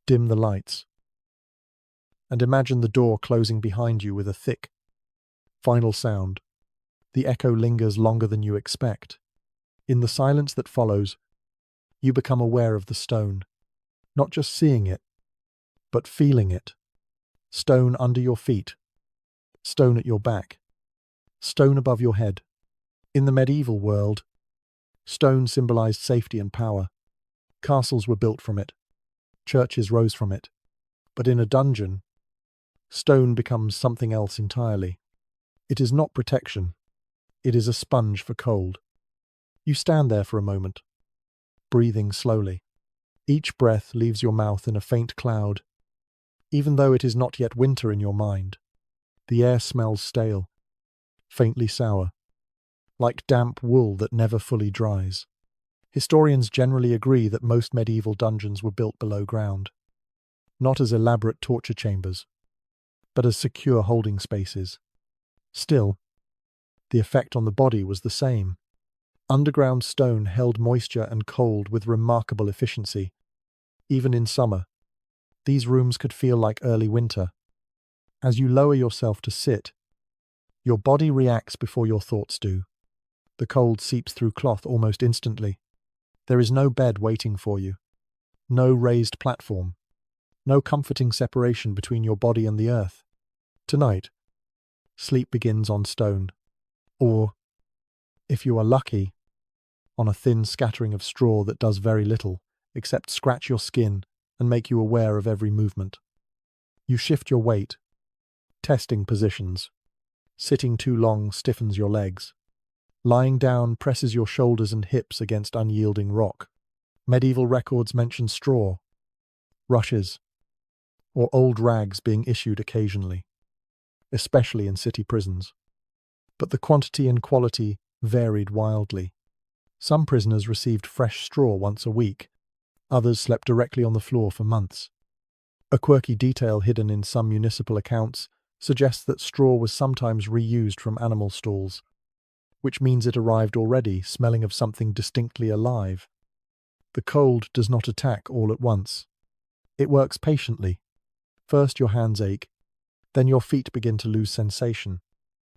Dim the lights, and imagine the door closing behind you with a thick, final sound. The echo lingers longer than you expect. In the silence that follows, you become aware of the stone, not just seeing it, but feeling it. Stone under your feet, stone at your back, stone above your head. In the medieval world, stone symbolized safety and power. Castles were built from it, churches rose from it. But in a dungeon, stone becomes something else entirely. It is not protection, it is a sponge for cold. You stand there for a moment, breathing slowly. Each breath leaves your mouth in a faint cloud. Even though it is not yet winter in your mind, the air smells stale, faintly sour, like damp wool that never fully dries. Historians generally agree that most medieval dungeons were built below ground, not as elaborate torture chambers, but as secure holding spaces. Still, the effect on the body was the same. Underground stone held moisture and cold with remarkable efficiency. Even in summer, these rooms could feel like early winter. As you lower yourself to sit, your body reacts before your thoughts do. The cold seeps through cloth almost instantly. There is no bed waiting for you, no raised platform, no comforting separation between your body and the earth. Tonight, sleep begins on stone, or, if you are lucky, on a thin scattering of straw that does very little except scratch your skin and make you aware of every movement. You shift your weight, testing positions. Sitting too long stiffens your legs. Lying down presses your shoulders and hips against unyielding rock. Medieval records mention straw, rushes, or old rags being issued occasionally, especially in city prisons. But the quantity and quality varied wildly. Some prisoners received fresh straw once a week, others slept directly on the floor for months. A quirky detail hidden in some municipal accounts suggests that straw was sometimes reused from animal stalls, which means it arrived already smelling of something distinctly alive. The cold does not attack all at once. It works patiently. First your hands ache, then your feet begin to lose sensation.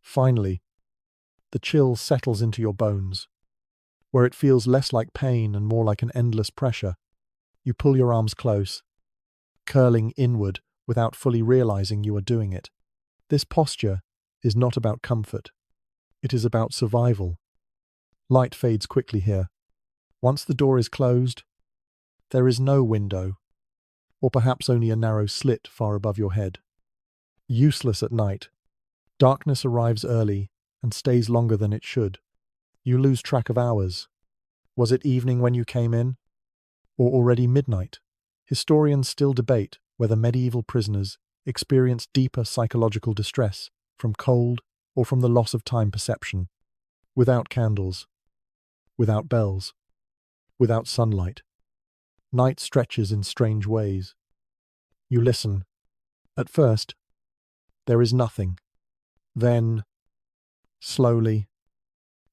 Finally, the chill settles into your bones, where it feels less like pain and more like an endless pressure. You pull your arms close, curling inward without fully realizing you are doing it. This posture is not about comfort. It is about survival. Light fades quickly here. Once the door is closed, there is no window, or perhaps only a narrow slit far above your head. Useless at night. Darkness arrives early and stays longer than it should. You lose track of hours. Was it evening when you came in? Or already midnight? Historians still debate whether medieval prisoners experienced deeper psychological distress from cold or from the loss of time perception. Without candles, without bells, without sunlight, night stretches in strange ways. You listen. At first, there is nothing. Then, slowly,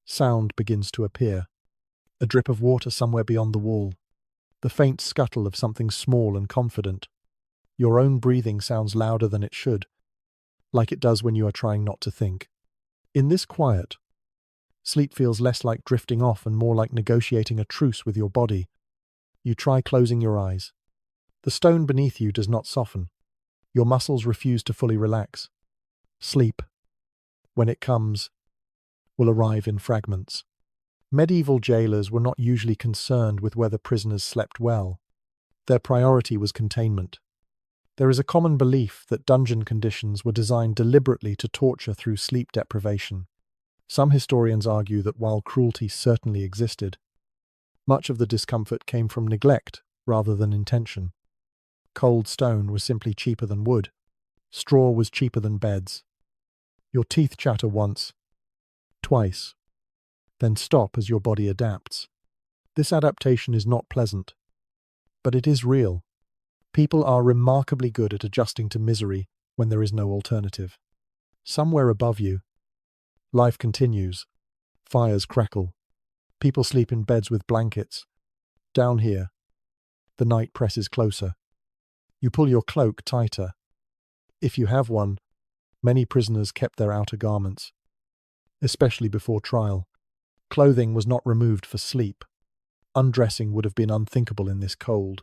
sound begins to appear. A drip of water somewhere beyond the wall. The faint scuttle of something small and confident. Your own breathing sounds louder than it should, like it does when you are trying not to think. In this quiet, sleep feels less like drifting off and more like negotiating a truce with your body. You try closing your eyes. The stone beneath you does not soften. Your muscles refuse to fully relax. Sleep, when it comes, will arrive in fragments. Medieval jailers were not usually concerned with whether prisoners slept well. Their priority was containment. There is a common belief that dungeon conditions were designed deliberately to torture through sleep deprivation. Some historians argue that while cruelty certainly existed, much of the discomfort came from neglect rather than intention. Cold stone was simply cheaper than wood. Straw was cheaper than beds. Your teeth chatter once, twice, then stop as your body adapts. This adaptation is not pleasant, but it is real. People are remarkably good at adjusting to misery when there is no alternative. Somewhere above you, life continues. Fires crackle. People sleep in beds with blankets. Down here, the night presses closer. You pull your cloak tighter. If you have one, many prisoners kept their outer garments, especially before trial. Clothing was not removed for sleep. Undressing would have been unthinkable in this cold,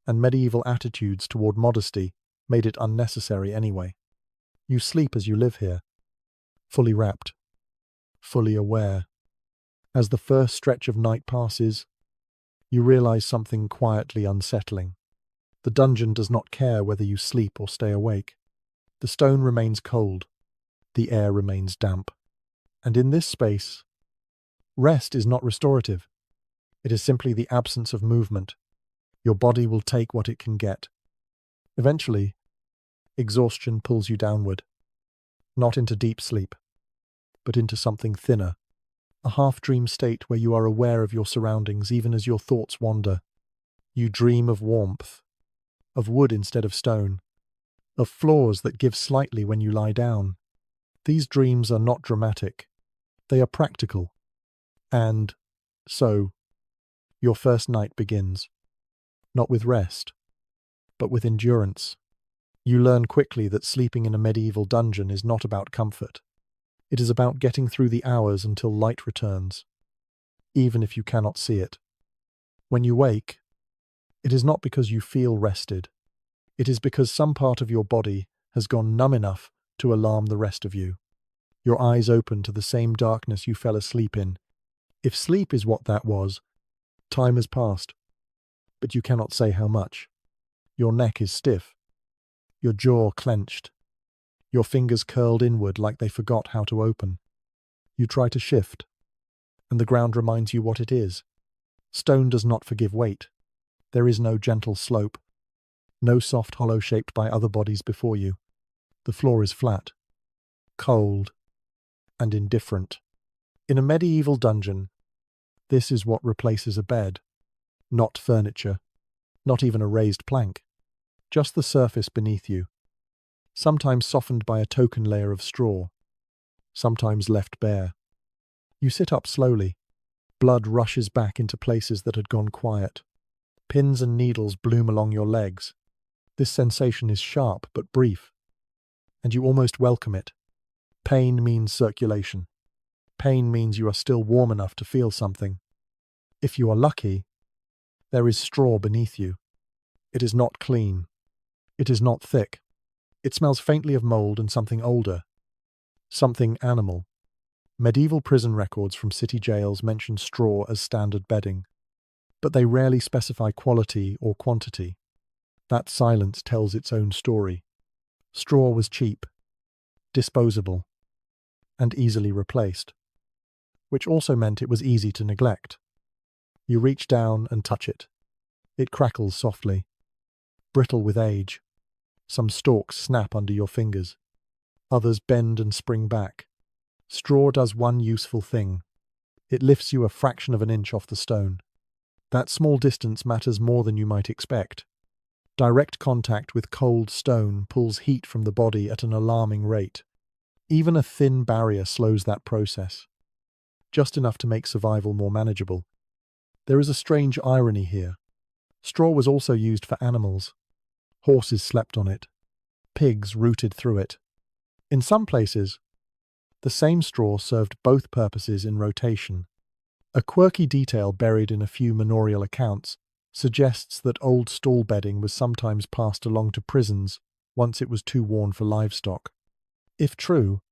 and medieval attitudes toward modesty made it unnecessary anyway. You sleep as you live here, fully wrapped, fully aware. As the first stretch of night passes, you realize something quietly unsettling. The dungeon does not care whether you sleep or stay awake. The stone remains cold, the air remains damp. And in this space, rest is not restorative. It is simply the absence of movement. Your body will take what it can get. Eventually, exhaustion pulls you downward, not into deep sleep, but into something thinner, a half-dream state where you are aware of your surroundings even as your thoughts wander. You dream of warmth, of wood instead of stone, of floors that give slightly when you lie down. These dreams are not dramatic. They are practical. And so, your first night begins, not with rest, but with endurance. You learn quickly that sleeping in a medieval dungeon is not about comfort. It is about getting through the hours until light returns, even if you cannot see it. When you wake, it is not because you feel rested. It is because some part of your body has gone numb enough to alarm the rest of you. Your eyes open to the same darkness you fell asleep in. If sleep is what that was, time has passed, but you cannot say how much. Your neck is stiff, your jaw clenched, your fingers curled inward like they forgot how to open. You try to shift, and the ground reminds you what it is. Stone does not forgive weight. There is no gentle slope, no soft hollow shaped by other bodies before you. The floor is flat, cold, and indifferent. In a medieval dungeon, this is what replaces a bed. Not furniture, not even a raised plank, just the surface beneath you, sometimes softened by a token layer of straw, sometimes left bare. You sit up slowly. Blood rushes back into places that had gone quiet. Pins and needles bloom along your legs. This sensation is sharp but brief, and you almost welcome it. Pain means circulation. Pain means you are still warm enough to feel something. If you are lucky, there is straw beneath you. It is not clean. It is not thick. It smells faintly of mold and something older. Something animal. Medieval prison records from city jails mention straw as standard bedding, but they rarely specify quality or quantity. That silence tells its own story. Straw was cheap, disposable, and easily replaced, which also meant it was easy to neglect. You reach down and touch it. It crackles softly, brittle with age. Some stalks snap under your fingers. Others bend and spring back. Straw does one useful thing. It lifts you a fraction of an inch off the stone. That small distance matters more than you might expect. Direct contact with cold stone pulls heat from the body at an alarming rate. Even a thin barrier slows that process, just enough to make survival more manageable. There is a strange irony here. Straw was also used for animals. Horses slept on it. Pigs rooted through it. In some places, the same straw served both purposes in rotation. A quirky detail buried in a few manorial accounts suggests that old stall bedding was sometimes passed along to prisons once it was too worn for livestock. If true,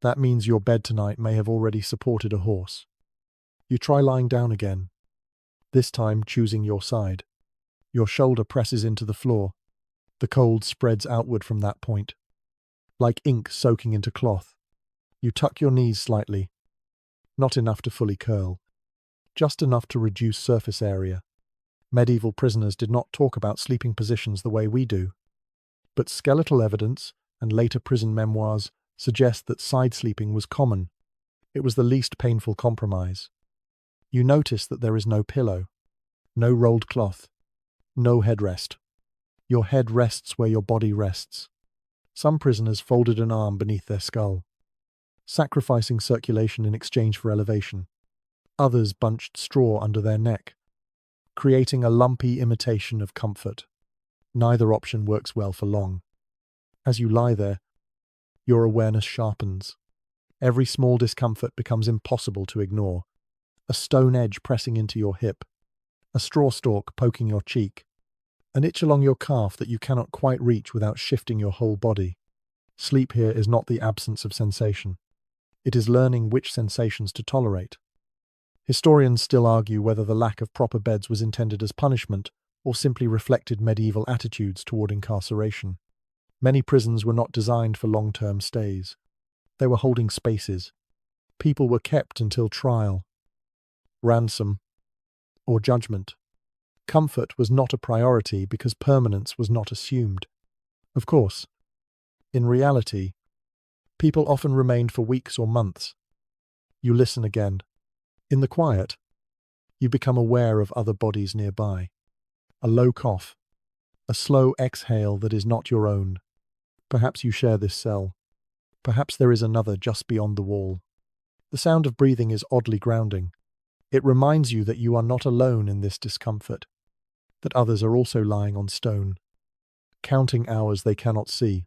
that means your bed tonight may have already supported a horse. You try lying down again, this time choosing your side. Your shoulder presses into the floor. The cold spreads outward from that point, like ink soaking into cloth. You tuck your knees slightly, not enough to fully curl, just enough to reduce surface area. Medieval prisoners did not talk about sleeping positions the way we do, but skeletal evidence and later prison memoirs suggest that side sleeping was common. It was the least painful compromise. You notice that there is no pillow, no rolled cloth, no headrest. Your head rests where your body rests. Some prisoners folded an arm beneath their skull, sacrificing circulation in exchange for elevation. Others bunched straw under their neck, creating a lumpy imitation of comfort. Neither option works well for long. As you lie there, your awareness sharpens. Every small discomfort becomes impossible to ignore. A stone edge pressing into your hip, a straw stalk poking your cheek, an itch along your calf that you cannot quite reach without shifting your whole body. Sleep here is not the absence of sensation. It is learning which sensations to tolerate. Historians still argue whether the lack of proper beds was intended as punishment or simply reflected medieval attitudes toward incarceration. Many prisons were not designed for long-term stays. They were holding spaces. People were kept until trial, ransom, or judgment. Comfort was not a priority because permanence was not assumed. Of course, in reality, people often remained for weeks or months. You listen again. In the quiet, you become aware of other bodies nearby. A low cough, a slow exhale that is not your own. Perhaps you share this cell. Perhaps there is another just beyond the wall. The sound of breathing is oddly grounding. It reminds you that you are not alone in this discomfort, that others are also lying on stone, counting hours they cannot see.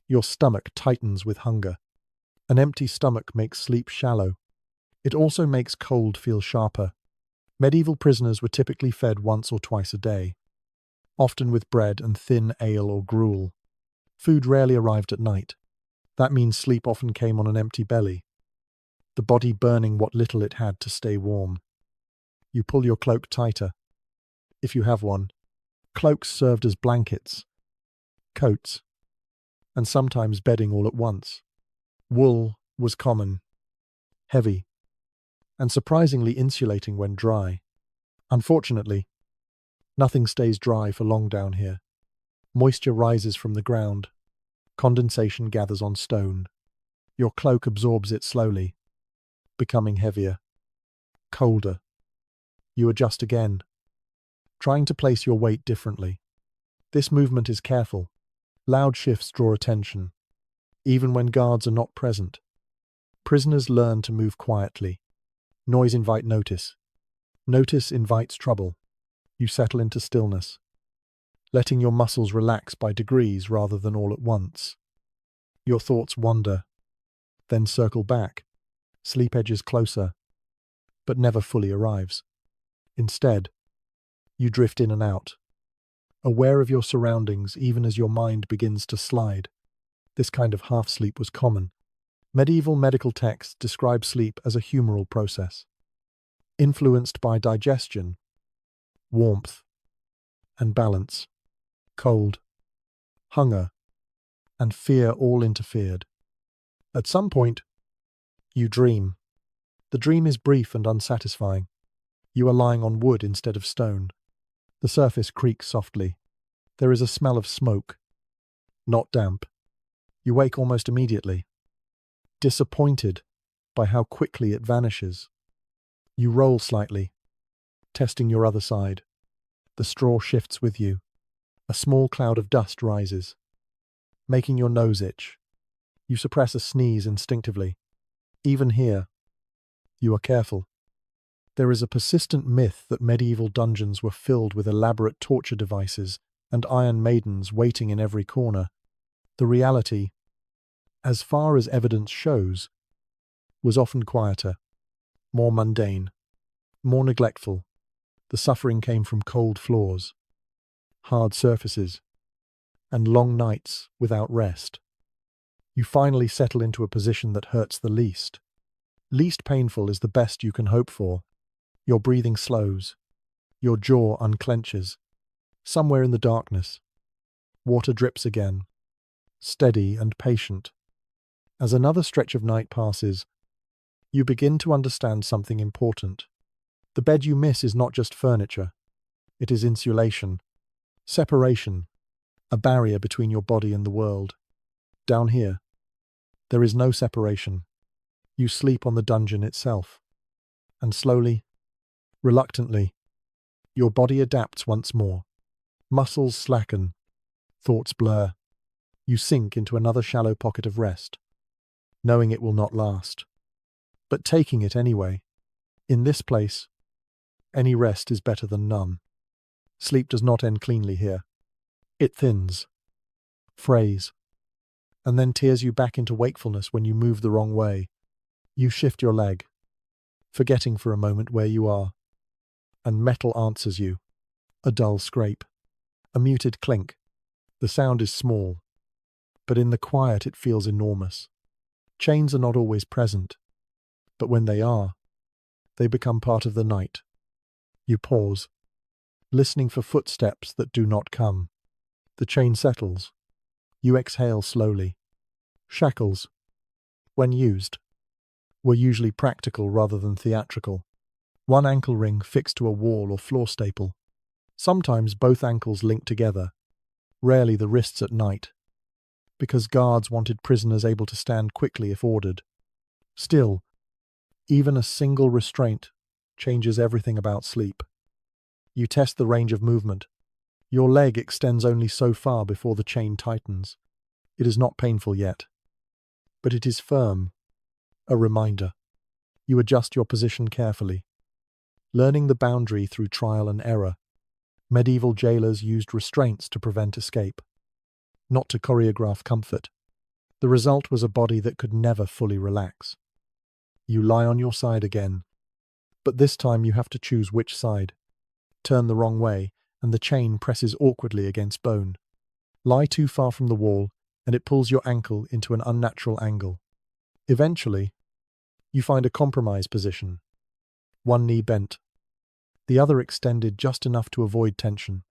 Your stomach tightens with hunger. An empty stomach makes sleep shallow. It also makes cold feel sharper. Medieval prisoners were typically fed once or twice a day, often with bread and thin ale or gruel. Food rarely arrived at night. That means sleep often came on an empty belly, the body burning what little it had to stay warm. You pull your cloak tighter, if you have one. Cloaks served as blankets, coats, and sometimes bedding all at once. Wool was common, heavy, and surprisingly insulating when dry. Unfortunately, nothing stays dry for long down here. Moisture rises from the ground. Condensation gathers on stone. Your cloak absorbs it slowly, becoming heavier, colder. You adjust again, trying to place your weight differently. This movement is careful. Loud shifts draw attention, even when guards are not present. Prisoners learn to move quietly. Noise invites notice. Notice invites trouble. You settle into stillness, letting your muscles relax by degrees rather than all at once. Your thoughts wander, then circle back. Sleep edges closer, but never fully arrives. Instead, you drift in and out, aware of your surroundings even as your mind begins to slide. This kind of half-sleep was common. Medieval medical texts describe sleep as a humoral process, influenced by digestion, warmth, and balance. Cold, hunger, and fear all interfered. At some point, you dream. The dream is brief and unsatisfying. You are lying on wood instead of stone. The surface creaks softly. There is a smell of smoke, not damp. You wake almost immediately, disappointed by how quickly it vanishes. You roll slightly, testing your other side. The straw shifts with you. A small cloud of dust rises, making your nose itch. You suppress a sneeze instinctively. Even here, you are careful. There is a persistent myth that medieval dungeons were filled with elaborate torture devices and iron maidens waiting in every corner. The reality, as far as evidence shows, was often quieter, more mundane, more neglectful. The suffering came from cold floors, hard surfaces, and long nights without rest. You finally settle into a position that hurts the least. Least painful is the best you can hope for. Your breathing slows. Your jaw unclenches. Somewhere in the darkness, water drips again, steady and patient. As another stretch of night passes, you begin to understand something important. The bed you miss is not just furniture. It is insulation, separation, a barrier between your body and the world. Down here, there is no separation. You sleep on the dungeon itself. And slowly, reluctantly, your body adapts once more. Muscles slacken, thoughts blur. You sink into another shallow pocket of rest, knowing it will not last, but taking it anyway. In this place, any rest is better than none. Sleep does not end cleanly here. It thins, frays, and then tears you back into wakefulness when you move the wrong way. You shift your leg, forgetting for a moment where you are, and metal answers you. A dull scrape, a muted clink. The sound is small, but in the quiet it feels enormous. Chains are not always present, but when they are, they become part of the night. You pause, listening for footsteps that do not come. The chain settles. You exhale slowly. Shackles, when used, were usually practical rather than theatrical. One ankle ring fixed to a wall or floor staple. Sometimes both ankles linked together, rarely the wrists at night, because guards wanted prisoners able to stand quickly if ordered. Still, even a single restraint changes everything about sleep. You test the range of movement. Your leg extends only so far before the chain tightens. It is not painful yet, but it is firm, a reminder. You adjust your position carefully, learning the boundary through trial and error. Medieval jailers used restraints to prevent escape, not to choreograph comfort. The result was a body that could never fully relax. You lie on your side again, but this time you have to choose which side. Turn the wrong way, and the chain presses awkwardly against bone. Lie too far from the wall, and it pulls your ankle into an unnatural angle. Eventually, you find a compromise position. One knee bent, the other extended just enough to avoid tension.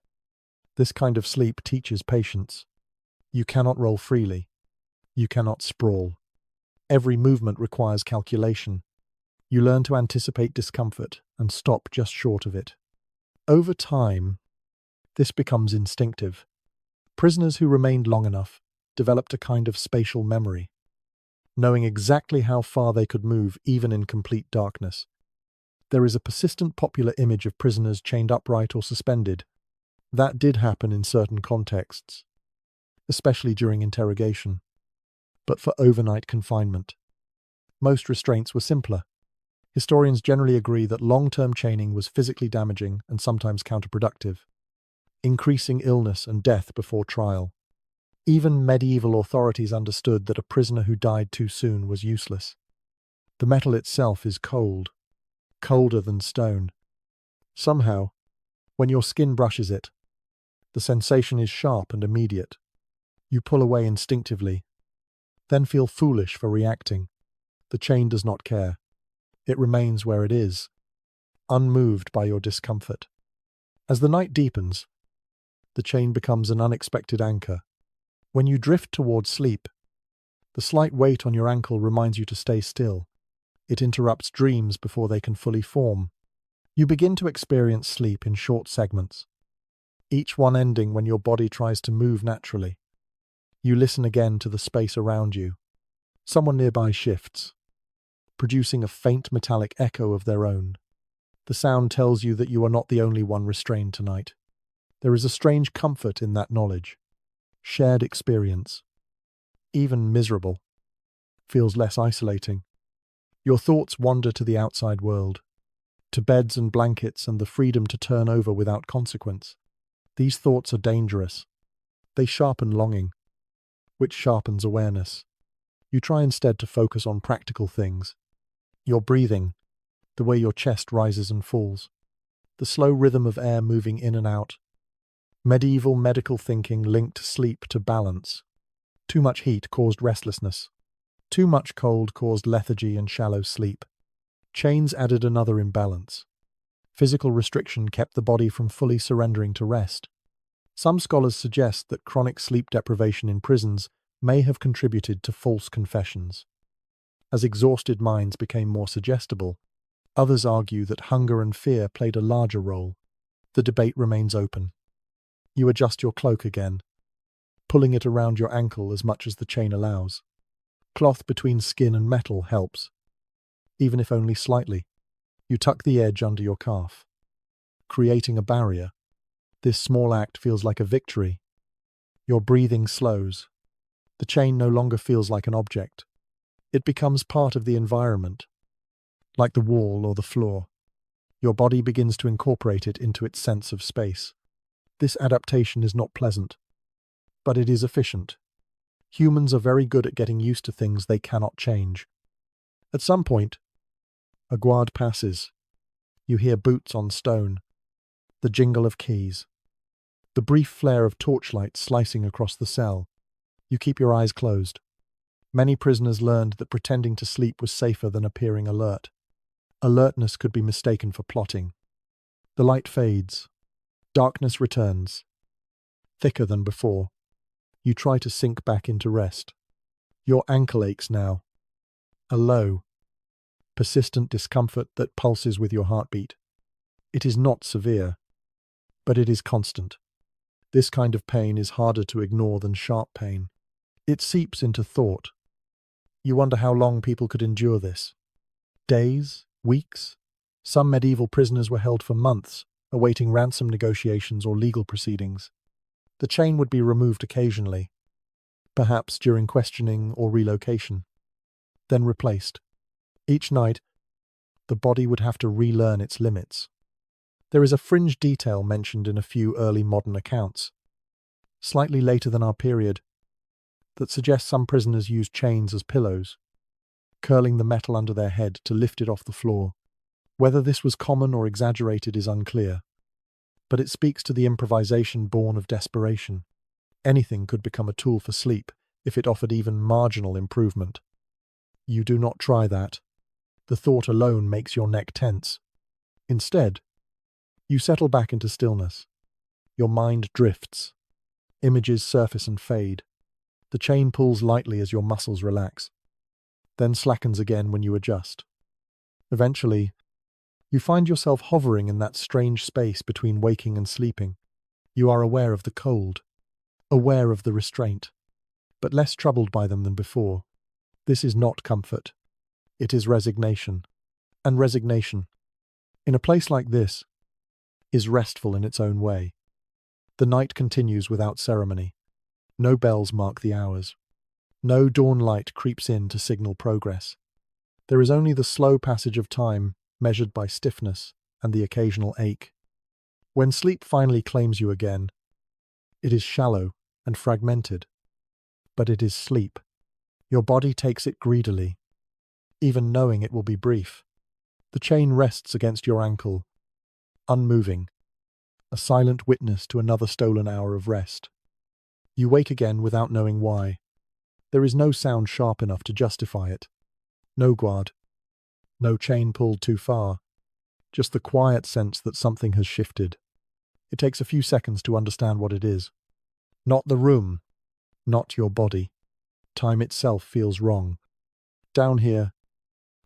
This kind of sleep teaches patience. You cannot roll freely. You cannot sprawl. Every movement requires calculation. You learn to anticipate discomfort and stop just short of it. Over time, this becomes instinctive. Prisoners who remained long enough developed a kind of spatial memory, knowing exactly how far they could move even in complete darkness. There is a persistent popular image of prisoners chained upright or suspended. That did happen in certain contexts, especially during interrogation. But for overnight confinement, most restraints were simpler. Historians generally agree that long-term chaining was physically damaging and sometimes counterproductive, increasing illness and death before trial. Even medieval authorities understood that a prisoner who died too soon was useless. The metal itself is cold, colder than stone. Somehow, when your skin brushes it, the sensation is sharp and immediate. You pull away instinctively, then feel foolish for reacting. The chain does not care. It remains where it is, unmoved by your discomfort. As the night deepens, the chain becomes an unexpected anchor. When you drift towards sleep, the slight weight on your ankle reminds you to stay still. It interrupts dreams before they can fully form. You begin to experience sleep in short segments, each one ending when your body tries to move naturally. You listen again to the space around you. Someone nearby shifts, producing a faint metallic echo of their own. The sound tells you that you are not the only one restrained tonight. There is a strange comfort in that knowledge. Shared experience, even miserable, feels less isolating. Your thoughts wander to the outside world, to beds and blankets and the freedom to turn over without consequence. These thoughts are dangerous. They sharpen longing, which sharpens awareness. You try instead to focus on practical things. Your breathing, the way your chest rises and falls, the slow rhythm of air moving in and out. Medieval medical thinking linked sleep to balance. Too much heat caused restlessness. Too much cold caused lethargy and shallow sleep. Chains added another imbalance. Physical restriction kept the body from fully surrendering to rest. Some scholars suggest that chronic sleep deprivation in prisons may have contributed to false confessions. As exhausted minds became more suggestible, others argue that hunger and fear played a larger role. The debate remains open. You adjust your cloak again, pulling it around your ankle as much as the chain allows. Cloth between skin and metal helps, even if only slightly. You tuck the edge under your calf, creating a barrier. This small act feels like a victory. Your breathing slows. The chain no longer feels like an object. It becomes part of the environment, like the wall or the floor. Your body begins to incorporate it into its sense of space. This adaptation is not pleasant. but it is efficient. Humans are very good at getting used to things they cannot change. At some point, a guard passes. You hear boots on stone, the jingle of keys, the brief flare of torchlight slicing across the cell. You keep your eyes closed. Many prisoners learned that pretending to sleep was safer than appearing alert. Alertness could be mistaken for plotting. The light fades. Darkness returns, thicker than before. You try to sink back into rest. Your ankle aches now. A low, persistent discomfort that pulses with your heartbeat. It is not severe, but it is constant. This kind of pain is harder to ignore than sharp pain. It seeps into thought. You wonder how long people could endure this. Days? Weeks? Some medieval prisoners were held for months, awaiting ransom negotiations or legal proceedings. The chain would be removed occasionally, perhaps during questioning or relocation, then replaced. Each night, the body would have to relearn its limits. There is a fringe detail mentioned in a few early modern accounts, slightly later than our period, that suggests some prisoners used chains as pillows, curling the metal under their head to lift it off the floor. Whether this was common or exaggerated is unclear, but it speaks to the improvisation born of desperation. Anything could become a tool for sleep if it offered even marginal improvement. You do not try that. The thought alone makes your neck tense. Instead, you settle back into stillness. Your mind drifts. Images surface and fade. The chain pulls lightly as your muscles relax, then slackens again when you adjust. Eventually, you find yourself hovering in that strange space between waking and sleeping. You are aware of the cold, aware of the restraint, but less troubled by them than before. This is not comfort. It is resignation. And resignation, in a place like this, is restful in its own way. The night continues without ceremony. No bells mark the hours. No dawn light creeps in to signal progress. There is only the slow passage of time, measured by stiffness and the occasional ache. When sleep finally claims you again, it is shallow and fragmented, but it is sleep. Your body takes it greedily, even knowing it will be brief. The chain rests against your ankle, unmoving, a silent witness to another stolen hour of rest. You wake again without knowing why. There is no sound sharp enough to justify it. No guard. No chain pulled too far. Just the quiet sense that something has shifted. It takes a few seconds to understand what it is. Not the room. Not your body. Time itself feels wrong. Down here,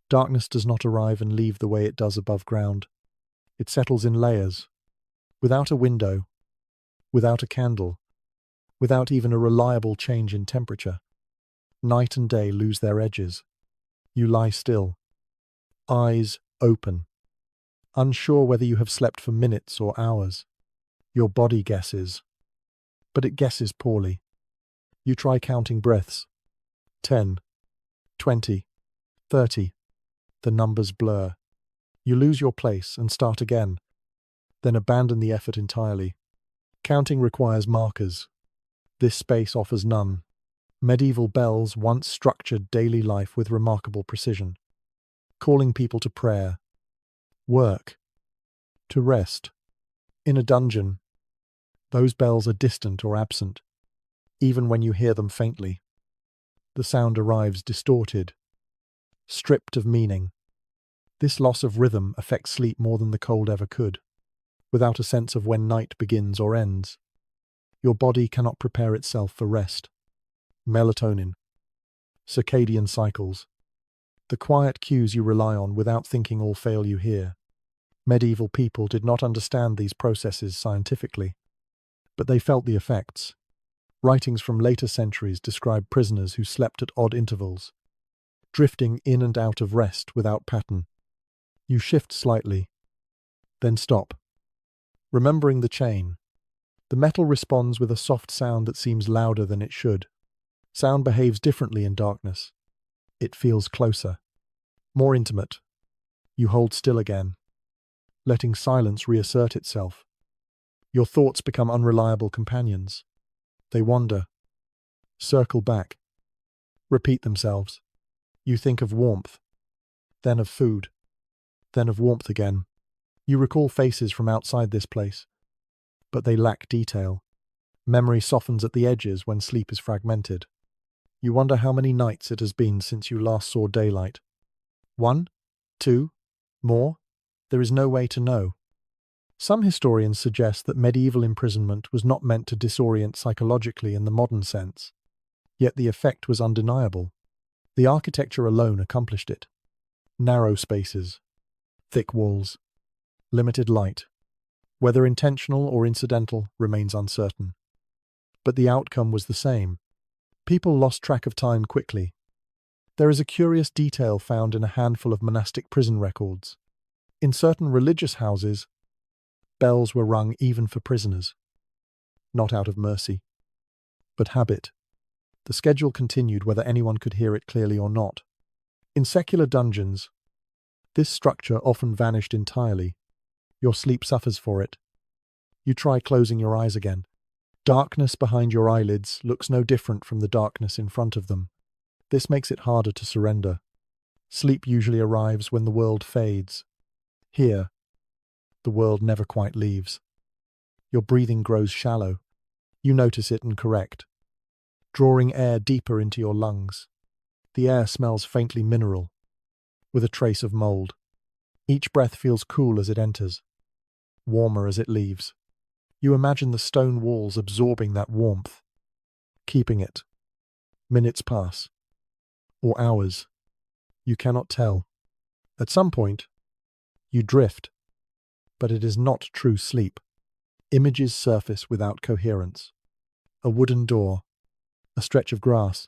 darkness does not arrive and leave the way it does above ground. It settles in layers. Without a window. Without a candle. Without even a reliable change in temperature. Night and day lose their edges. You lie still, eyes open, unsure whether you have slept for minutes or hours. Your body guesses, but it guesses poorly. You try counting breaths. 10, 20, 30. The numbers blur. You lose your place and start again, then abandon the effort entirely. Counting requires markers. This space offers none. Medieval bells once structured daily life with remarkable precision, calling people to prayer, work, to rest. In a dungeon, those bells are distant or absent, even when you hear them faintly. The sound arrives distorted, stripped of meaning. This loss of rhythm affects sleep more than the cold ever could, without a sense of when night begins or ends. Your body cannot prepare itself for rest. Melatonin, circadian cycles, the quiet cues you rely on without thinking all fail you hear. Medieval people did not understand these processes scientifically, but they felt the effects. Writings from later centuries describe prisoners who slept at odd intervals, drifting in and out of rest without pattern. You shift slightly, then stop. Remembering the chain, the metal responds with a soft sound that seems louder than it should. Sound behaves differently in darkness. It feels closer, more intimate. You hold still again, letting silence reassert itself. Your thoughts become unreliable companions. They wander, circle back, repeat themselves. You think of warmth, then of food, then of warmth again. You recall faces from outside this place, but they lack detail. Memory softens at the edges when sleep is fragmented. You wonder how many nights it has been since you last saw daylight. 1? 2? More? There is no way to know. Some historians suggest that medieval imprisonment was not meant to disorient psychologically in the modern sense, yet the effect was undeniable. The architecture alone accomplished it. Narrow spaces, thick walls, limited light. Whether intentional or incidental remains uncertain. But the outcome was the same. People lost track of time quickly. There is a curious detail found in a handful of monastic prison records. In certain religious houses, bells were rung even for prisoners. Not out of mercy, but habit. The schedule continued whether anyone could hear it clearly or not. In secular dungeons, this structure often vanished entirely. Your sleep suffers for it. You try closing your eyes again. Darkness behind your eyelids looks no different from the darkness in front of them. This makes it harder to surrender. Sleep usually arrives when the world fades. Here, the world never quite leaves. Your breathing grows shallow. You notice it and correct, drawing air deeper into your lungs. The air smells faintly mineral, with a trace of mold. Each breath feels cool as it enters, warmer as it leaves. You imagine the stone walls absorbing that warmth, keeping it. Minutes pass, or hours. You cannot tell. At some point, you drift, but it is not true sleep. Images surface without coherence. A wooden door, a stretch of grass,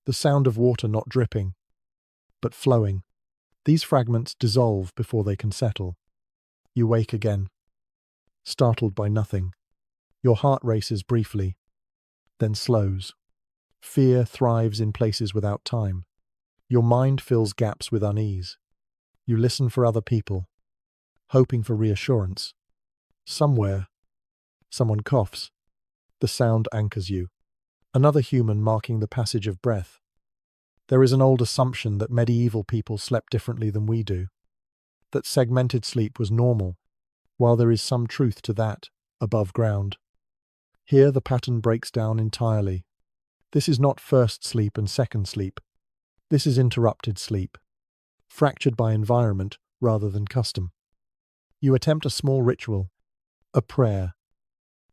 the sound of water not dripping, but flowing. These fragments dissolve before they can settle. You wake again, startled by nothing. Your heart races briefly, then slows. Fear thrives in places without time. Your mind fills gaps with unease. You listen for other people, hoping for reassurance. Somewhere, someone coughs. The sound anchors you. Another human marking the passage of breath. There is an old assumption that medieval people slept differently than we do, that segmented sleep was normal, while there is some truth to that, above ground. Here the pattern breaks down entirely. This is not first sleep and second sleep. This is interrupted sleep, fractured by environment rather than custom. You attempt a small ritual, a prayer,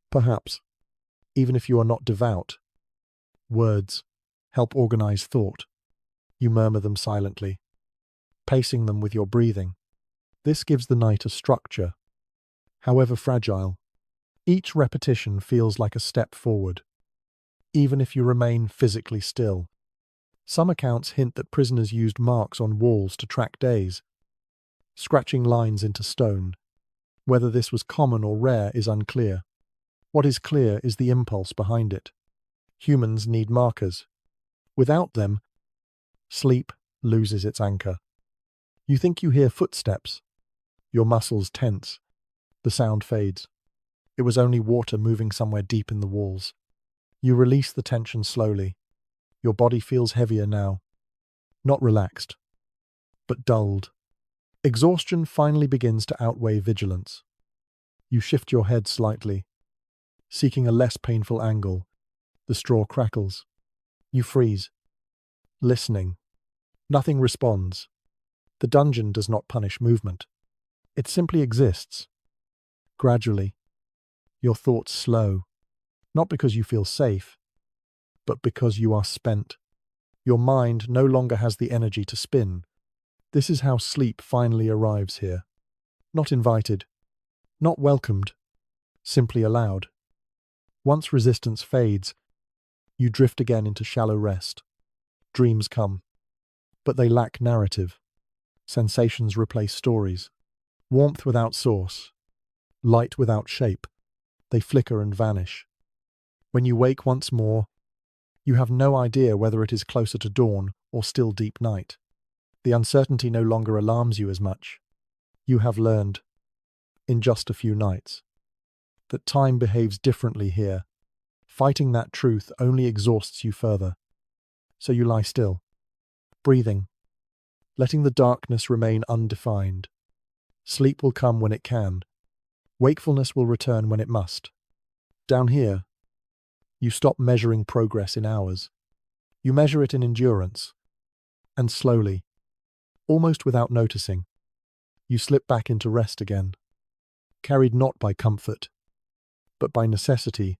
perhaps, even if you are not devout. Words help organize thought. You murmur them silently, pacing them with your breathing. This gives the night a structure, however fragile. Each repetition feels like a step forward, even if you remain physically still. Some accounts hint that prisoners used marks on walls to track days, scratching lines into stone. Whether this was common or rare is unclear. What is clear is the impulse behind it. Humans need markers. Without them, sleep loses its anchor. You think you hear footsteps. Your muscles tense. The sound fades. It was only water moving somewhere deep in the walls. You release the tension slowly. Your body feels heavier now. Not relaxed, but dulled. Exhaustion finally begins to outweigh vigilance. You shift your head slightly, seeking a less painful angle. The straw crackles. You freeze, listening. Nothing responds. The dungeon does not punish movement. It simply exists. Gradually, your thoughts slow, not because you feel safe, but because you are spent. Your mind no longer has the energy to spin. This is how sleep finally arrives here. Not invited, not welcomed, simply allowed. Once resistance fades, you drift again into shallow rest. Dreams come, but they lack narrative. Sensations replace stories. Warmth without source, light without shape. They flicker and vanish. When you wake once more, you have no idea whether it is closer to dawn or still deep night. The uncertainty no longer alarms you as much. You have learned, in just a few nights, that time behaves differently here. Fighting that truth only exhausts you further. So you lie still, breathing, letting the darkness remain undefined. Sleep will come when it can. Wakefulness will return when it must. Down here, you stop measuring progress in hours. You measure it in endurance. And slowly, almost without noticing, you slip back into rest again, carried not by comfort, but by necessity.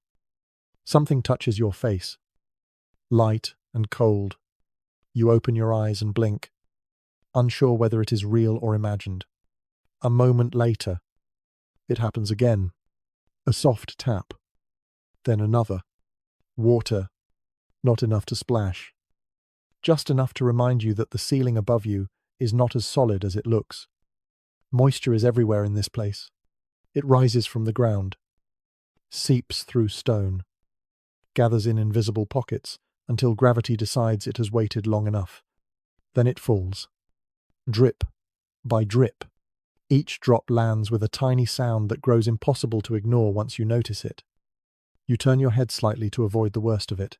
Something touches your face, light and cold. You open your eyes and blink, unsure whether it is real or imagined. A moment later, it happens again. A soft tap, then another. Water, not enough to splash. Just enough to remind you that the ceiling above you is not as solid as it looks. Moisture is everywhere in this place. It rises from the ground, seeps through stone, gathers in invisible pockets until gravity decides it has waited long enough. Then it falls, drip by drip. Each drop lands with a tiny sound that grows impossible to ignore once you notice it. You turn your head slightly to avoid the worst of it.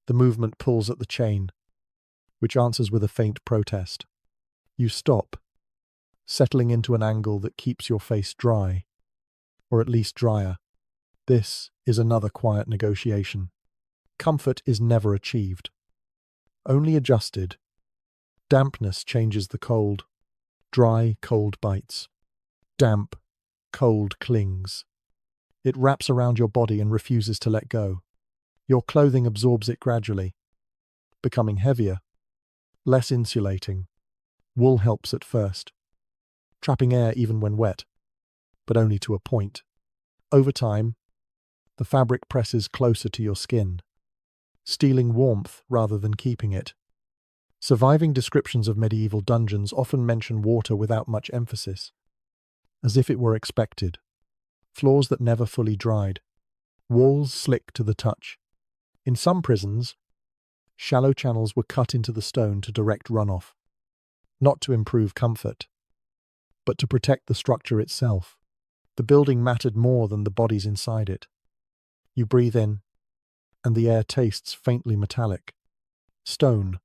The movement pulls at the chain, which answers with a faint protest. You stop, settling into an angle that keeps your face dry, or at least drier. This is another quiet negotiation. Comfort is never achieved, only adjusted. Dampness changes the cold. Dry, cold bites. Damp, cold clings. It wraps around your body and refuses to let go. Your clothing absorbs it gradually, becoming heavier, less insulating. Wool helps at first, trapping air even when wet, but only to a point. Over time, the fabric presses closer to your skin, stealing warmth rather than keeping it. Surviving descriptions of medieval dungeons often mention water without much emphasis, as if it were expected. Floors that never fully dried, walls slick to the touch. In some prisons, shallow channels were cut into the stone to direct runoff, not to improve comfort, but to protect the structure itself. The building mattered more than the bodies inside it. You breathe in, and the air tastes faintly metallic. Stone,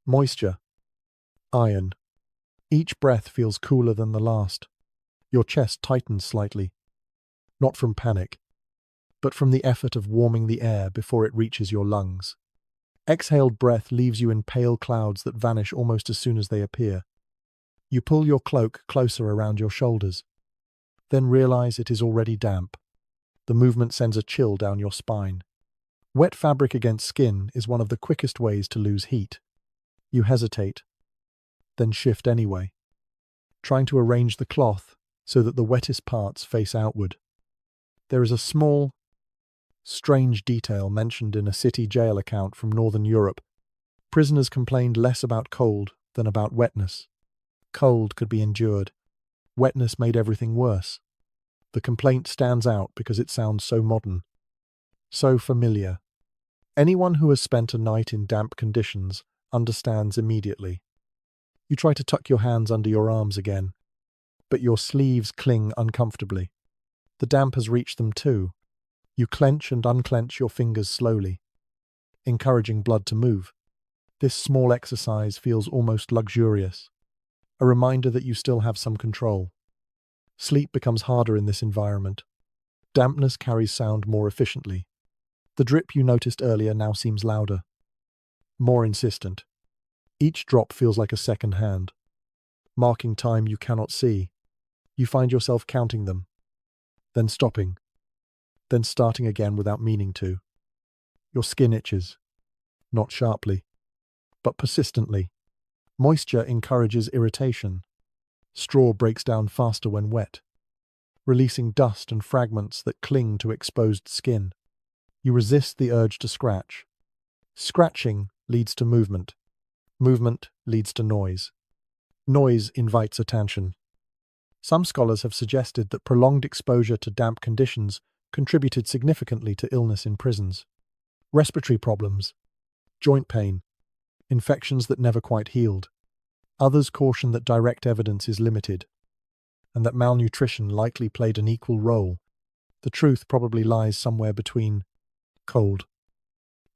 moisture, iron. Each breath feels cooler than the last. Your chest tightens slightly, not from panic, but from the effort of warming the air before it reaches your lungs. Exhaled breath leaves you in pale clouds that vanish almost as soon as they appear. You pull your cloak closer around your shoulders, then realize it is already damp. The movement sends a chill down your spine. Wet fabric against skin is one of the quickest ways to lose heat. You hesitate, then shift anyway, trying to arrange the cloth so that the wettest parts face outward. There is a small, strange detail mentioned in a city jail account from Northern Europe. Prisoners complained less about cold than about wetness. Cold could be endured. Wetness made everything worse. The complaint stands out because it sounds so modern, so familiar. Anyone who has spent a night in damp conditions understands immediately. You try to tuck your hands under your arms again, but your sleeves cling uncomfortably. The damp has reached them too. You clench and unclench your fingers slowly, encouraging blood to move. This small exercise feels almost luxurious, a reminder that you still have some control. Sleep becomes harder in this environment. Dampness carries sound more efficiently. The drip you noticed earlier now seems louder, more insistent. Each drop feels like a second hand, marking time you cannot see. You find yourself counting them, then stopping, then starting again without meaning to. Your skin itches, not sharply, but persistently. Moisture encourages irritation. Straw breaks down faster when wet, releasing dust and fragments that cling to exposed skin. You resist the urge to scratch. Scratching leads to movement. Movement leads to noise. Noise invites attention. Some scholars have suggested that prolonged exposure to damp conditions contributed significantly to illness in prisons. Respiratory problems, joint pain, infections that never quite healed. Others caution that direct evidence is limited, and that malnutrition likely played an equal role. The truth probably lies somewhere between Cold,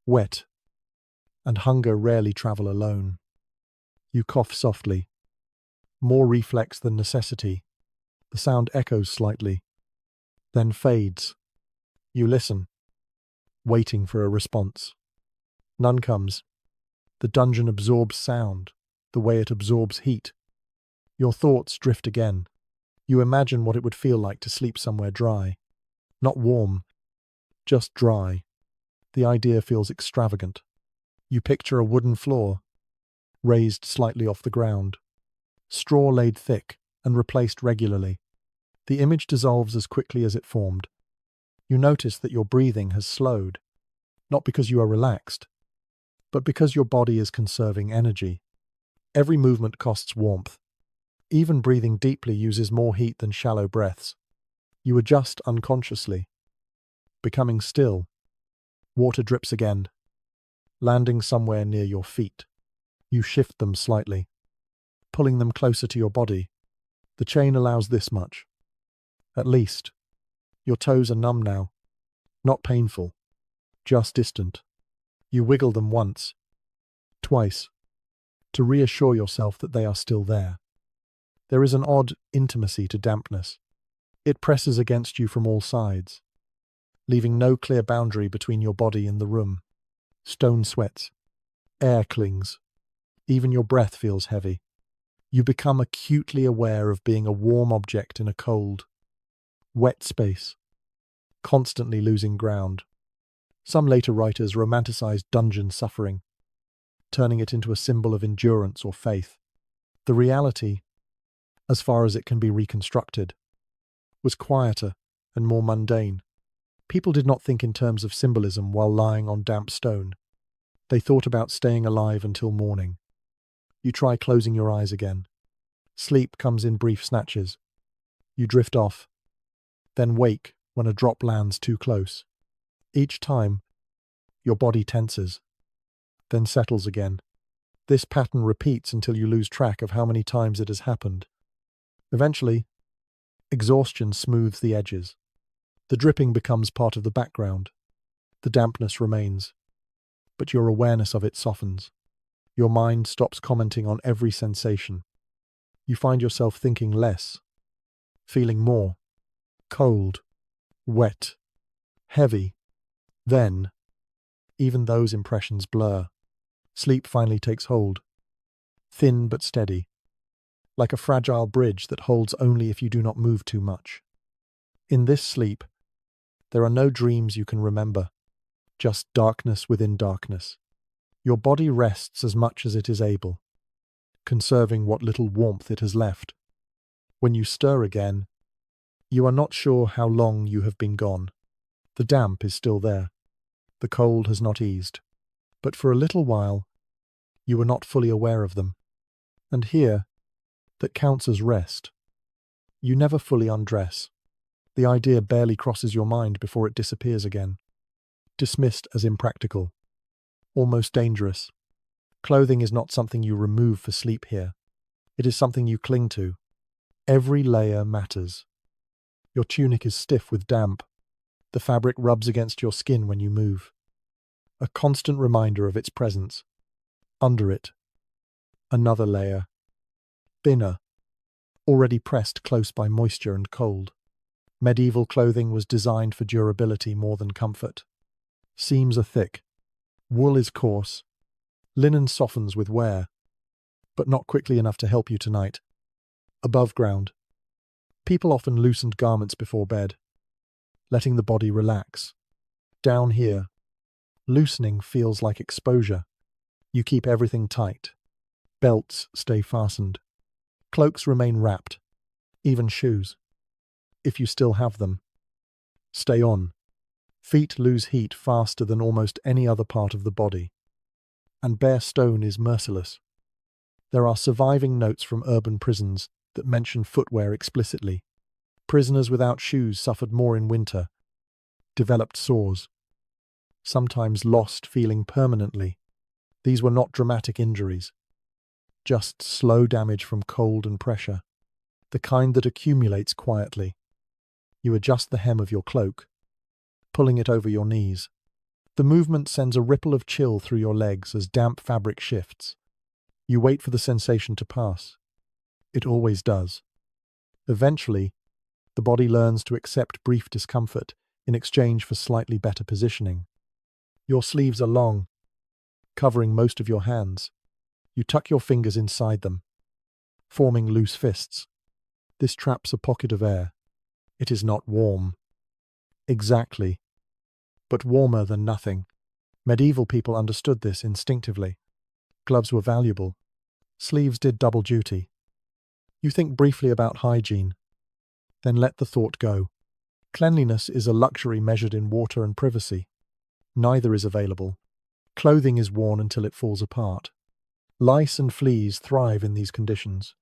wet, and hunger rarely travel alone. You cough softly, more reflex than necessity. The sound echoes slightly, then fades. You listen, waiting for a response. None comes. The dungeon absorbs sound, the way it absorbs heat. Your thoughts drift again. You imagine what it would feel like to sleep somewhere dry. Not warm, just dry. The idea feels extravagant. You picture a wooden floor, raised slightly off the ground, straw laid thick and replaced regularly. The image dissolves as quickly as it formed. You notice that your breathing has slowed, not because you are relaxed, but because your body is conserving energy. Every movement costs warmth. Even breathing deeply uses more heat than shallow breaths. You adjust unconsciously. Becoming still, water drips again, landing somewhere near your feet. You shift them slightly, pulling them closer to your body. The chain allows this much. At least. Your toes are numb now. Not painful, just distant. You wiggle them once, twice, to reassure yourself that they are still there. There is an odd intimacy to dampness. It presses against you from all sides, leaving no clear boundary between your body and the room. Stone sweats. Air clings. Even your breath feels heavy. You become acutely aware of being a warm object in a cold, wet space, constantly losing ground. Some later writers romanticized dungeon suffering, turning it into a symbol of endurance or faith. The reality, as far as it can be reconstructed, was quieter and more mundane. People did not think in terms of symbolism while lying on damp stone. They thought about staying alive until morning. You try closing your eyes again. Sleep comes in brief snatches. You drift off, then wake when a drop lands too close. Each time, your body tenses, then settles again. This pattern repeats until you lose track of how many times it has happened. Eventually, exhaustion smooths the edges. The dripping becomes part of the background. The dampness remains, but your awareness of it softens. Your mind stops commenting on every sensation. You find yourself thinking less, feeling more. Cold, wet, heavy. Then, even those impressions blur. Sleep finally takes hold, thin but steady, like a fragile bridge that holds only if you do not move too much. In this sleep, there are no dreams you can remember, just darkness within darkness. Your body rests as much as it is able, conserving what little warmth it has left. When you stir again, you are not sure how long you have been gone. The damp is still there. The cold has not eased. But for a little while, you were not fully aware of them. And here, that counts as rest. You never fully undress. The idea barely crosses your mind before it disappears again. Dismissed as impractical. Almost dangerous. Clothing is not something you remove for sleep here. It is something you cling to. Every layer matters. Your tunic is stiff with damp. The fabric rubs against your skin when you move. A constant reminder of its presence. Under it, another layer. Thinner, already pressed close by moisture and cold. Medieval clothing was designed for durability more than comfort. Seams are thick. Wool is coarse. Linen softens with wear, but not quickly enough to help you tonight. Above ground, people often loosened garments before bed, letting the body relax. Down here, loosening feels like exposure. You keep everything tight. Belts stay fastened. Cloaks remain wrapped. Even shoes, if you still have them, stay on. Feet lose heat faster than almost any other part of the body. And bare stone is merciless. There are surviving notes from urban prisons that mention footwear explicitly. Prisoners without shoes suffered more in winter, developed sores, sometimes lost feeling permanently. These were not dramatic injuries, just slow damage from cold and pressure, the kind that accumulates quietly. You adjust the hem of your cloak, pulling it over your knees. The movement sends a ripple of chill through your legs as damp fabric shifts. You wait for the sensation to pass. It always does. Eventually, the body learns to accept brief discomfort in exchange for slightly better positioning. Your sleeves are long, covering most of your hands. You tuck your fingers inside them, forming loose fists. This traps a pocket of air. It is not warm. Exactly. But warmer than nothing. Medieval people understood this instinctively. Gloves were valuable. Sleeves did double duty. You think briefly about hygiene, then let the thought go. Cleanliness is a luxury measured in water and privacy. Neither is available. Clothing is worn until it falls apart. Lice and fleas thrive in these conditions,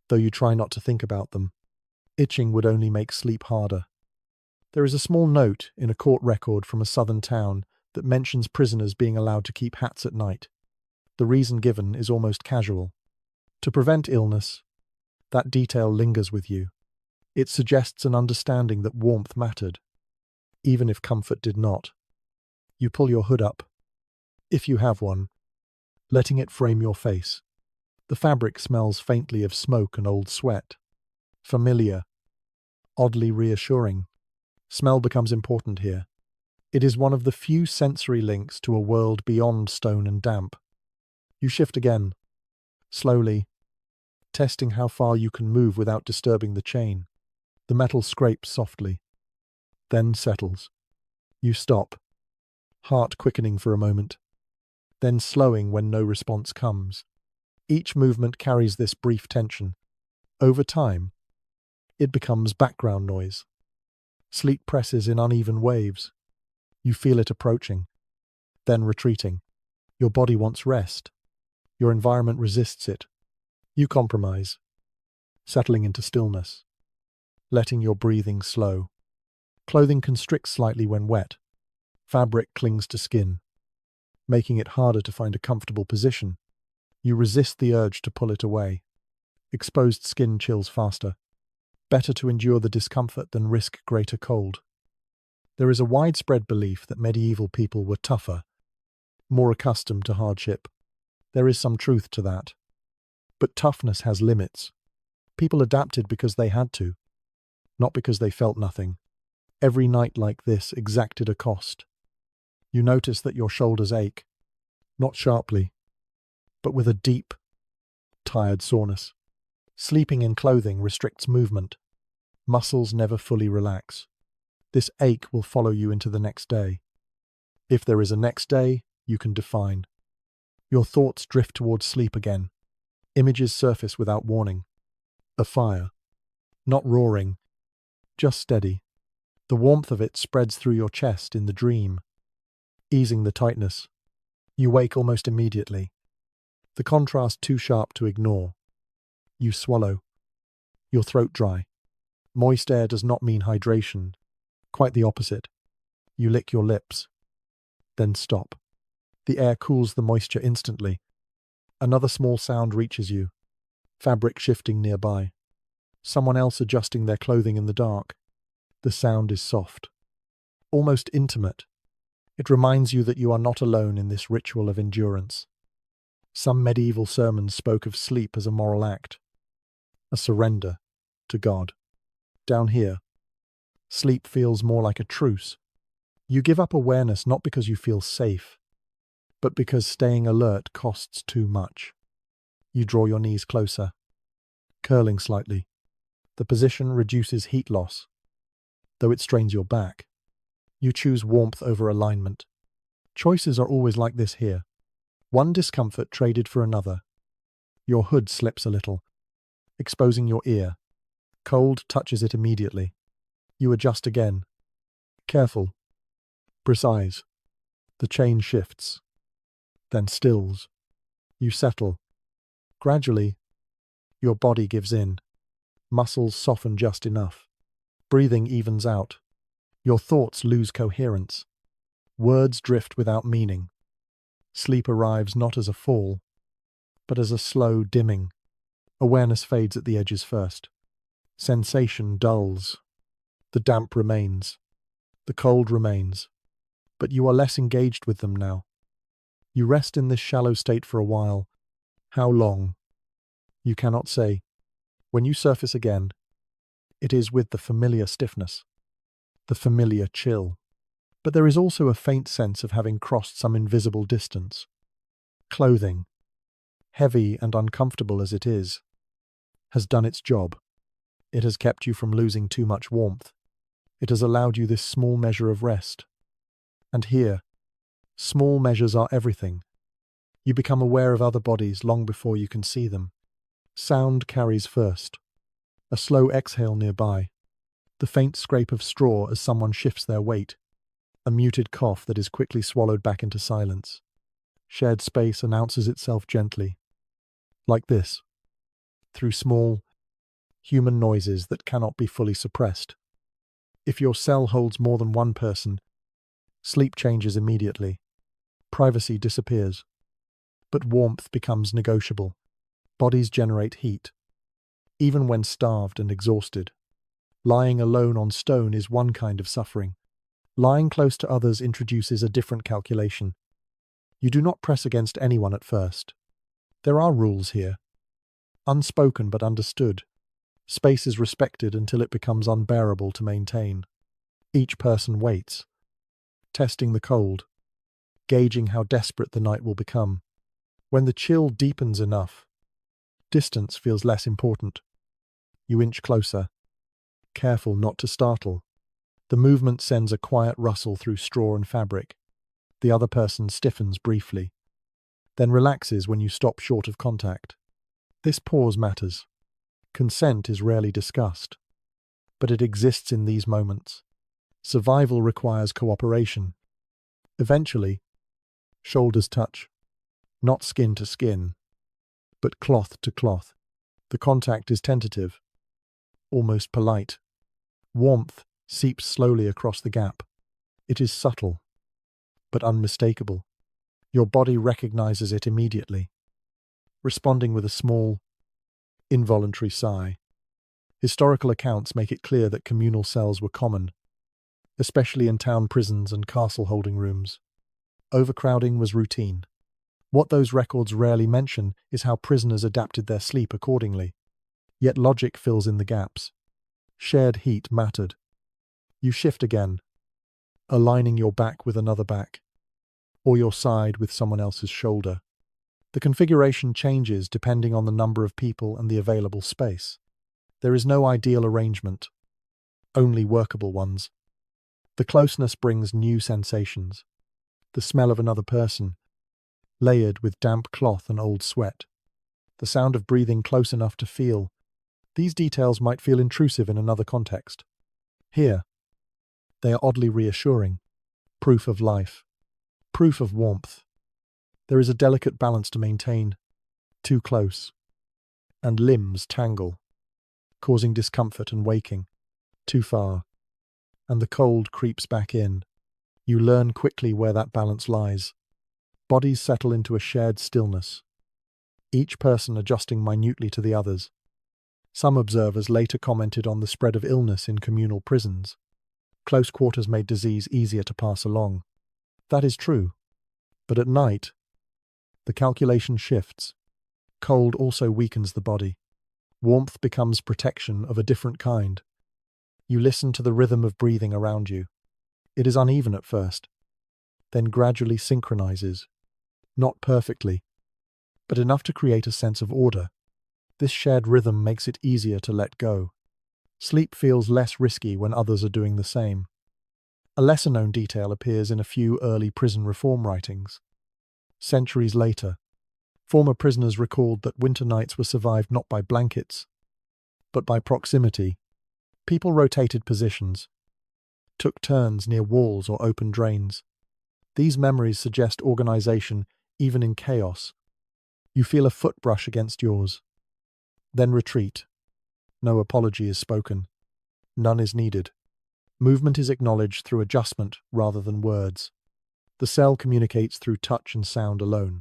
though you try not to think about them. Itching would only make sleep harder. There is a small note in a court record from a southern town that mentions prisoners being allowed to keep hats at night. The reason given is almost casual. To prevent illness. That detail lingers with you. It suggests an understanding that warmth mattered, even if comfort did not. You pull your hood up, if you have one, letting it frame your face. The fabric smells faintly of smoke and old sweat. Familiar, oddly reassuring. Smell becomes important here. It is one of the few sensory links to a world beyond stone and damp. You shift again, slowly, testing how far you can move without disturbing the chain. The metal scrapes softly, then settles. You stop, heart quickening for a moment, then slowing when no response comes. Each movement carries this brief tension. Over time, it becomes background noise. Sleep presses in uneven waves. You feel it approaching, then retreating. Your body wants rest. Your environment resists it. You compromise, settling into stillness, letting your breathing slow. Clothing constricts slightly when wet. Fabric clings to skin, making it harder to find a comfortable position. You resist the urge to pull it away. Exposed skin chills faster. Better to endure the discomfort than risk greater cold. There is a widespread belief that medieval people were tougher, more accustomed to hardship. There is some truth to that. But toughness has limits. People adapted because they had to, not because they felt nothing. Every night like this exacted a cost. You notice that your shoulders ache, not sharply, but with a deep, tired soreness. Sleeping in clothing restricts movement. Muscles never fully relax. This ache will follow you into the next day. If there is a next day, you can define. Your thoughts drift towards sleep again. Images surface without warning. A fire. Not roaring, just steady. The warmth of it spreads through your chest in the dream, easing the tightness. You wake almost immediately. The contrast too sharp to ignore. You swallow. Your throat dry. Moist air does not mean hydration. Quite the opposite. You lick your lips. Then stop. The air cools the moisture instantly. Another small sound reaches you. Fabric shifting nearby. Someone else adjusting their clothing in the dark. The sound is soft. Almost intimate. It reminds you that you are not alone in this ritual of endurance. Some medieval sermons spoke of sleep as a moral act. A surrender to God. Down here, sleep feels more like a truce. You give up awareness not because you feel safe, but because staying alert costs too much. You draw your knees closer, curling slightly. The position reduces heat loss, though it strains your back. You choose warmth over alignment. Choices are always like this here. One discomfort traded for another. Your hood slips a little, exposing your ear. Cold touches it immediately. You adjust again. Careful. Precise. The chain shifts, then stills. You settle. Gradually, your body gives in. Muscles soften just enough. Breathing evens out. Your thoughts lose coherence. Words drift without meaning. Sleep arrives not as a fall, but as a slow dimming. Awareness fades at the edges first. Sensation dulls. The damp remains. The cold remains. but you are less engaged with them now. You rest in this shallow state for a while. How long? You cannot say. When you surface again, it is with the familiar stiffness, the familiar chill. But there is also a faint sense of having crossed some invisible distance. Clothing, heavy and uncomfortable as it is, has done its job. It has kept you from losing too much warmth. It has allowed you this small measure of rest. And here, small measures are everything. You become aware of other bodies long before you can see them. Sound carries first. A slow exhale nearby. The faint scrape of straw as someone shifts their weight. A muted cough that is quickly swallowed back into silence. Shared space announces itself gently. Like this. Through small, human noises that cannot be fully suppressed. If your cell holds more than one person, sleep changes immediately. Privacy disappears. But warmth becomes negotiable. Bodies generate heat. Even when starved and exhausted. Lying alone on stone is one kind of suffering. Lying close to others introduces a different calculation. You do not press against anyone at first. There are rules here. Unspoken but understood. Space is respected until it becomes unbearable to maintain. Each person waits, testing the cold, gauging how desperate the night will become. When the chill deepens enough, distance feels less important. You inch closer, careful not to startle. The movement sends a quiet rustle through straw and fabric. The other person stiffens briefly, then relaxes when you stop short of contact. This pause matters. Consent is rarely discussed, but it exists in these moments. Survival requires cooperation. Eventually, shoulders touch, not skin to skin, but cloth to cloth. The contact is tentative, almost polite. Warmth seeps slowly across the gap. It is subtle, but unmistakable. Your body recognizes it immediately, responding with a small, involuntary sigh. Historical accounts make it clear that communal cells were common, especially in town prisons and castle holding rooms. Overcrowding was routine. What those records rarely mention is how prisoners adapted their sleep accordingly. Yet logic fills in the gaps. Shared heat mattered. You shift again, aligning your back with another back, or your side with someone else's shoulder. The configuration changes depending on the number of people and the available space. There is no ideal arrangement, only workable ones. The closeness brings new sensations. The smell of another person, layered with damp cloth and old sweat. The sound of breathing close enough to feel. These details might feel intrusive in another context. Here, they are oddly reassuring. Proof of life. Proof of warmth. There is a delicate balance to maintain. Too close. And limbs tangle, causing discomfort and waking. Too far. And the cold creeps back in. You learn quickly where that balance lies. Bodies settle into a shared stillness, each person adjusting minutely to the others. Some observers later commented on the spread of illness in communal prisons. Close quarters made disease easier to pass along. That is true. But at night, the calculation shifts. Cold also weakens the body. Warmth becomes protection of a different kind. You listen to the rhythm of breathing around you. It is uneven at first, then gradually synchronizes. Not perfectly, but enough to create a sense of order. This shared rhythm makes it easier to let go. Sleep feels less risky when others are doing the same. A lesser-known detail appears in a few early prison reform writings. Centuries later, former prisoners recalled that winter nights were survived not by blankets, but by proximity. People rotated positions, took turns near walls or open drains. These memories suggest organization even in chaos. You feel a foot brush against yours, then retreat. No apology is spoken. None is needed. Movement is acknowledged through adjustment rather than words. The cell communicates through touch and sound alone.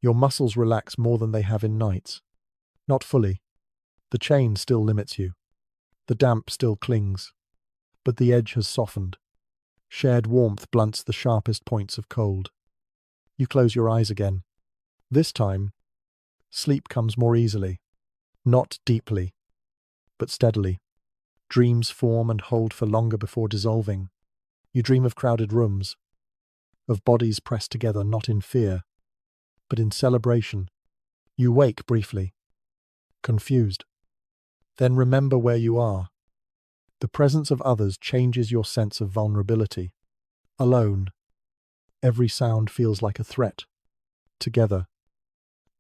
Your muscles relax more than they have in nights. Not fully. The chain still limits you. The damp still clings. But the edge has softened. Shared warmth blunts the sharpest points of cold. You close your eyes again. This time, sleep comes more easily. Not deeply, but steadily. Dreams form and hold for longer before dissolving. You dream of crowded rooms, of bodies pressed together not in fear, but in celebration. You wake briefly, confused. Then remember where you are. The presence of others changes your sense of vulnerability. Alone, every sound feels like a threat. Together,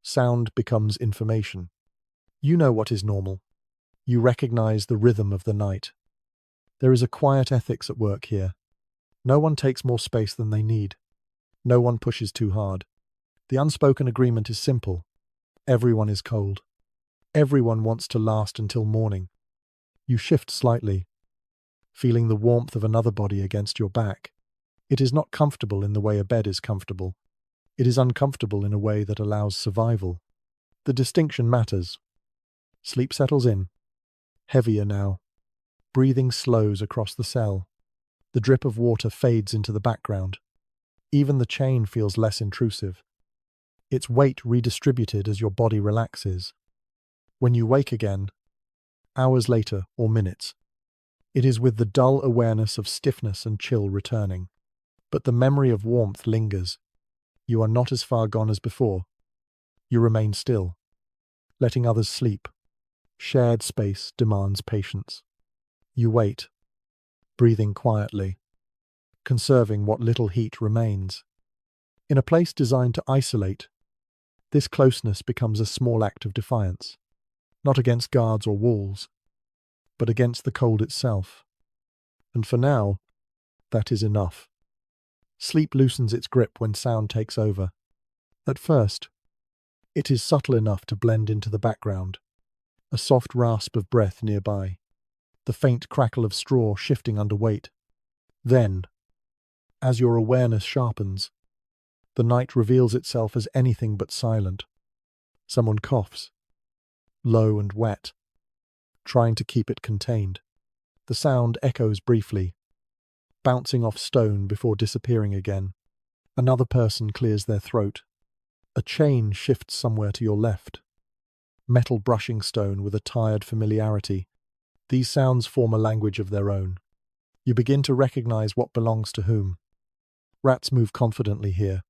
sound becomes information. You know what is normal. You recognize the rhythm of the night. There is a quiet ethics at work here. No one takes more space than they need. No one pushes too hard. The unspoken agreement is simple. Everyone is cold. Everyone wants to last until morning. You shift slightly, feeling the warmth of another body against your back. It is not comfortable in the way a bed is comfortable. It is uncomfortable in a way that allows survival. The distinction matters. Sleep settles in. Heavier now. Breathing slows across the cell. The drip of water fades into the background. Even the chain feels less intrusive. Its weight redistributed as your body relaxes. When you wake again, hours later or minutes, it is with the dull awareness of stiffness and chill returning. But the memory of warmth lingers. You are not as far gone as before. You remain still, letting others sleep. Shared space demands patience. You wait, breathing quietly, conserving what little heat remains. In a place designed to isolate, this closeness becomes a small act of defiance, not against guards or walls, but against the cold itself. And for now, that is enough. Sleep loosens its grip when sound takes over. At first, it is subtle enough to blend into the background. A soft rasp of breath nearby, the faint crackle of straw shifting under weight. Then, as your awareness sharpens, the night reveals itself as anything but silent. Someone coughs, low and wet, trying to keep it contained. The sound echoes briefly, bouncing off stone before disappearing again. Another person clears their throat. A chain shifts somewhere to your left. Metal brushing stone with a tired familiarity. These sounds form a language of their own. You begin to recognize what belongs to whom. Rats move confidently here.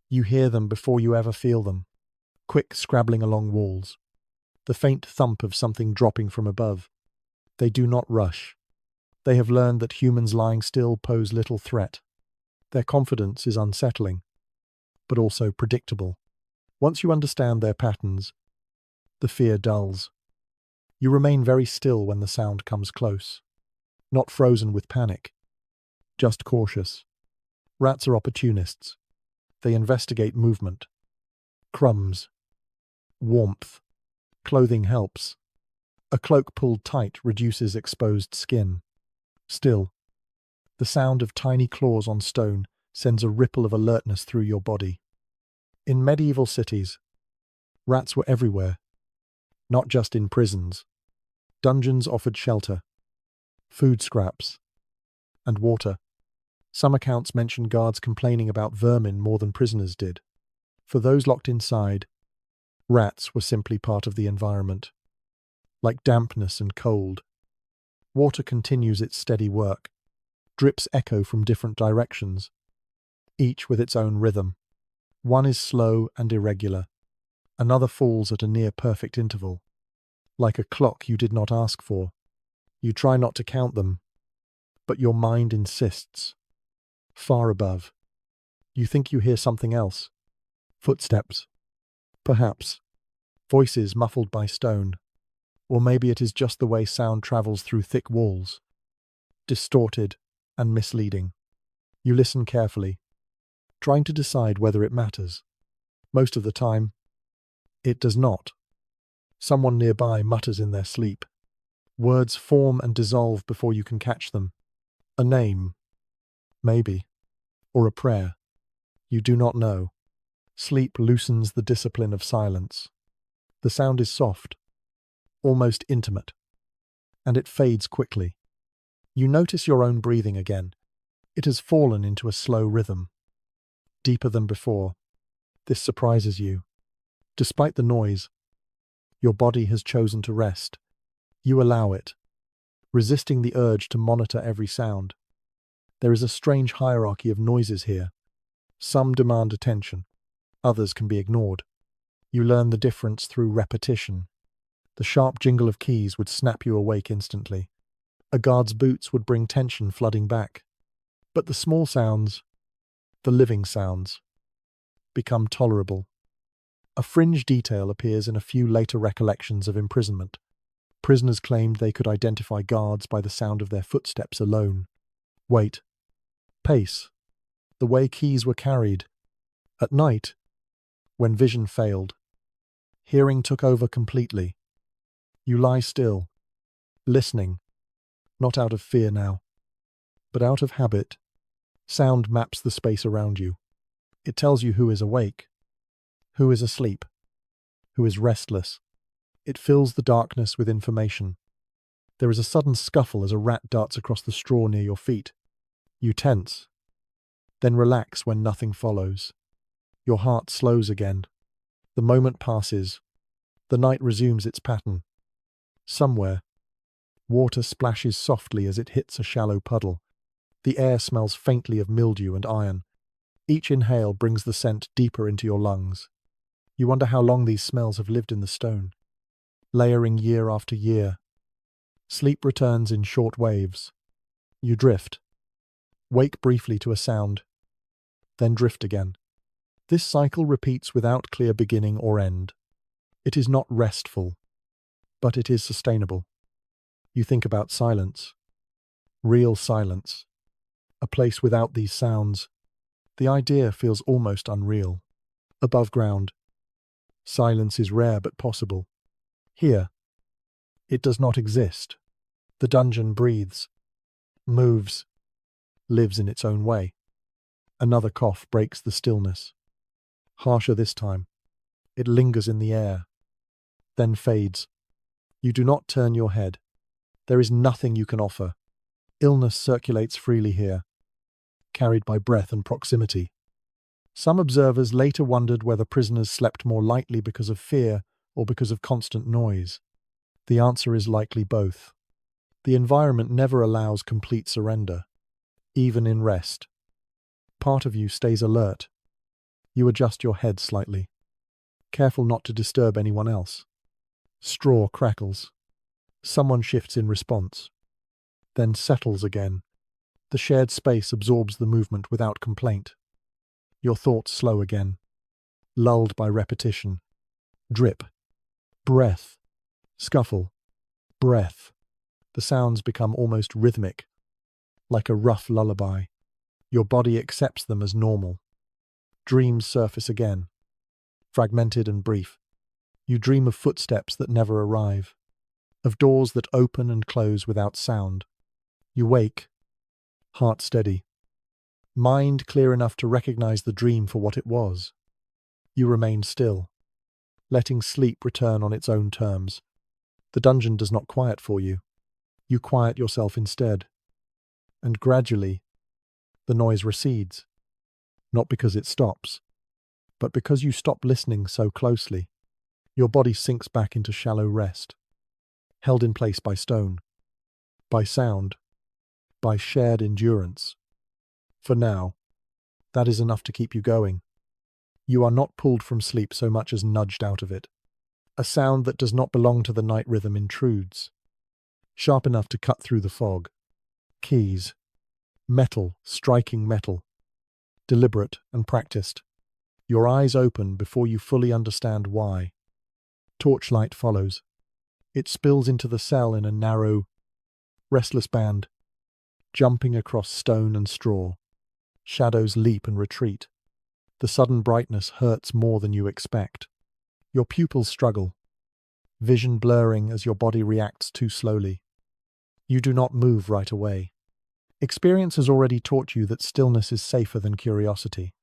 You hear them before you ever feel them. Quick scrabbling along walls. The faint thump of something dropping from above. They do not rush. They have learned that humans lying still pose little threat. Their confidence is unsettling, but also predictable. Once you understand their patterns, the fear dulls. You remain very still when the sound comes close. Not frozen with panic, just cautious. Rats are opportunists. They investigate movement. Crumbs. Warmth. Clothing helps. A cloak pulled tight reduces exposed skin. Still, the sound of tiny claws on stone sends a ripple of alertness through your body. In medieval cities, rats were everywhere, not just in prisons. Dungeons offered shelter, food scraps, and water. Some accounts mention guards complaining about vermin more than prisoners did. For those locked inside, rats were simply part of the environment. Like dampness and cold, water continues its steady work. Drips echo from different directions, each with its own rhythm. One is slow and irregular. Another falls at a near-perfect interval. Like a clock you did not ask for. You try not to count them, but your mind insists. Far above, you think you hear something else. Footsteps. Perhaps. Voices muffled by stone. Or maybe it is just the way sound travels through thick walls. Distorted and misleading. You listen carefully, trying to decide whether it matters. Most of the time, it does not. Someone nearby mutters in their sleep. Words form and dissolve before you can catch them. A name, maybe, or a prayer. You do not know. Sleep loosens the discipline of silence. The sound is soft, almost intimate, and it fades quickly. You notice your own breathing again, It has fallen into a slow rhythm, deeper than before. This surprises you. Despite the noise, your body has chosen to rest. You allow it, resisting the urge to monitor every sound. There is a strange hierarchy of noises here. Some demand attention, others can be ignored. You learn the difference through repetition. The sharp jingle of keys would snap you awake instantly. A guard's boots would bring tension flooding back. But the small sounds, the living sounds, become tolerable. A fringe detail appears in a few later recollections of imprisonment. Prisoners claimed they could identify guards by the sound of their footsteps alone. Weight, pace, the way keys were carried. At night, when vision failed, hearing took over completely. You lie still, listening, not out of fear now, but out of habit. Sound maps the space around you. It tells you who is awake, who is asleep, who is restless. It fills the darkness with information. There is a sudden scuffle as a rat darts across the straw near your feet. You tense, then relax when nothing follows. Your heart slows again. The moment passes. The night resumes its pattern. Somewhere, water splashes softly as it hits a shallow puddle. The air smells faintly of mildew and iron. Each inhale brings the scent deeper into your lungs. You wonder how long these smells have lived in the stone, layering year after year. Sleep returns in short waves. You drift, wake briefly to a sound, then drift again. This cycle repeats without clear beginning or end. It is not restful, but it is sustainable. You think about silence, real silence, a place without these sounds. The idea feels almost unreal. Above ground, silence is rare but possible. Here, it does not exist. The dungeon breathes, moves, lives in its own way. Another cough breaks the stillness. Harsher this time. It lingers in the air, then fades. You do not turn your head. There is nothing you can offer. Illness circulates freely here, carried by breath and proximity. Some observers later wondered whether prisoners slept more lightly because of fear or because of constant noise. The answer is likely both. The environment never allows complete surrender, even in rest. Part of you stays alert. You adjust your head slightly, careful not to disturb anyone else. Straw crackles. Someone shifts in response, then settles again. The shared space absorbs the movement without complaint. Your thoughts slow again, lulled by repetition. Drip, breath, scuffle, breath. The sounds become almost rhythmic, like a rough lullaby. Your body accepts them as normal. Dreams surface again, fragmented and brief. You dream of footsteps that never arrive, of doors that open and close without sound. You wake, heart steady, mind clear enough to recognize the dream for what it was. You remain still, letting sleep return on its own terms. The dungeon does not quiet for you. You quiet yourself instead. And gradually, the noise recedes. Not because it stops, but because you stop listening so closely. Your body sinks back into shallow rest, held in place by stone, by sound, by shared endurance. For now, that is enough to keep you going. You are not pulled from sleep so much as nudged out of it. A sound that does not belong to the night rhythm intrudes, sharp enough to cut through the fog. Keys, metal striking metal, deliberate and practiced. Your eyes open before you fully understand why. Torchlight follows. It spills into the cell in a narrow, restless band, jumping across stone and straw. Shadows leap and retreat. The sudden brightness hurts more than you expect. Your pupils struggle, vision blurring as your body reacts too slowly. You do not move right away. Experience has already taught you that stillness is safer than curiosity.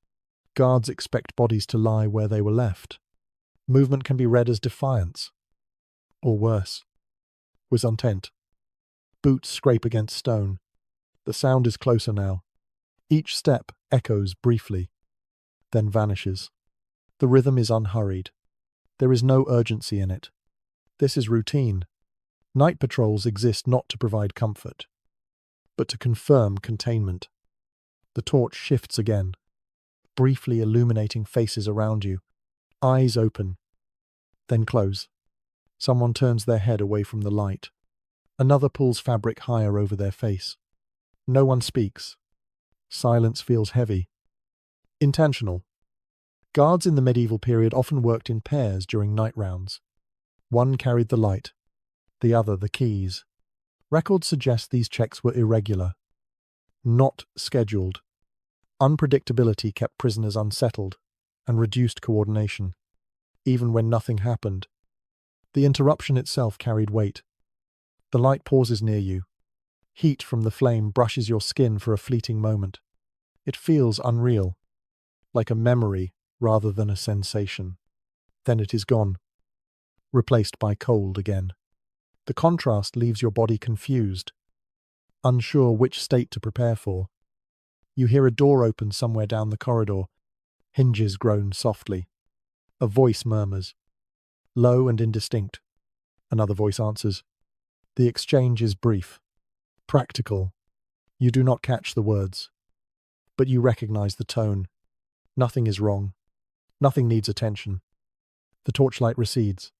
Guards expect bodies to lie where they were left. Movement can be read as defiance, or worse, was intent. Boots scrape against stone. The sound is closer now, Each step echoes briefly, then vanishes. The rhythm is unhurried. There is no urgency in it. This is routine. Night patrols exist not to provide comfort, but to confirm containment. The torch shifts again, briefly illuminating faces around you. Eyes open, then close. Someone turns their head away from the light. Another pulls fabric higher over their face. No one speaks. Silence feels heavy. Intentional. Guards in the medieval period often worked in pairs during night rounds. One carried the light, the other the keys. Records suggest these checks were irregular, not scheduled. Unpredictability kept prisoners unsettled and reduced coordination, even when nothing happened. The interruption itself carried weight. The light pauses near you. Heat from the flame brushes your skin for a fleeting moment. It feels unreal, like a memory rather than a sensation. Then it is gone, replaced by cold again. The contrast leaves your body confused, unsure which state to prepare for. You hear a door open somewhere down the corridor. Hinges groan softly. A voice murmurs, low and indistinct. Another voice answers. The exchange is brief, practical. You do not catch the words, but you recognize the tone. Nothing is wrong. Nothing needs attention. The torchlight recedes,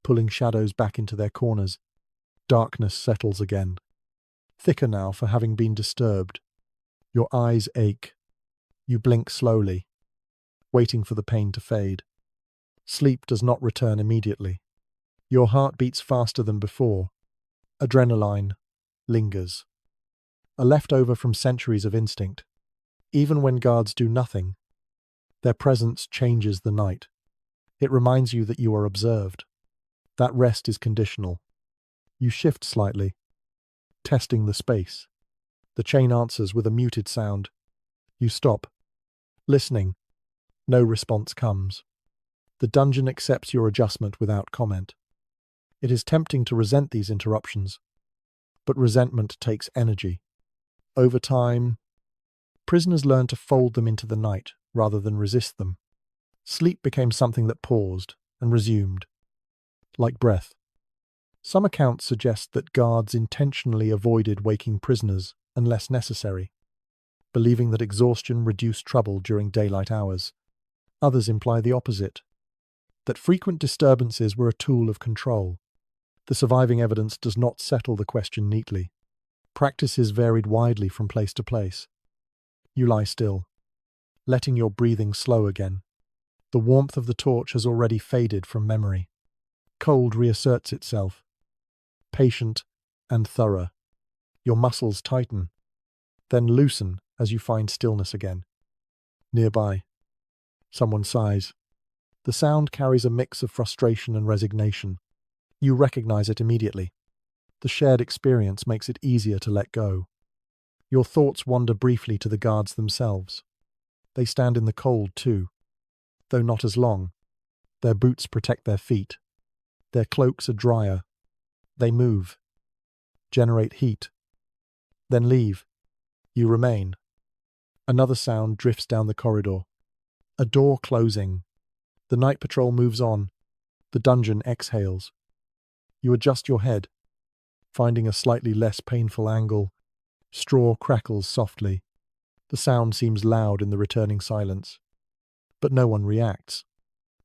pulling shadows back into their corners. Darkness settles again, thicker now for having been disturbed. Your eyes ache. You blink slowly, waiting for the pain to fade. Sleep does not return immediately. Your heart beats faster than before. Adrenaline lingers, a leftover from centuries of instinct. Even when guards do nothing, their presence changes the night. It reminds you that you are observed. That rest is conditional. You shift slightly, testing the space. The chain answers with a muted sound. You stop, listening. No response comes. The dungeon accepts your adjustment without comment. It is tempting to resent these interruptions, but resentment takes energy. Over time, prisoners learn to fold them into the night rather than resist them. Sleep became something that paused and resumed, like breath. Some accounts suggest that guards intentionally avoided waking prisoners unless necessary, believing that exhaustion reduced trouble during daylight hours. Others imply the opposite, that frequent disturbances were a tool of control. The surviving evidence does not settle the question neatly. Practices varied widely from place to place. You lie still, letting your breathing slow again. The warmth of the torch has already faded from memory. Cold reasserts itself, patient and thorough. Your muscles tighten, then loosen as you find stillness again. Nearby, someone sighs. The sound carries a mix of frustration and resignation. You recognize it immediately. The shared experience makes it easier to let go. Your thoughts wander briefly to the guards themselves. They stand in the cold too, though not as long. Their boots protect their feet. Their cloaks are drier. They move, generate heat, then leave. You remain. Another sound drifts down the corridor. A door closing. The night patrol moves on. The dungeon exhales. You adjust your head, finding a slightly less painful angle. Straw crackles softly. The sound seems loud in the returning silence. But no one reacts.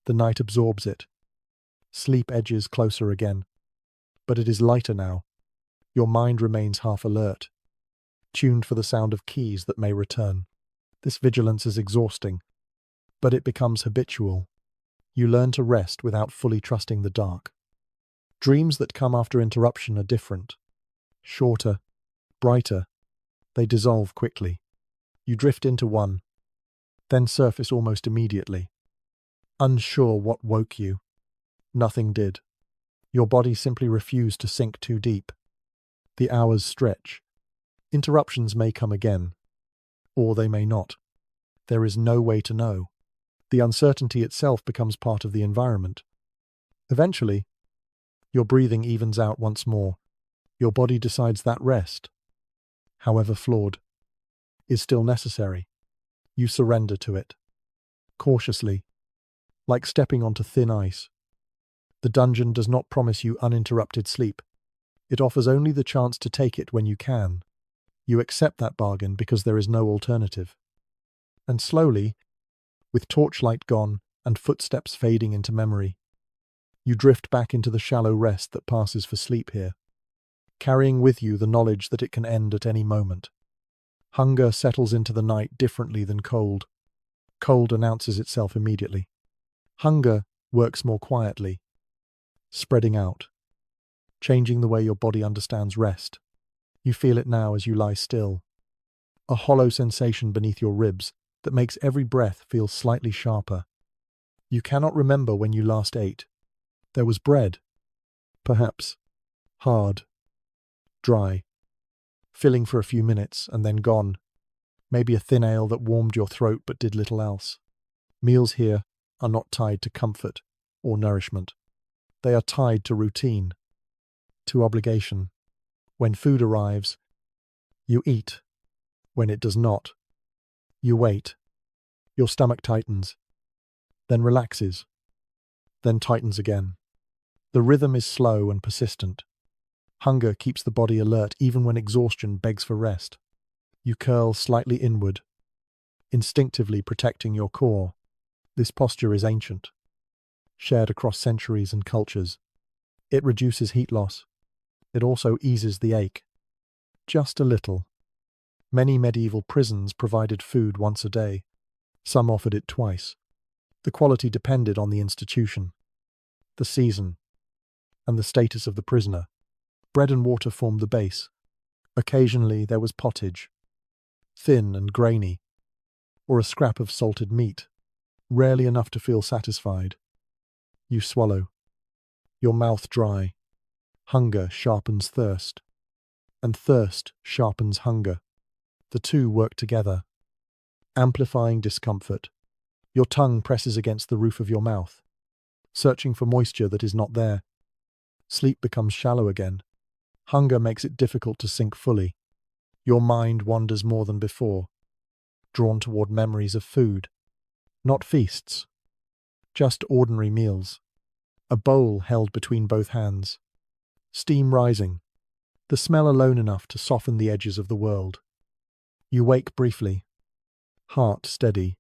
The night absorbs it. Sleep edges closer again. But it is lighter now. Your mind remains half alert, tuned for the sound of keys that may return. This vigilance is exhausting, but it becomes habitual. You learn to rest without fully trusting the dark. Dreams that come after interruption are different. Shorter, brighter. They dissolve quickly. You drift into one, then surface almost immediately. Unsure what woke you. Nothing did. Your body simply refused to sink too deep. The hours stretch. Interruptions may come again, or they may not. There is no way to know. The uncertainty itself becomes part of the environment. Eventually, your breathing evens out once more. Your body decides that rest, however flawed, is still necessary. You surrender to it. Cautiously, like stepping onto thin ice. The dungeon does not promise you uninterrupted sleep. It offers only the chance to take it when you can. You accept that bargain because there is no alternative. And slowly, with torchlight gone and footsteps fading into memory, you drift back into the shallow rest that passes for sleep here, carrying with you the knowledge that it can end at any moment. Hunger settles into the night differently than cold. Cold announces itself immediately. Hunger works more quietly, spreading out, changing the way your body understands rest. You feel it now as you lie still, a hollow sensation beneath your ribs that makes every breath feel slightly sharper. You cannot remember when you last ate. There was bread, perhaps, hard, dry, filling for a few minutes and then gone. Maybe a thin ale that warmed your throat but did little else. Meals here are not tied to comfort or nourishment. They are tied to routine, to obligation. When food arrives, you eat. When it does not, you wait. Your stomach tightens, then relaxes, then tightens again. The rhythm is slow and persistent. Hunger keeps the body alert even when exhaustion begs for rest. You curl slightly inward, instinctively protecting your core. This posture is ancient, shared across centuries and cultures. It reduces heat loss. It also eases the ache. Just a little. Many medieval prisons provided food once a day. Some offered it twice. The quality depended on the institution, the season, and the status of the prisoner. Bread and water formed the base. Occasionally there was pottage, thin and grainy, or a scrap of salted meat, rarely enough to feel satisfied. You swallow, your mouth dry. Hunger sharpens thirst, and thirst sharpens hunger. The two work together, amplifying discomfort. Your tongue presses against the roof of your mouth, searching for moisture that is not there. Sleep becomes shallow again. Hunger makes it difficult to sink fully. Your mind wanders more than before, drawn toward memories of food. Not feasts, just ordinary meals. A bowl held between both hands. Steam rising, the smell alone enough to soften the edges of the world. You wake briefly, heart steady,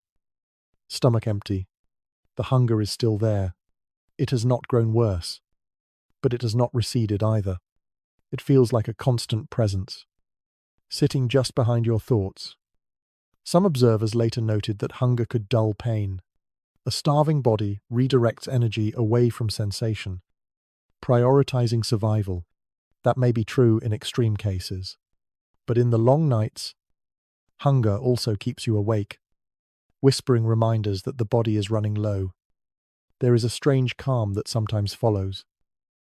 stomach empty. The hunger is still there. It has not grown worse, but it has not receded either. It feels like a constant presence, sitting just behind your thoughts. Some observers later noted that hunger could dull pain. A starving body redirects energy away from sensation, prioritizing survival. That may be true in extreme cases. But in the long nights, hunger also keeps you awake, whispering reminders that the body is running low. There is a strange calm that sometimes follows.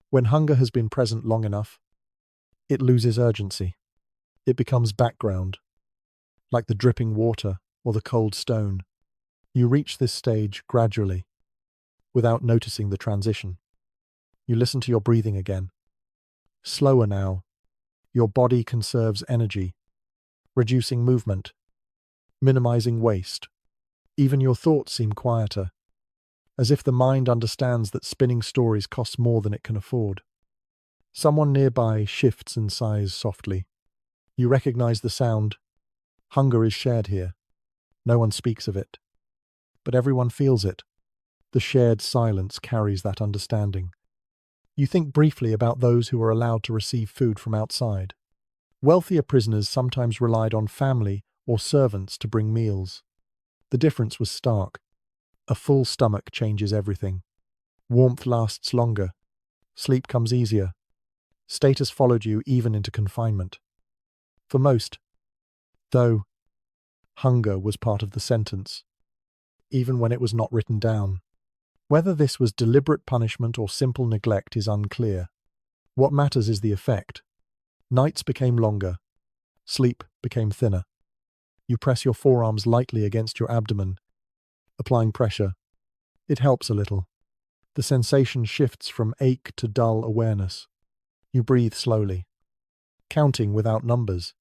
When hunger has been present long enough, it loses urgency. It becomes background, like the dripping water or the cold stone. You reach this stage gradually, without noticing the transition. You listen to your breathing again. Slower now. Your body conserves energy, reducing movement, minimizing waste. Even your thoughts seem quieter, as if the mind understands that spinning stories costs more than it can afford. Someone nearby shifts and sighs softly. You recognize the sound. Hunger is shared here. No one speaks of it, but everyone feels it. The shared silence carries that understanding. You think briefly about those who are allowed to receive food from outside. Wealthier prisoners sometimes relied on family or servants to bring meals. The difference was stark. A full stomach changes everything. Warmth lasts longer. Sleep comes easier. Status followed you even into confinement. For most, though, hunger was part of the sentence, even when it was not written down. Whether this was deliberate punishment or simple neglect is unclear. What matters is the effect. Nights became longer. Sleep became thinner. You press your forearms lightly against your abdomen, applying pressure. It helps a little. The sensation shifts from ache to dull awareness. You breathe slowly, counting without numbers,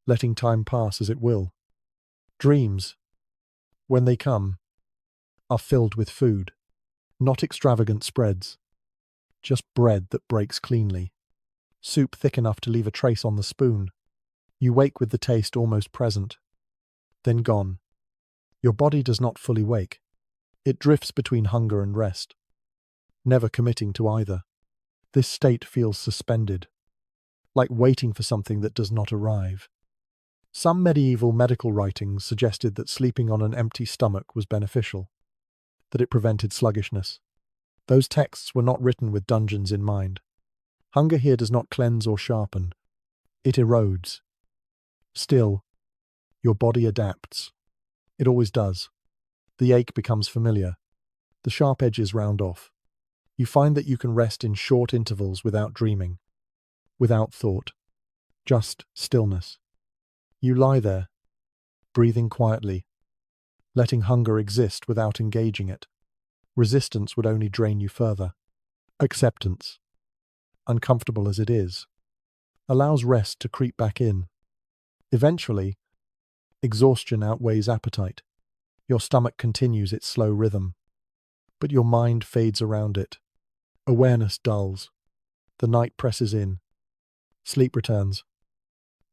letting time pass as it will. Dreams, when they come, are filled with food, not extravagant spreads, just bread that breaks cleanly, soup thick enough to leave a trace on the spoon. You wake with the taste almost present, then gone. Your body does not fully wake. It drifts between hunger and rest, never committing to either. This state feels suspended, like waiting for something that does not arrive. Some medieval medical writings suggested that sleeping on an empty stomach was beneficial, that it prevented sluggishness. Those texts were not written with dungeons in mind. Hunger here does not cleanse or sharpen. It erodes. Still, your body adapts. It always does. The ache becomes familiar. The sharp edges round off. You find that you can rest in short intervals without dreaming, without thought, just stillness. You lie there, breathing quietly, letting hunger exist without engaging it. Resistance would only drain you further. Acceptance, uncomfortable as it is, allows rest to creep back in. Eventually, exhaustion outweighs appetite. Your stomach continues its slow rhythm, but your mind fades around it. Awareness dulls. The night presses in. Sleep returns.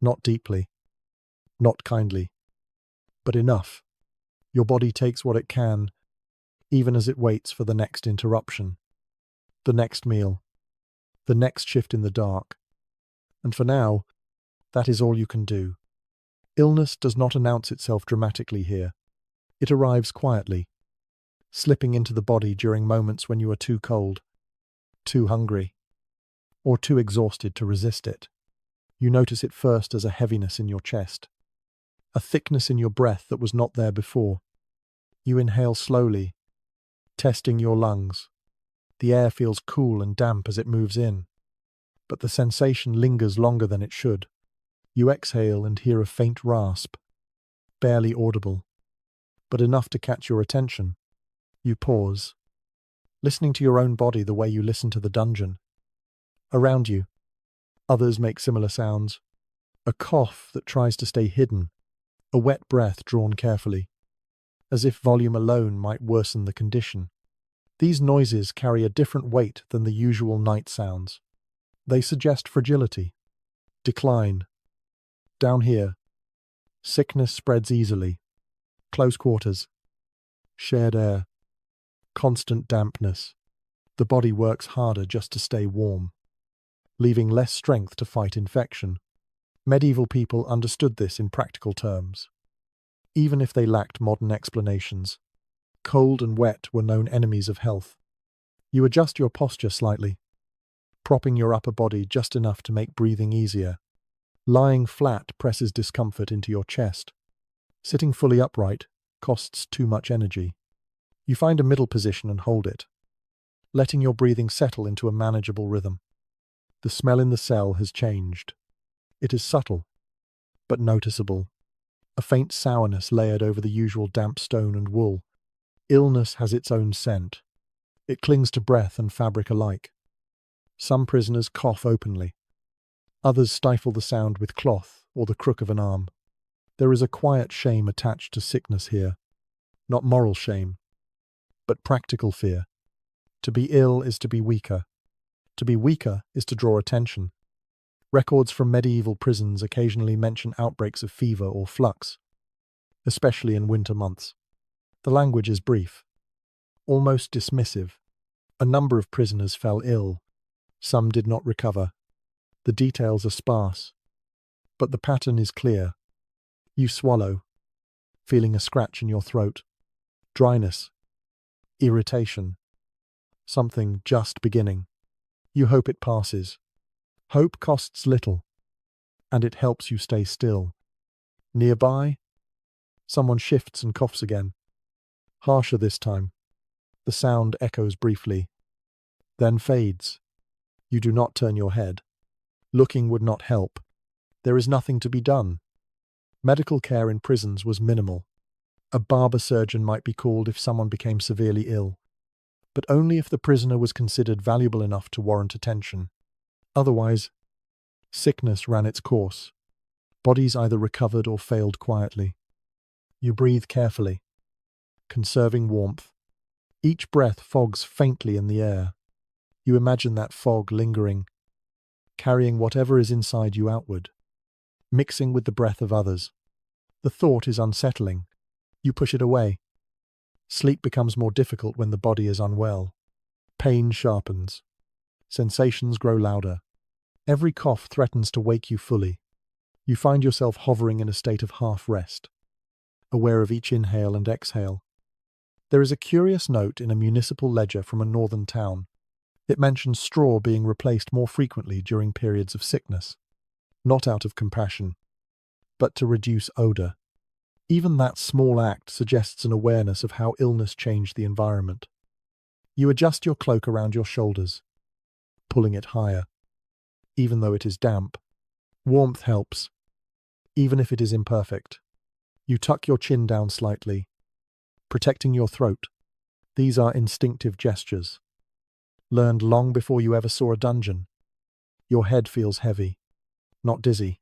Not deeply, not kindly, but enough. Your body takes what it can, even as it waits for the next interruption, the next meal, the next shift in the dark. And for now, that is all you can do. Illness does not announce itself dramatically here. It arrives quietly, slipping into the body during moments when you are too cold, too hungry, or too exhausted to resist it. You notice it first as a heaviness in your chest, a thickness in your breath that was not there before. You inhale slowly, testing your lungs. The air feels cool and damp as it moves in, but the sensation lingers longer than it should. You exhale and hear a faint rasp, barely audible, but enough to catch your attention. You pause, listening to your own body the way you listen to the dungeon. Around you, others make similar sounds. A cough that tries to stay hidden, a wet breath drawn carefully, as if volume alone might worsen the condition. These noises carry a different weight than the usual night sounds. They suggest fragility, decline. Down here, sickness spreads easily. Close quarters, shared air, constant dampness. The body works harder just to stay warm, leaving less strength to fight infection. Medieval people understood this in practical terms, even if they lacked modern explanations. Cold and wet were known enemies of health. You adjust your posture slightly, propping your upper body just enough to make breathing easier. Lying flat presses discomfort into your chest. Sitting fully upright costs too much energy. You find a middle position and hold it, letting your breathing settle into a manageable rhythm. The smell in the cell has changed. It is subtle, but noticeable. A faint sourness layered over the usual damp stone and wool. Illness has its own scent. It clings to breath and fabric alike. Some prisoners cough openly. Others stifle the sound with cloth or the crook of an arm. There is a quiet shame attached to sickness here. Not moral shame, but practical fear. To be ill is to be weaker. To be weaker is to draw attention. Records from medieval prisons occasionally mention outbreaks of fever or flux, especially in winter months. The language is brief, almost dismissive. A number of prisoners fell ill. Some did not recover. The details are sparse, but the pattern is clear. You swallow, feeling a scratch in your throat, dryness, irritation, something just beginning. You hope it passes. Hope costs little, and it helps you stay still. Nearby, someone shifts and coughs again. Harsher this time. The sound echoes briefly, then fades. You do not turn your head. Looking would not help. There is nothing to be done. Medical care in prisons was minimal. A barber surgeon might be called if someone became severely ill, but only if the prisoner was considered valuable enough to warrant attention. Otherwise, sickness ran its course. Bodies either recovered or failed quietly. You breathe carefully, conserving warmth. Each breath fogs faintly in the air. You imagine that fog lingering, carrying whatever is inside you outward, mixing with the breath of others. The thought is unsettling. You push it away. Sleep becomes more difficult when the body is unwell. Pain sharpens. Sensations grow louder. Every cough threatens to wake you fully. You find yourself hovering in a state of half-rest, aware of each inhale and exhale. There is a curious note in a municipal ledger from a northern town. It mentions straw being replaced more frequently during periods of sickness, not out of compassion, but to reduce odor. Even that small act suggests an awareness of how illness changed the environment. You adjust your cloak around your shoulders, pulling it higher. Even though it is damp, warmth helps, even if it is imperfect. You tuck your chin down slightly, protecting your throat. These are instinctive gestures, learned long before you ever saw a dungeon. Your head feels heavy, not dizzy.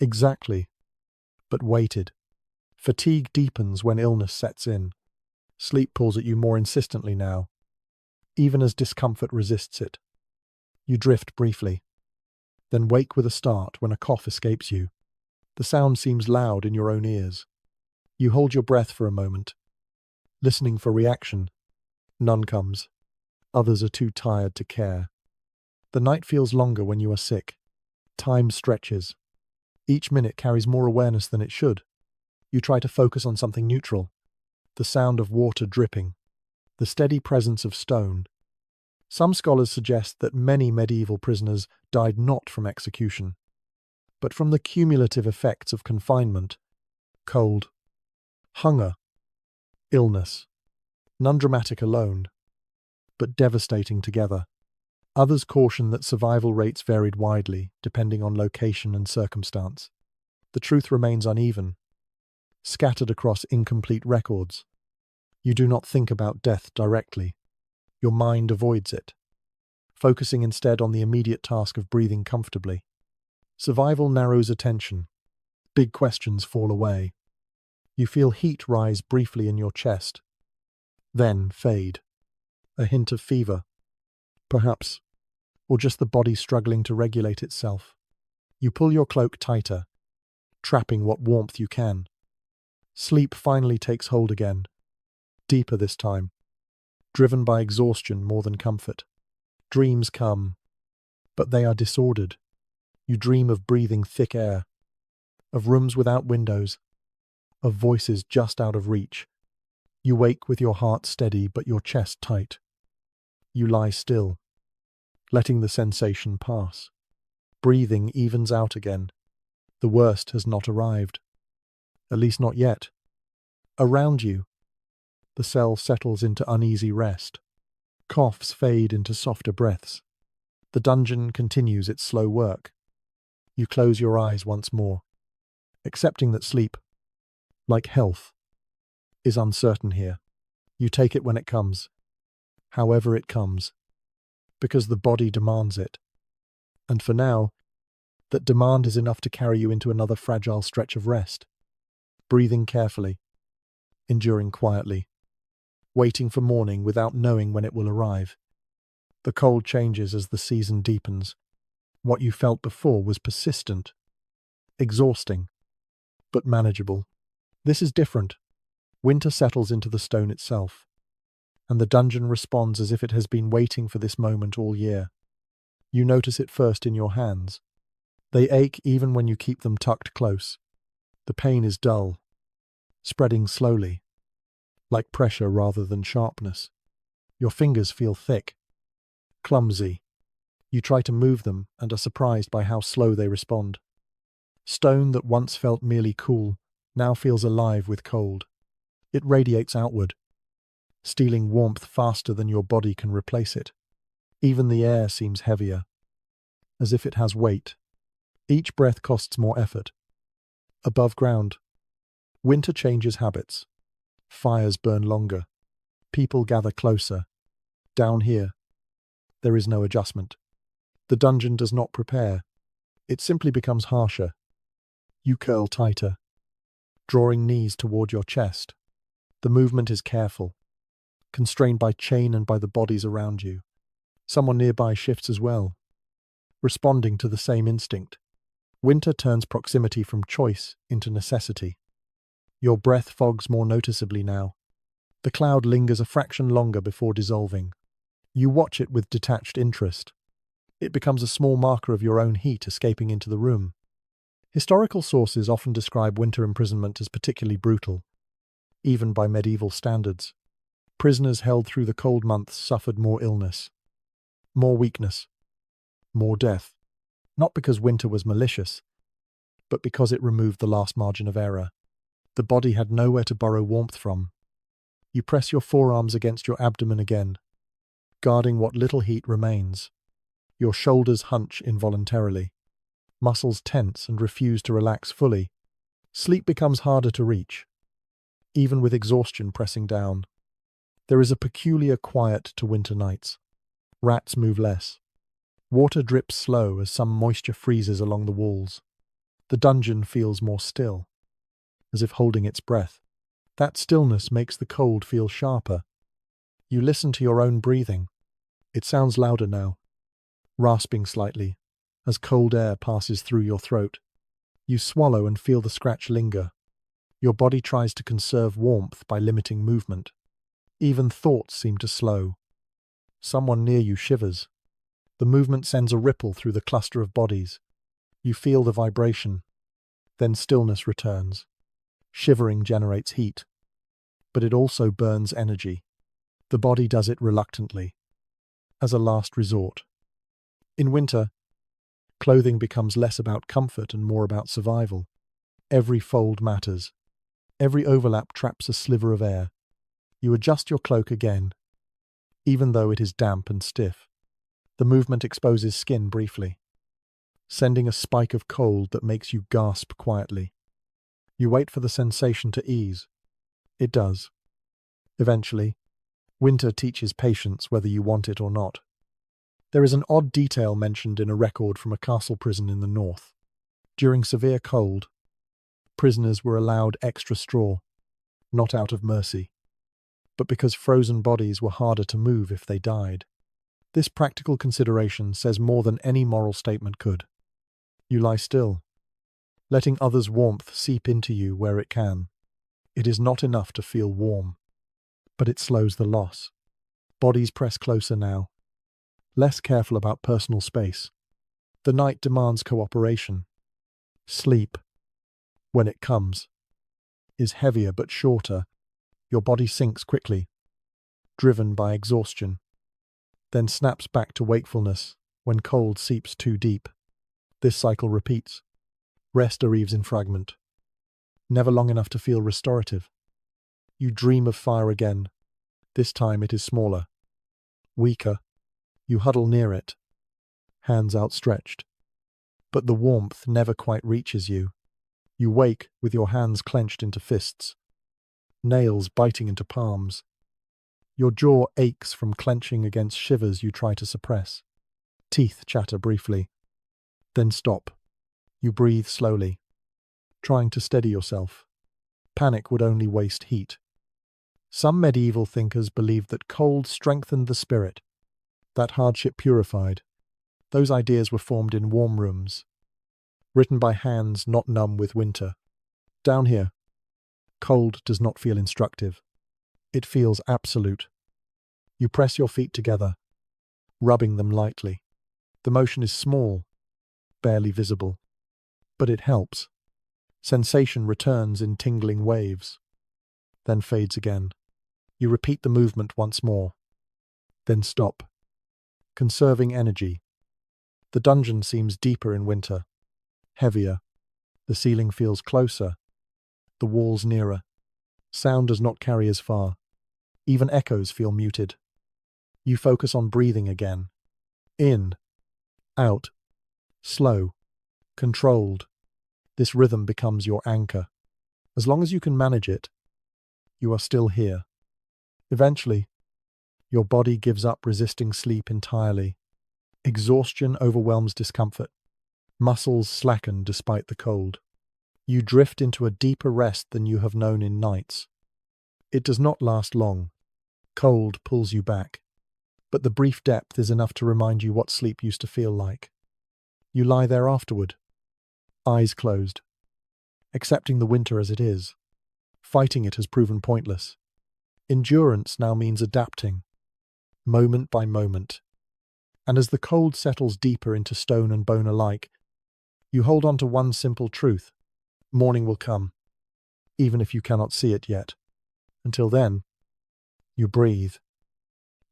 Exactly, but weighted. Fatigue deepens when illness sets in. Sleep pulls at you more insistently now, even as discomfort resists it. You drift briefly, then wake with a start when a cough escapes you. The sound seems loud in your own ears. You hold your breath for a moment, listening for reaction. None comes. Others are too tired to care. The night feels longer when you are sick. Time stretches. Each minute carries more awareness than it should. You try to focus on something neutral. The sound of water dripping. The steady presence of stone. Some scholars suggest that many medieval prisoners died not from execution, but from the cumulative effects of confinement, cold, hunger, illness. None dramatic alone, but devastating together. Others caution that survival rates varied widely, depending on location and circumstance. The truth remains uneven, scattered across incomplete records. You do not think about death directly. Your mind avoids it, focusing instead on the immediate task of breathing comfortably. Survival narrows attention. Big questions fall away. You feel heat rise briefly in your chest, then fade. A hint of fever, perhaps, or just the body struggling to regulate itself. You pull your cloak tighter, trapping what warmth you can. Sleep finally takes hold again, deeper this time, driven by exhaustion more than comfort. Dreams come, but they are disordered. You dream of breathing thick air, of rooms without windows, of voices just out of reach. You wake with your heart steady but your chest tight. You lie still, letting the sensation pass. Breathing evens out again. The worst has not arrived. At least not yet. Around you, the cell settles into uneasy rest. Coughs fade into softer breaths. The dungeon continues its slow work. You close your eyes once more, accepting that sleep, like health, is uncertain here. You take it when it comes, however it comes, because the body demands it. And for now, that demand is enough to carry you into another fragile stretch of rest, breathing carefully, enduring quietly, waiting for morning without knowing when it will arrive. The cold changes as the season deepens. What you felt before was persistent, exhausting, but manageable. This is different. Winter settles into the stone itself, and the dungeon responds as if it has been waiting for this moment all year. You notice it first in your hands. They ache even when you keep them tucked close. The pain is dull, spreading slowly, like pressure rather than sharpness. Your fingers feel thick, clumsy. You try to move them and are surprised by how slow they respond. Stone that once felt merely cool now feels alive with cold. It radiates outward, stealing warmth faster than your body can replace it. Even the air seems heavier, as if it has weight. Each breath costs more effort. Above ground, winter changes habits. Fires burn longer. People gather closer. Down here, there is no adjustment. The dungeon does not prepare. It simply becomes harsher. You curl tighter, drawing knees toward your chest. The movement is careful, constrained by chain and by the bodies around you. Someone nearby shifts as well, responding to the same instinct. Winter turns proximity from choice into necessity. Your breath fogs more noticeably now. The cloud lingers a fraction longer before dissolving. You watch it with detached interest. It becomes a small marker of your own heat escaping into the room. Historical sources often describe winter imprisonment as particularly brutal, even by medieval standards. Prisoners held through the cold months suffered more illness, more weakness, more death. Not because winter was malicious, but because it removed the last margin of error. The body had nowhere to borrow warmth from. You press your forearms against your abdomen again, guarding what little heat remains. Your shoulders hunch involuntarily. Muscles tense and refuse to relax fully. Sleep becomes harder to reach, even with exhaustion pressing down. There is a peculiar quiet to winter nights. Rats move less. Water drips slow as some moisture freezes along the walls. The dungeon feels more still, as if holding its breath. That stillness makes the cold feel sharper. You listen to your own breathing. It sounds louder now, rasping slightly, as cold air passes through your throat. You swallow and feel the scratch linger. Your body tries to conserve warmth by limiting movement. Even thoughts seem to slow. Someone near you shivers. The movement sends a ripple through the cluster of bodies. You feel the vibration. Then stillness returns. Shivering generates heat, but it also burns energy. The body does it reluctantly, as a last resort. In winter, clothing becomes less about comfort and more about survival. Every fold matters. Every overlap traps a sliver of air. You adjust your cloak again, even though it is damp and stiff. The movement exposes skin briefly, sending a spike of cold that makes you gasp quietly. You wait for the sensation to ease. It does. Eventually, winter teaches patience whether you want it or not. There is an odd detail mentioned in a record from a castle prison in the north. During severe cold, prisoners were allowed extra straw, not out of mercy, but because frozen bodies were harder to move if they died. This practical consideration says more than any moral statement could. You lie still, letting others' warmth seep into you where it can. It is not enough to feel warm, but it slows the loss. Bodies press closer now, less careful about personal space. The night demands cooperation. Sleep, when it comes, is heavier but shorter. Your body sinks quickly, driven by exhaustion, then snaps back to wakefulness when cold seeps too deep. This cycle repeats. Rest arrives in fragment, never long enough to feel restorative. You dream of fire again. This time it is smaller, weaker. You huddle near it, hands outstretched. But the warmth never quite reaches you. You wake with your hands clenched into fists, nails biting into palms. Your jaw aches from clenching against shivers you try to suppress. Teeth chatter briefly, then stop. You breathe slowly, trying to steady yourself. Panic would only waste heat. Some medieval thinkers believed that cold strengthened the spirit, that hardship purified. Those ideas were formed in warm rooms, written by hands not numb with winter. Down here, cold does not feel instructive. It feels absolute. You press your feet together, rubbing them lightly. The motion is small, barely visible, but it helps. Sensation returns in tingling waves, then fades again. You repeat the movement once more, then stop, conserving energy. The dungeon seems deeper in winter, heavier. The ceiling feels closer, the walls nearer. Sound does not carry as far. Even echoes feel muted. You focus on breathing again. In, out, slow, controlled. This rhythm becomes your anchor. As long as you can manage it, you are still here. Eventually, your body gives up resisting sleep entirely. Exhaustion overwhelms discomfort. Muscles slacken despite the cold. You drift into a deeper rest than you have known in nights. It does not last long. Cold pulls you back. But the brief depth is enough to remind you what sleep used to feel like. You lie there afterward, eyes closed, accepting the winter as it is. Fighting it has proven pointless. Endurance now means adapting, moment by moment. And as the cold settles deeper into stone and bone alike, you hold on to one simple truth. Morning will come, even if you cannot see it yet. Until then, you breathe,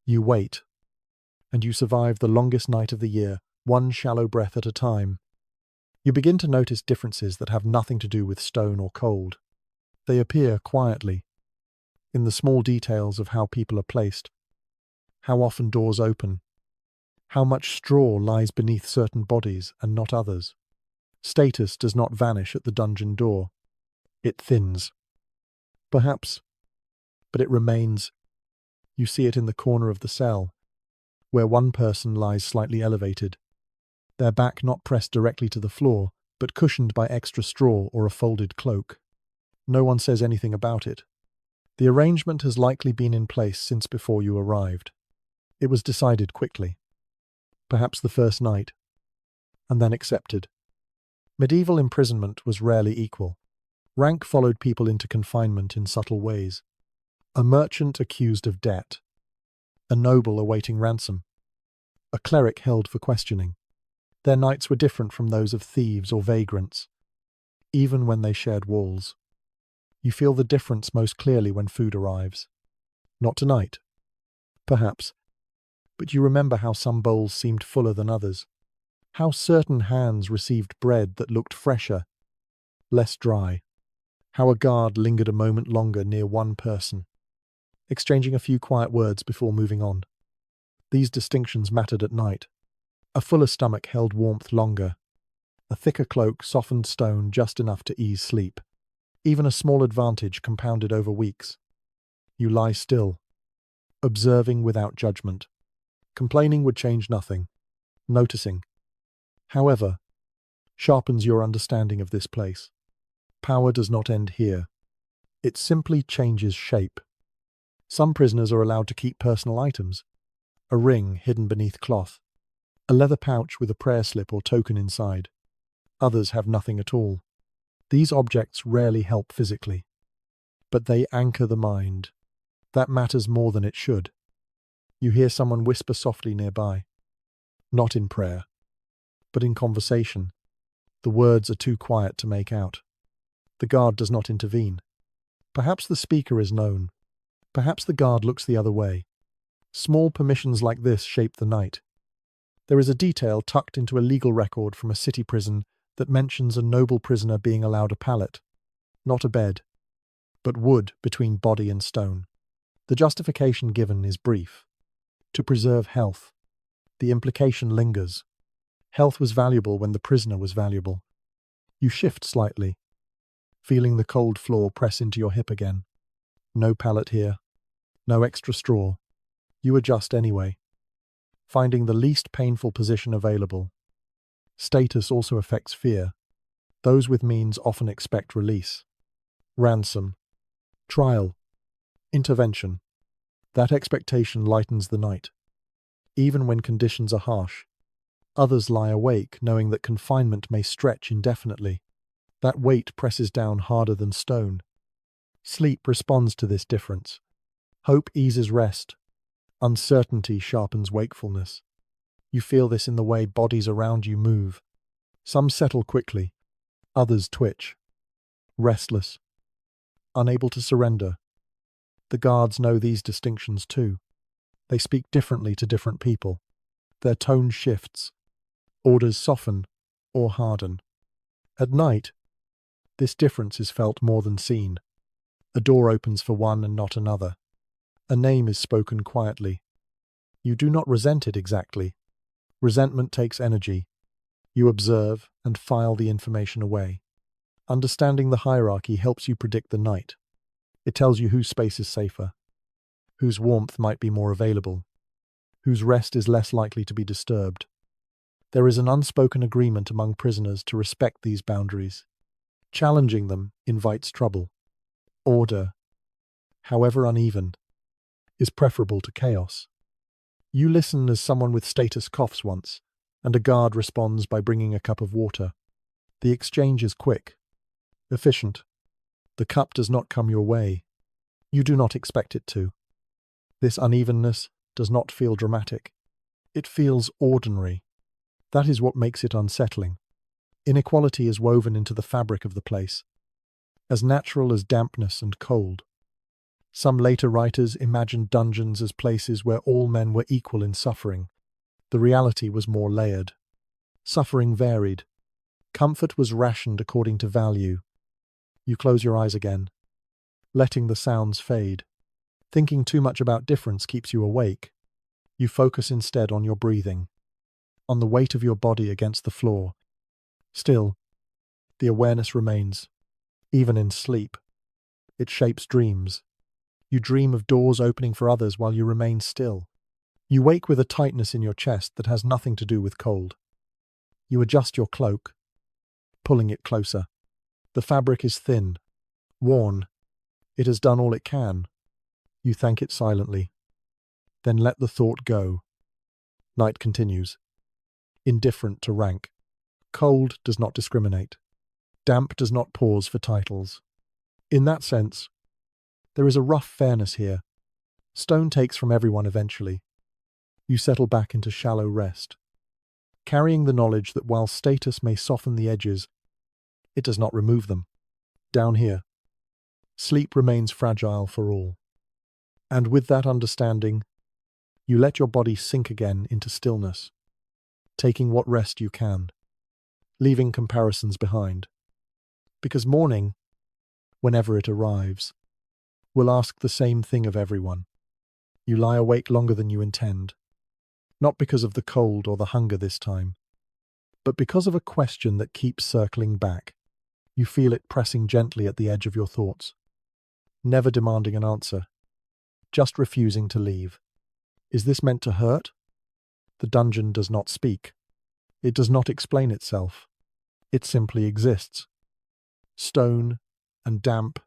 you wait, and you survive the longest night of the year, one shallow breath at a time. You begin to notice differences that have nothing to do with stone or cold. They appear quietly, in the small details of how people are placed, how often doors open, how much straw lies beneath certain bodies and not others. Status does not vanish at the dungeon door. It thins. Perhaps, but it remains. You see it in the corner of the cell, where one person lies slightly elevated, their back not pressed directly to the floor, but cushioned by extra straw or a folded cloak. No one says anything about it. The arrangement has likely been in place since before you arrived. It was decided quickly, perhaps the first night, and then accepted. Medieval imprisonment was rarely equal. Rank followed people into confinement in subtle ways. A merchant accused of debt, a noble awaiting ransom, a cleric held for questioning. Their nights were different from those of thieves or vagrants, even when they shared walls. You feel the difference most clearly when food arrives. Not tonight, perhaps, but you remember how some bowls seemed fuller than others, how certain hands received bread that looked fresher, less dry, how a guard lingered a moment longer near one person, exchanging a few quiet words before moving on. These distinctions mattered at night. A fuller stomach held warmth longer. A thicker cloak softened stone just enough to ease sleep. Even a small advantage compounded over weeks. You lie still, observing without judgment. Complaining would change nothing. Noticing, however, sharpens your understanding of this place. Power does not end here. It simply changes shape. Some prisoners are allowed to keep personal items. A ring hidden beneath cloth. A leather pouch with a prayer slip or token inside. Others have nothing at all. These objects rarely help physically, but they anchor the mind. That matters more than it should. You hear someone whisper softly nearby. Not in prayer, but in conversation. The words are too quiet to make out. The guard does not intervene. Perhaps the speaker is known. Perhaps the guard looks the other way. Small permissions like this shape the night. There is a detail tucked into a legal record from a city prison that mentions a noble prisoner being allowed a pallet, not a bed, but wood between body and stone. The justification given is brief. To preserve health. The implication lingers. Health was valuable when the prisoner was valuable. You shift slightly, feeling the cold floor press into your hip again. No pallet here. No extra straw. You adjust anyway, finding the least painful position available. Status also affects fear. Those with means often expect release. Ransom. Trial. Intervention. That expectation lightens the night. Even when conditions are harsh, others lie awake knowing that confinement may stretch indefinitely. That weight presses down harder than stone. Sleep responds to this difference. Hope eases rest. Uncertainty sharpens wakefulness. You feel this in the way bodies around you move. Some settle quickly, others twitch. Restless, unable to surrender. The guards know these distinctions too. They speak differently to different people. Their tone shifts. Orders soften or harden. At night, this difference is felt more than seen. A door opens for one and not another. A name is spoken quietly. You do not resent it exactly. Resentment takes energy. You observe and file the information away. Understanding the hierarchy helps you predict the night. It tells you whose space is safer, whose warmth might be more available, whose rest is less likely to be disturbed. There is an unspoken agreement among prisoners to respect these boundaries. Challenging them invites trouble. Order, however uneven, is preferable to chaos. You listen as someone with status coughs once, and a guard responds by bringing a cup of water. The exchange is quick, efficient. The cup does not come your way. You do not expect it to. This unevenness does not feel dramatic. It feels ordinary. That is what makes it unsettling. Inequality is woven into the fabric of the place, as natural as dampness and cold. Some later writers imagined dungeons as places where all men were equal in suffering. The reality was more layered. Suffering varied. Comfort was rationed according to value. You close your eyes again, letting the sounds fade. Thinking too much about difference keeps you awake. You focus instead on your breathing, on the weight of your body against the floor. Still, the awareness remains, even in sleep. It shapes dreams. You dream of doors opening for others while you remain still. You wake with a tightness in your chest that has nothing to do with cold. You adjust your cloak, pulling it closer. The fabric is thin, worn. It has done all it can. You thank it silently. Then let the thought go. Night continues. Indifferent to rank. Cold does not discriminate. Damp does not pause for titles. In that sense, there is a rough fairness here. Stone takes from everyone eventually. You settle back into shallow rest, carrying the knowledge that while status may soften the edges, it does not remove them. Down here, sleep remains fragile for all. And with that understanding, you let your body sink again into stillness, taking what rest you can, leaving comparisons behind. Because morning, whenever it arrives, will ask the same thing of everyone. You lie awake longer than you intend, not because of the cold or the hunger this time, but because of a question that keeps circling back. You feel it pressing gently at the edge of your thoughts, never demanding an answer, just refusing to leave. Is this meant to hurt? The dungeon does not speak. It does not explain itself. It simply exists. Stone and damp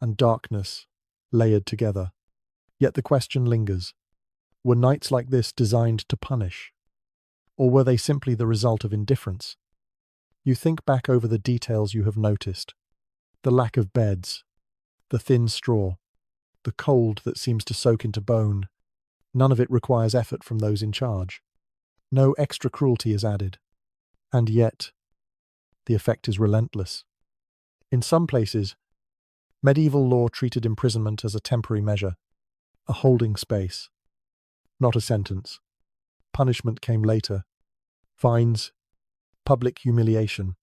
and darkness layered together. Yet the question lingers. Were nights like this designed to punish? Or were they simply the result of indifference? You think back over the details you have noticed. The lack of beds, the thin straw, the cold that seems to soak into bone. None of it requires effort from those in charge. No extra cruelty is added. And yet, the effect is relentless. In some places, medieval law treated imprisonment as a temporary measure, a holding space, not a sentence. Punishment came later. Fines, public humiliation,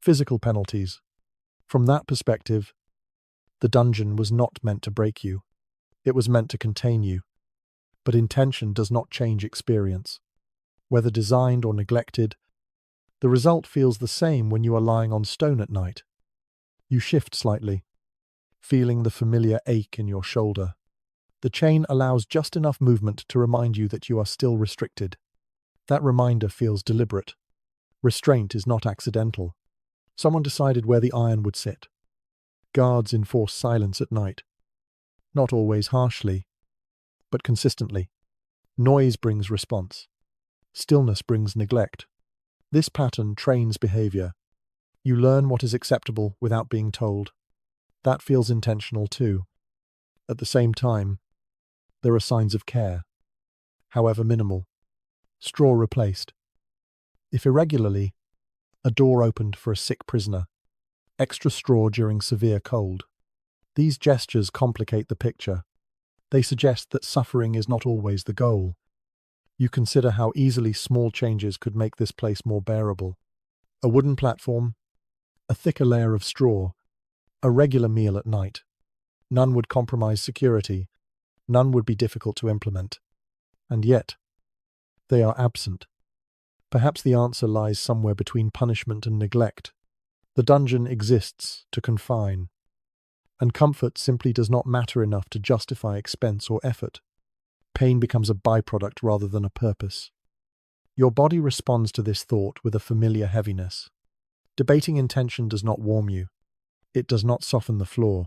physical penalties. From that perspective, the dungeon was not meant to break you. It was meant to contain you. But intention does not change experience. Whether designed or neglected, the result feels the same when you are lying on stone at night. You shift slightly, feeling the familiar ache in your shoulder. The chain allows just enough movement to remind you that you are still restricted. That reminder feels deliberate. Restraint is not accidental. Someone decided where the iron would sit. Guards enforce silence at night. Not always harshly, but consistently. Noise brings response. Stillness brings neglect. This pattern trains behavior. You learn what is acceptable without being told. That feels intentional too. At the same time, there are signs of care, however minimal. Straw replaced. If irregularly, a door opened for a sick prisoner. Extra straw during severe cold. These gestures complicate the picture. They suggest that suffering is not always the goal. You consider how easily small changes could make this place more bearable. A wooden platform, a thicker layer of straw, a regular meal at night. None would compromise security. None would be difficult to implement. And yet, they are absent. Perhaps the answer lies somewhere between punishment and neglect. The dungeon exists to confine, and comfort simply does not matter enough to justify expense or effort. Pain becomes a byproduct rather than a purpose. Your body responds to this thought with a familiar heaviness. Debating intention does not warm you. It does not soften the floor.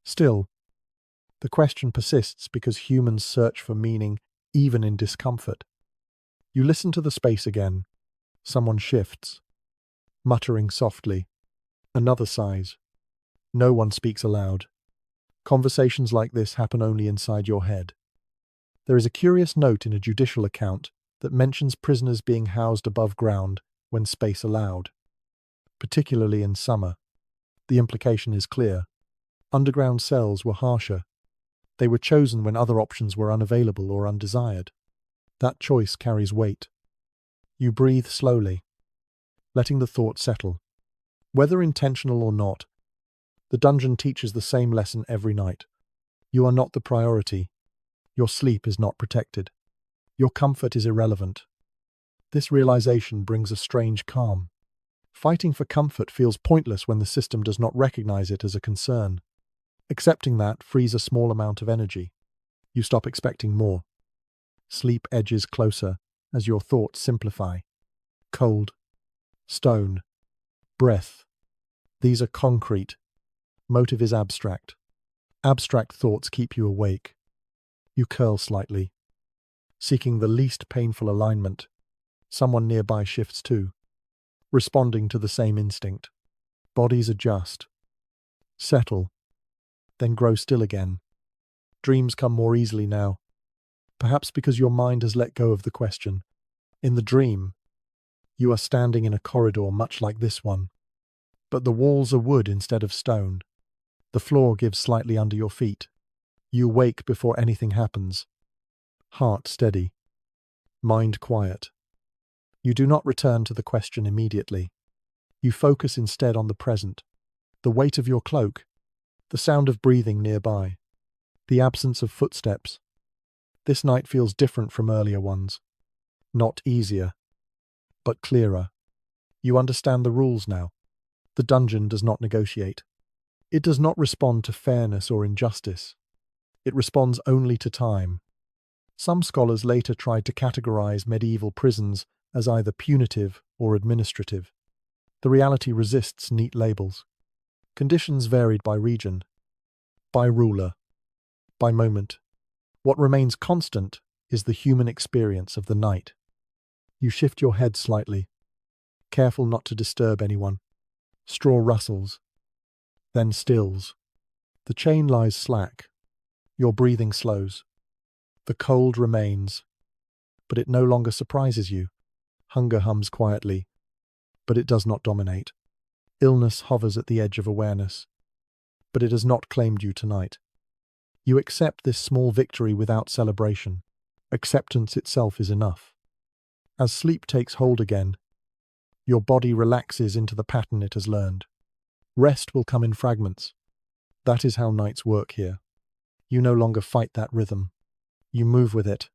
Still, the question persists because humans search for meaning even in discomfort. You listen to the space again. Someone shifts, muttering softly. Another sighs. No one speaks aloud. Conversations like this happen only inside your head. There is a curious note in a judicial account that mentions prisoners being housed above ground when space allowed, particularly in summer. The implication is clear. Underground cells were harsher. They were chosen when other options were unavailable or undesired. That choice carries weight. You breathe slowly, letting the thought settle. Whether intentional or not, the dungeon teaches the same lesson every night. You are not the priority. Your sleep is not protected. Your comfort is irrelevant. This realization brings a strange calm. Fighting for comfort feels pointless when the system does not recognize it as a concern. Accepting that frees a small amount of energy. You stop expecting more. Sleep edges closer as your thoughts simplify. Cold, stone, breath. These are concrete. Motive is abstract. Abstract thoughts keep you awake. You curl slightly, seeking the least painful alignment. Someone nearby shifts too, responding to the same instinct. Bodies adjust, settle, then grow still again. Dreams come more easily now, perhaps because your mind has let go of the question. In the dream, you are standing in a corridor much like this one, but the walls are wood instead of stone. The floor gives slightly under your feet. You wake before anything happens. Heart steady, mind quiet. You do not return to the question immediately. You focus instead on the present, the weight of your cloak, the sound of breathing nearby, the absence of footsteps. This night feels different from earlier ones. Not easier, but clearer. You understand the rules now. The dungeon does not negotiate. It does not respond to fairness or injustice. It responds only to time. Some scholars later tried to categorize medieval prisons as either punitive or administrative. The reality resists neat labels. Conditions varied by region, by ruler, by moment. What remains constant is the human experience of the night. You shift your head slightly, careful not to disturb anyone. Straw rustles, then stills. The chain lies slack. Your breathing slows. The cold remains, but it no longer surprises you. Hunger hums quietly, but it does not dominate. Illness hovers at the edge of awareness, but it has not claimed you tonight. You accept this small victory without celebration. Acceptance itself is enough. As sleep takes hold again, your body relaxes into the pattern it has learned. Rest will come in fragments. That is how nights work here. You no longer fight that rhythm. You move with it.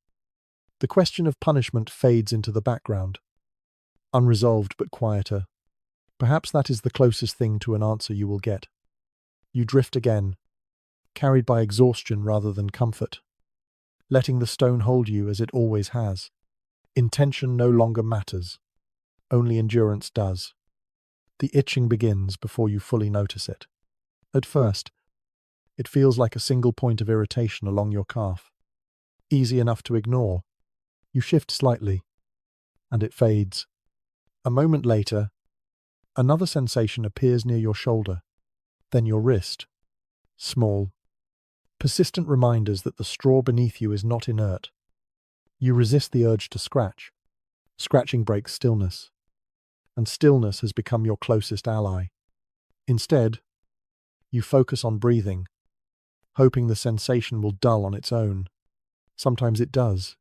The question of punishment fades into the background, unresolved but quieter. Perhaps that is the closest thing to an answer you will get. You drift again, carried by exhaustion rather than comfort, letting the stone hold you as it always has. Intention no longer matters. Only endurance does. The itching begins before you fully notice it. At first, it feels like a single point of irritation along your calf. Easy enough to ignore. You shift slightly, and it fades. A moment later, another sensation appears near your shoulder, then your wrist. Small, persistent reminders that the straw beneath you is not inert. You resist the urge to scratch. Scratching breaks stillness, and stillness has become your closest ally. Instead, you focus on breathing, hoping the sensation will dull on its own. Sometimes it does.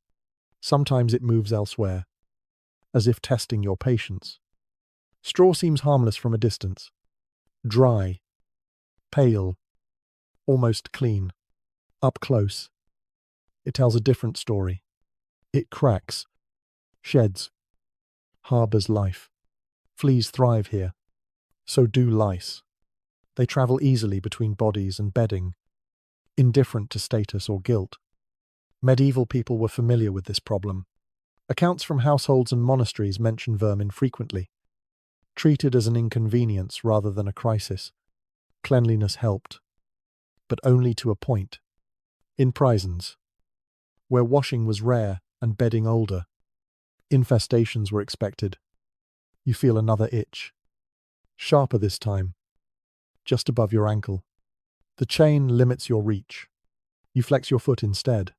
Sometimes it moves elsewhere, as if testing your patience. Straw seems harmless from a distance. Dry, pale, almost clean. Up close, it tells a different story. It cracks, sheds, harbors life. Fleas thrive here. So do lice. They travel easily between bodies and bedding, indifferent to status or guilt. Medieval people were familiar with this problem. Accounts from households and monasteries mention vermin frequently, treated as an inconvenience rather than a crisis. Cleanliness helped, but only to a point. In prisons, where washing was rare and bedding older, infestations were expected. You feel another itch, sharper this time, just above your ankle. The chain limits your reach. You flex your foot instead,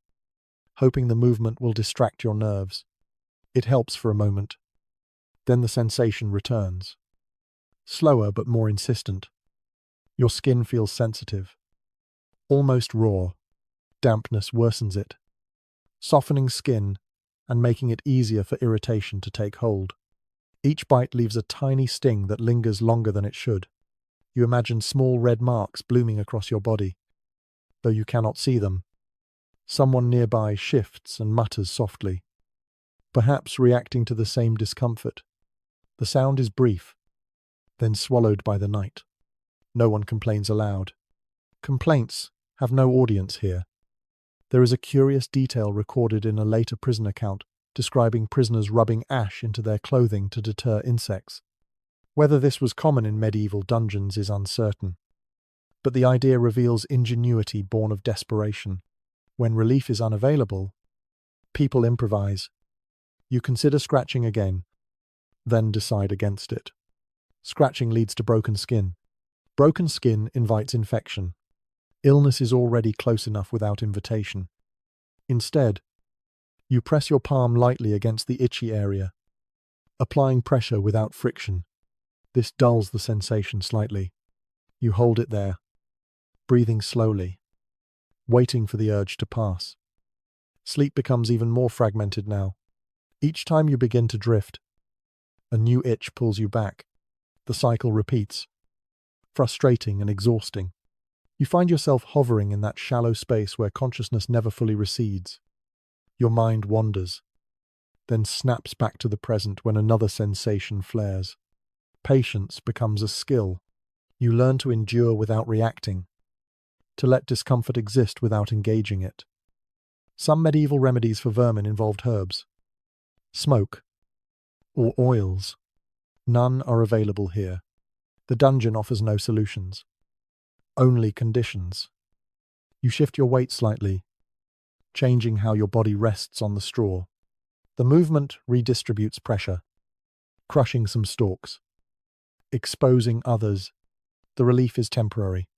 hoping the movement will distract your nerves. It helps for a moment. Then the sensation returns. Slower but more insistent. Your skin feels sensitive, almost raw. Dampness worsens it, softening skin and making it easier for irritation to take hold. Each bite leaves a tiny sting that lingers longer than it should. You imagine small red marks blooming across your body, though you cannot see them. Someone nearby shifts and mutters softly, perhaps reacting to the same discomfort. The sound is brief, then swallowed by the night. No one complains aloud. Complaints have no audience here. There is a curious detail recorded in a later prison account describing prisoners rubbing ash into their clothing to deter insects. Whether this was common in medieval dungeons is uncertain, but the idea reveals ingenuity born of desperation. When relief is unavailable, people improvise. You consider scratching again, then decide against it. Scratching leads to broken skin. Broken skin invites infection. Illness is already close enough without invitation. Instead, you press your palm lightly against the itchy area, applying pressure without friction. This dulls the sensation slightly. You hold it there, breathing slowly, waiting for the urge to pass. Sleep becomes even more fragmented now. Each time you begin to drift, a new itch pulls you back. The cycle repeats, frustrating and exhausting. You find yourself hovering in that shallow space where consciousness never fully recedes. Your mind wanders, then snaps back to the present when another sensation flares. Patience becomes a skill. You learn to endure without reacting, to let discomfort exist without engaging it. Some medieval remedies for vermin involved herbs, smoke, or oils. None are available here. The dungeon offers no solutions, only conditions. You shift your weight slightly, changing how your body rests on the straw. The movement redistributes pressure, crushing some stalks, exposing others. The relief is temporary,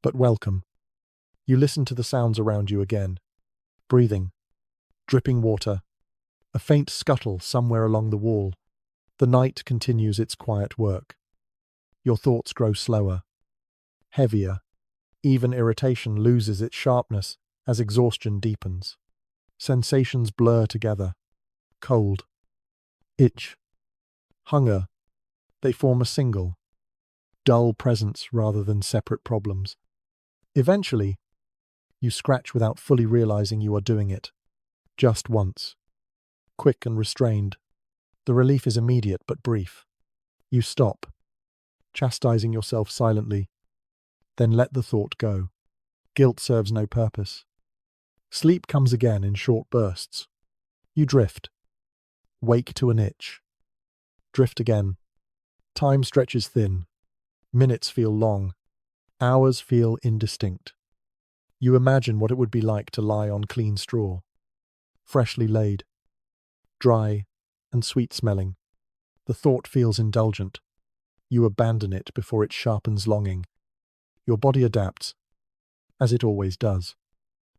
but welcome. You listen to the sounds around you again. Breathing, dripping water, a faint scuttle somewhere along the wall. The night continues its quiet work. Your thoughts grow slower, heavier. Even irritation loses its sharpness as exhaustion deepens. Sensations blur together. Cold, itch, hunger. They form a single, dull presence rather than separate problems. Eventually, you scratch without fully realizing you are doing it. Just once. Quick and restrained. The relief is immediate but brief. You stop, chastising yourself silently, then let the thought go. Guilt serves no purpose. Sleep comes again in short bursts. You drift. Wake to an itch. Drift again. Time stretches thin. Minutes feel long. Hours feel indistinct. You imagine what it would be like to lie on clean straw, freshly laid, dry and sweet-smelling. The thought feels indulgent. You abandon it before it sharpens longing. Your body adapts, as it always does.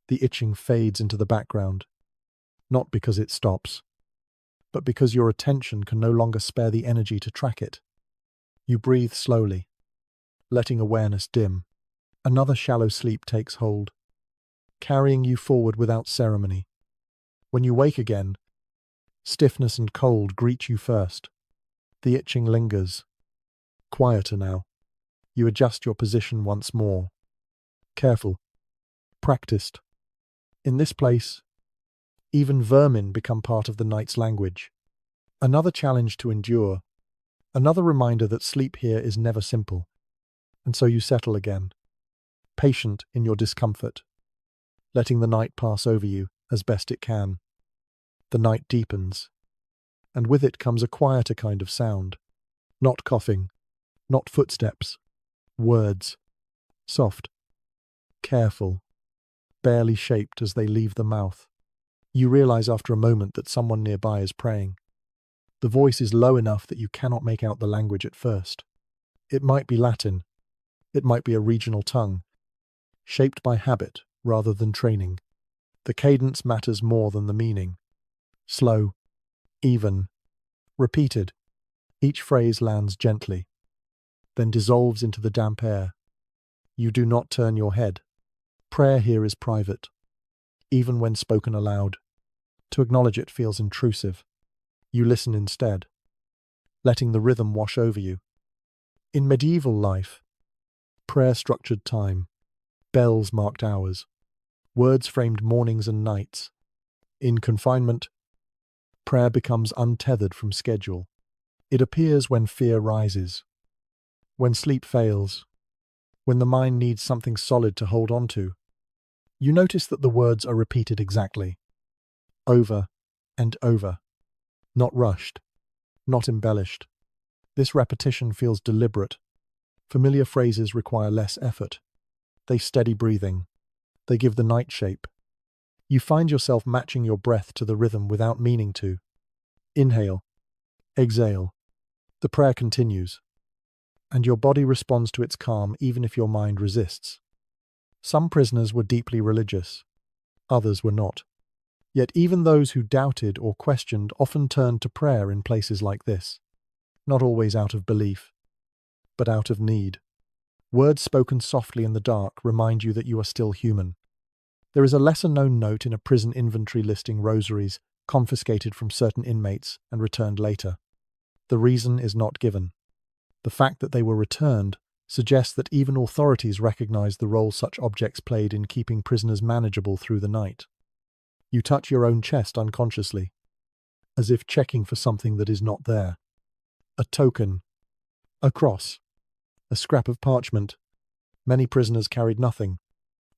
The itching fades into the background, not because it stops, but because your attention can no longer spare the energy to track it. You breathe slowly, letting awareness dim. Another shallow sleep takes hold, carrying you forward without ceremony. When you wake again, stiffness and cold greet you first. The itching lingers. Quieter now. You adjust your position once more. Careful. Practiced. In this place, even vermin become part of the night's language. Another challenge to endure. Another reminder that sleep here is never simple. And so you settle again, patient in your discomfort, letting the night pass over you as best it can. The night deepens, and with it comes a quieter kind of sound. Not coughing, not footsteps, Words. Soft. Careful. Barely shaped as they leave the mouth. You realize after a moment that someone nearby is praying. The voice is low enough that you cannot make out the language at first. It might be Latin. It might be a regional tongue, shaped by habit rather than training. The cadence matters more than the meaning. Slow, even, repeated. Each phrase lands gently, then dissolves into the damp air. You do not turn your head. Prayer here is private, even when spoken aloud. To acknowledge it feels intrusive. You listen instead, letting the rhythm wash over you. In medieval life, prayer structured time, bells marked hours, words framed mornings and nights. In confinement, prayer becomes untethered from schedule. It appears when fear rises, when sleep fails, when the mind needs something solid to hold on to. You notice that the words are repeated exactly, over and over, not rushed, not embellished. This repetition feels deliberate. Familiar phrases require less effort. They steady breathing. They give the night shape. You find yourself matching your breath to the rhythm without meaning to. Inhale. Exhale. The prayer continues, and your body responds to its calm even if your mind resists. Some prisoners were deeply religious. Others were not. Yet even those who doubted or questioned often turned to prayer in places like this. Not always out of belief, but out of need. Words spoken softly in the dark remind you that you are still human. There is a lesser-known note in a prison inventory listing rosaries confiscated from certain inmates and returned later. The reason is not given. The fact that they were returned suggests that even authorities recognized the role such objects played in keeping prisoners manageable through the night. You touch your own chest unconsciously, as if checking for something that is not there. A token, a cross, a scrap of parchment. Many prisoners carried nothing.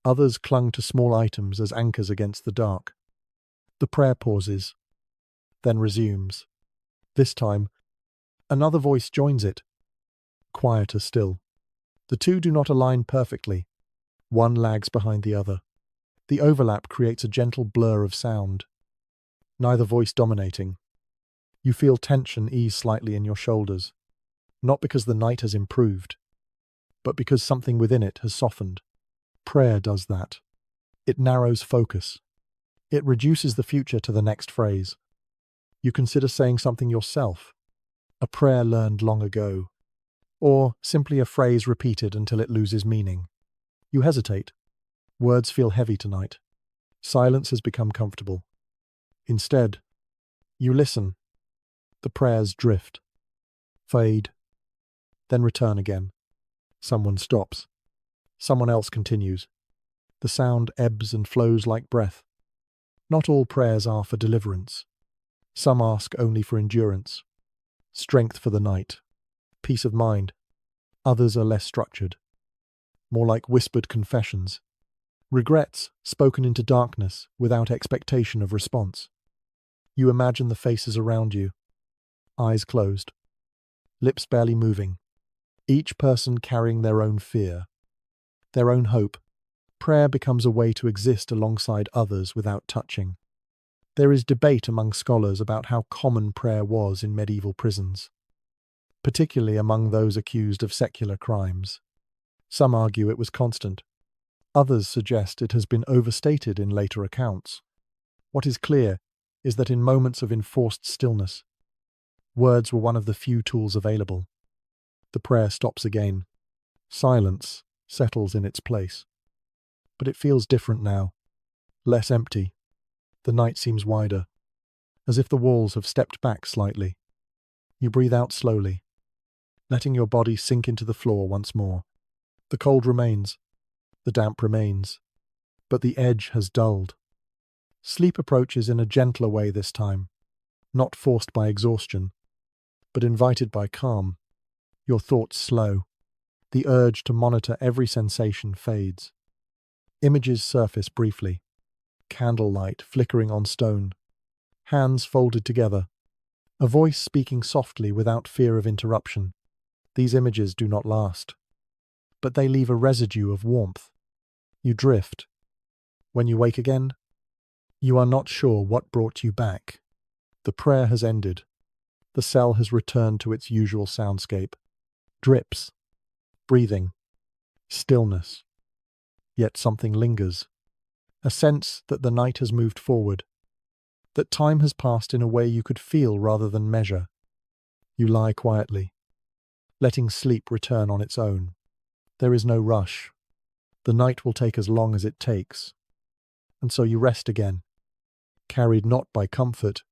Others clung to small items as anchors against the dark. The prayer pauses, then resumes. This time, another voice joins it, quieter still. The two do not align perfectly. One lags behind the other. The overlap creates a gentle blur of sound, neither voice dominating. You feel tension ease slightly in your shoulders, not because the night has improved, but because something within it has softened. Prayer does that. It narrows focus. It reduces the future to the next phrase. You consider saying something yourself, a prayer learned long ago, or simply a phrase repeated until it loses meaning. You hesitate. Words feel heavy tonight. Silence has become comfortable. Instead, you listen. The prayers drift, fade, then return again. Someone stops. Someone else continues. The sound ebbs and flows like breath. Not all prayers are for deliverance. Some ask only for endurance, strength for the night, peace of mind. Others are less structured, more like whispered confessions. Regrets spoken into darkness without expectation of response. You imagine the faces around you, eyes closed, lips barely moving, each person carrying their own fear, their own hope. Prayer becomes a way to exist alongside others without touching. There is debate among scholars about how common prayer was in medieval prisons, particularly among those accused of secular crimes. Some argue it was constant. Others suggest it has been overstated in later accounts. What is clear is that in moments of enforced stillness, words were one of the few tools available. The prayer stops again. Silence settles in its place. But it feels different now, less empty. The night seems wider, as if the walls have stepped back slightly. You breathe out slowly, letting your body sink into the floor once more. The cold remains, the damp remains, but the edge has dulled. Sleep approaches in a gentler way this time, not forced by exhaustion, but invited by calm. Your thoughts slow. The urge to monitor every sensation fades. Images surface briefly. Candlelight flickering on stone. Hands folded together. A voice speaking softly without fear of interruption. These images do not last. but they leave a residue of warmth. You drift. When you wake again, you are not sure what brought you back. The prayer has ended. The cell has returned to its usual soundscape. Drips, breathing, stillness. Yet something lingers. A sense that the night has moved forward, that time has passed in a way you could feel rather than measure. You lie quietly, letting sleep return on its own. There is no rush. The night will take as long as it takes. And so you rest again, carried not by comfort,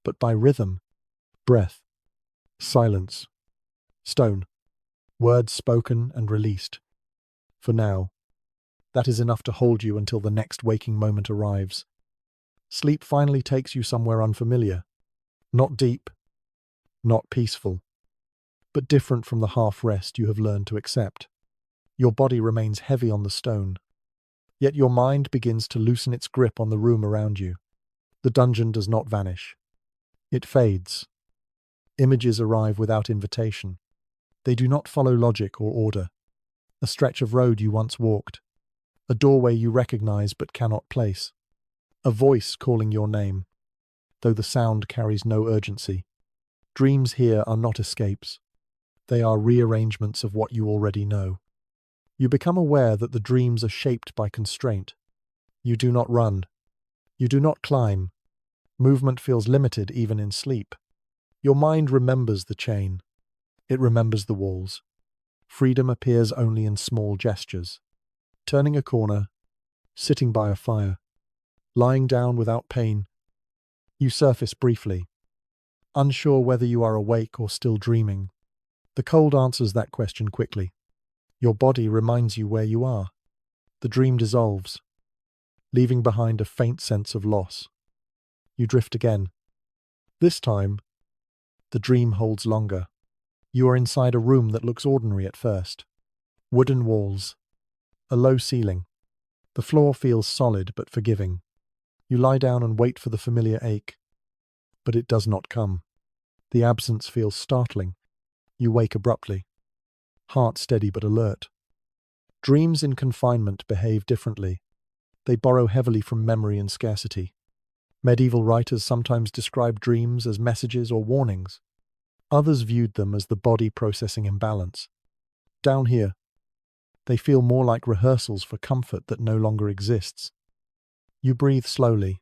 but by rhythm, breath, silence, stone, words spoken and released. For now, that is enough to hold you until the next waking moment arrives. Sleep finally takes you somewhere unfamiliar, not deep, not peaceful, but different from the half-rest you have learned to accept. Your body remains heavy on the stone, yet your mind begins to loosen its grip on the room around you. The dungeon does not vanish. It fades. Images arrive without invitation. They do not follow logic or order. A stretch of road you once walked, a doorway you recognize but cannot place, a voice calling your name, though the sound carries no urgency. Dreams here are not escapes. They are rearrangements of what you already know. You become aware that the dreams are shaped by constraint. You do not run. You do not climb. Movement feels limited even in sleep. Your mind remembers the chain. It remembers the walls. Freedom appears only in small gestures. Turning a corner, sitting by a fire, lying down without pain. You surface briefly, unsure whether you are awake or still dreaming. The cold answers that question quickly. Your body reminds you where you are. The dream dissolves, leaving behind a faint sense of loss. You drift again. This time, the dream holds longer. You are inside a room that looks ordinary at first. Wooden walls, a low ceiling. The floor feels solid but forgiving. You lie down and wait for the familiar ache, but it does not come. The absence feels startling. You wake abruptly, heart steady but alert. Dreams in confinement behave differently. They borrow heavily from memory and scarcity. Medieval writers sometimes describe dreams as messages or warnings. Others viewed them as the body processing imbalance. Down here, they feel more like rehearsals for comfort that no longer exists. You breathe slowly,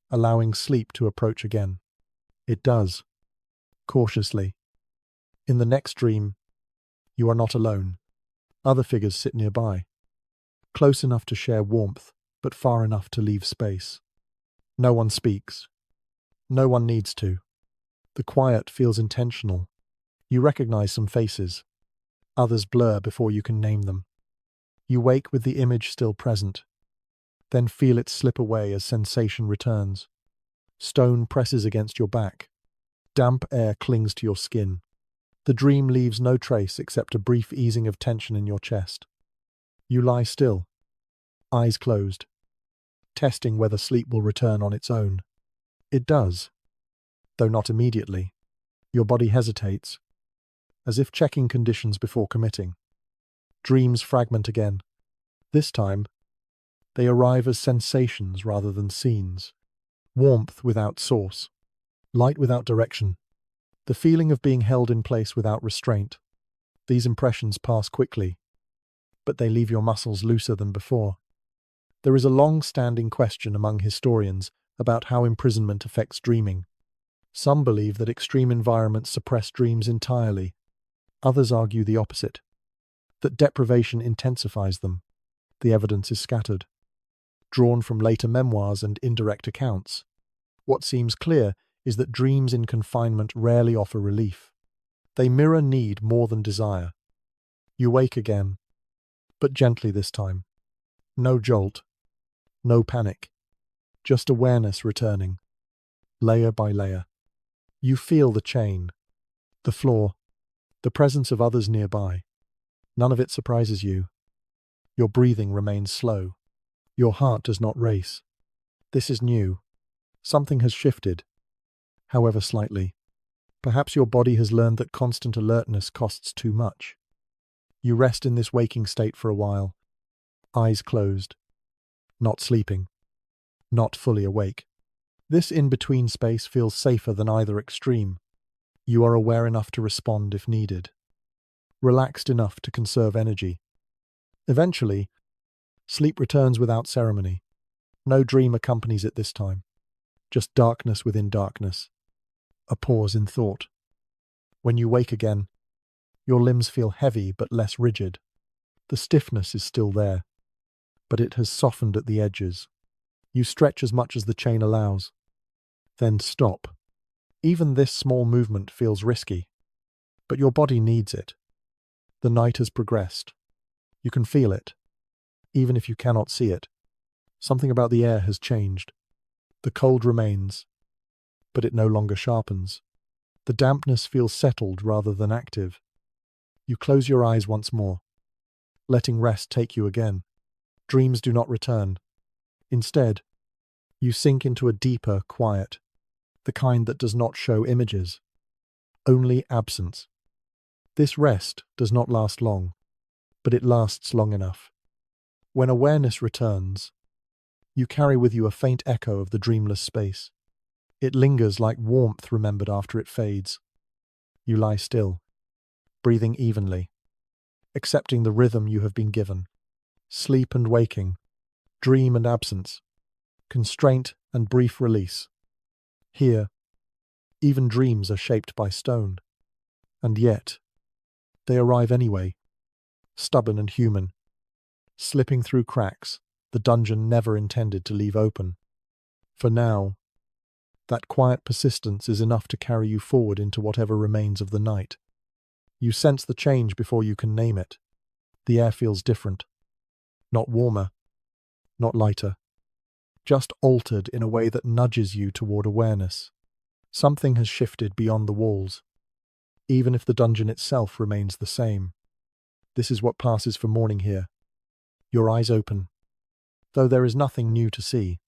allowing sleep to approach again. It does, cautiously. In the next dream, you are not alone. Other figures sit nearby, close enough to share warmth, but far enough to leave space. No one speaks. No one needs to. The quiet feels intentional. You recognize some faces. Others blur before you can name them. You wake with the image still present, then feel it slip away as sensation returns. Stone presses against your back. Damp air clings to your skin. The dream leaves no trace except a brief easing of tension in your chest. You lie still, eyes closed, testing whether sleep will return on its own. It does, though not immediately. Your body hesitates, as if checking conditions before committing. Dreams fragment again. This time, they arrive as sensations rather than scenes. Warmth without source, light without direction, the feeling of being held in place without restraint. These impressions pass quickly, but they leave your muscles looser than before. There is a long-standing question among historians about how imprisonment affects dreaming. Some believe that extreme environments suppress dreams entirely. Others argue the opposite, that deprivation intensifies them. The evidence is scattered, drawn from later memoirs and indirect accounts. What seems clear is that dreams in confinement rarely offer relief. They mirror need more than desire. You wake again, but gently this time. No jolt, no panic, just awareness returning, layer by layer. You feel the chain, the floor, the presence of others nearby. None of it surprises you. Your breathing remains slow. Your heart does not race. This is new. Something has shifted, however slightly. Perhaps your body has learned that constant alertness costs too much. You rest in this waking state for a while, eyes closed, not sleeping, not fully awake. This in-between space feels safer than either extreme. You are aware enough to respond if needed, relaxed enough to conserve energy. Eventually, sleep returns without ceremony. No dream accompanies it this time, just darkness within darkness, a pause in thought. When you wake again, your limbs feel heavy but less rigid. The stiffness is still there, but it has softened at the edges. You stretch as much as the chain allows, then stop. Even this small movement feels risky, but your body needs it. The night has progressed. You can feel it, even if you cannot see it. Something about the air has changed. The cold remains, but it no longer sharpens. The dampness feels settled rather than active. You close your eyes once more, letting rest take you again. Dreams do not return. Instead, you sink into a deeper quiet, the kind that does not show images, only absence. This rest does not last long, but it lasts long enough. When awareness returns, you carry with you a faint echo of the dreamless space. It lingers like warmth remembered after it fades. You lie still, breathing evenly, accepting the rhythm you have been given. Sleep and waking, dream and absence, constraint and brief release. Here, even dreams are shaped by stone. And yet, they arrive anyway, stubborn and human, slipping through cracks the dungeon never intended to leave open. For now, that quiet persistence is enough to carry you forward into whatever remains of the night. You sense the change before you can name it. The air feels different. Not warmer, not lighter, just altered in a way that nudges you toward awareness. Something has shifted beyond the walls, even if the dungeon itself remains the same. This is what passes for morning here. Your eyes open, though there is nothing new to see.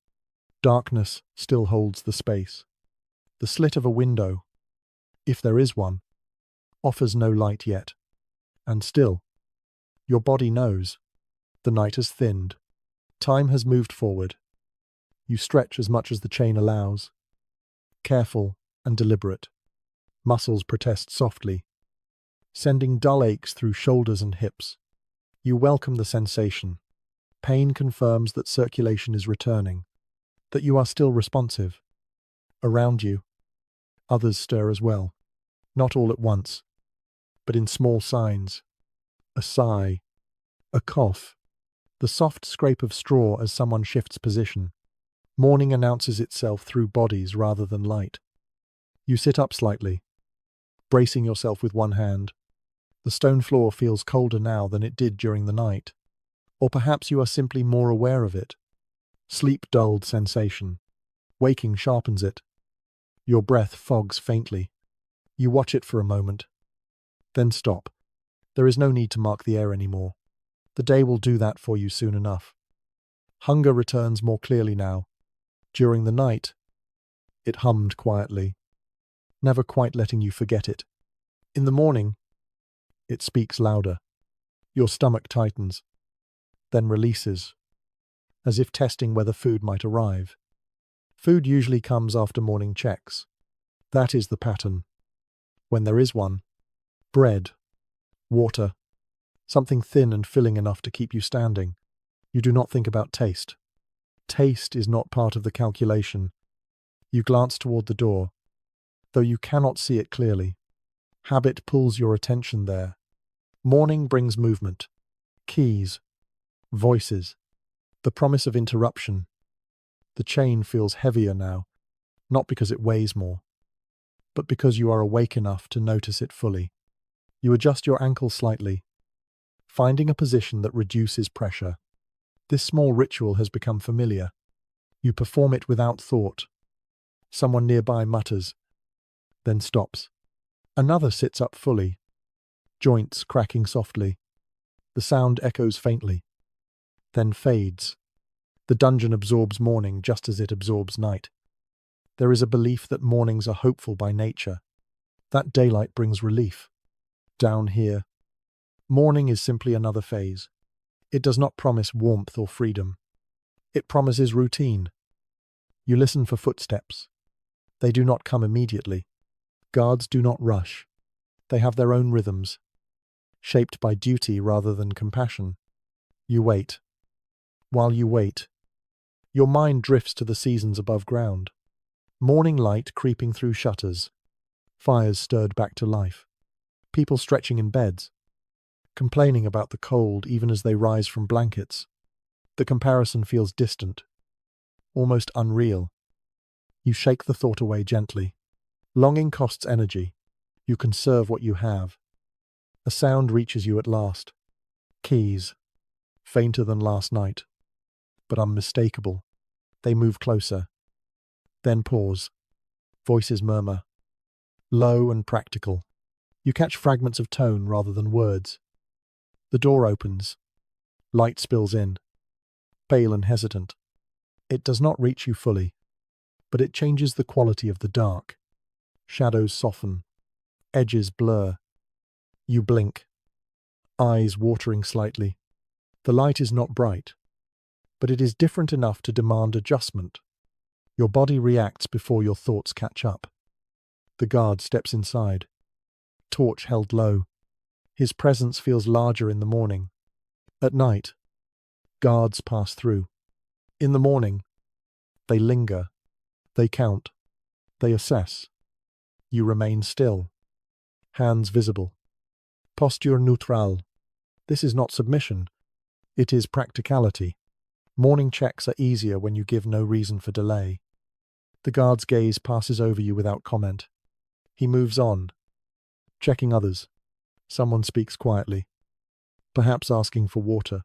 Darkness still holds the space. The slit of a window, if there is one, offers no light yet. And still, your body knows. The night has thinned. Time has moved forward. You stretch as much as the chain allows. Careful and deliberate. Muscles protest softly, sending dull aches through shoulders and hips. You welcome the sensation. Pain confirms that circulation is returning, that you are still responsive. Around you, others stir as well. Not all at once, but in small signs. A sigh, a cough, the soft scrape of straw as someone shifts position. Morning announces itself through bodies rather than light. You sit up slightly, bracing yourself with one hand. The stone floor feels colder now than it did during the night. Or perhaps you are simply more aware of it. Sleep dulled sensation. Waking sharpens it. Your breath fogs faintly. You watch it for a moment, then stop. There is no need to mark the air anymore. The day will do that for you soon enough. Hunger returns more clearly now. During the night, it hummed quietly, never quite letting you forget it. In the morning, it speaks louder. Your stomach tightens, then releases, as if testing whether food might arrive. Food usually comes after morning checks. That is the pattern. When there is one, bread, water, something thin and filling enough to keep you standing. You do not think about taste. Taste is not part of the calculation. You glance toward the door, though you cannot see it clearly. Habit pulls your attention there. Morning brings movement, keys, voices, the promise of interruption. The chain feels heavier now, not because it weighs more, but because you are awake enough to notice it fully. You adjust your ankle slightly, finding a position that reduces pressure. This small ritual has become familiar. You perform it without thought. Someone nearby mutters, then stops. Another sits up fully, joints cracking softly. The sound echoes faintly, then fades. The dungeon absorbs morning just as it absorbs night. There is a belief that mornings are hopeful by nature, that daylight brings relief. Down here, Morning is simply another phase. It does not promise warmth or freedom. It promises routine. You listen for footsteps. They do not come immediately. Guards do not rush. They have their own rhythms, shaped by duty rather than compassion. You wait. While you wait, your mind drifts to the seasons above ground. Morning light creeping through shutters. Fires stirred back to life. People stretching in beds, complaining about the cold even as they rise from blankets. The comparison feels distant, almost unreal. You shake the thought away gently. Longing costs energy. You conserve what you have. A sound reaches you at last. Keys. Fainter than last night, but unmistakable. They move closer. Then pause. Voices murmur. Low and practical. You catch fragments of tone rather than words. The door opens. Light spills in. Pale and hesitant. It does not reach you fully, but it changes the quality of the dark. Shadows soften. Edges blur. You blink. Eyes watering slightly. The light is not bright, but it is different enough to demand adjustment. Your body reacts before your thoughts catch up. The guard steps inside. Torch held low. His presence feels larger in the morning. At night, guards pass through. In the morning, they linger. They count. They assess. You remain still. Hands visible. Posture neutral. This is not submission. It is practicality. Morning checks are easier when you give no reason for delay. The guard's gaze passes over you without comment. He moves on, checking others. Someone speaks quietly, perhaps asking for water,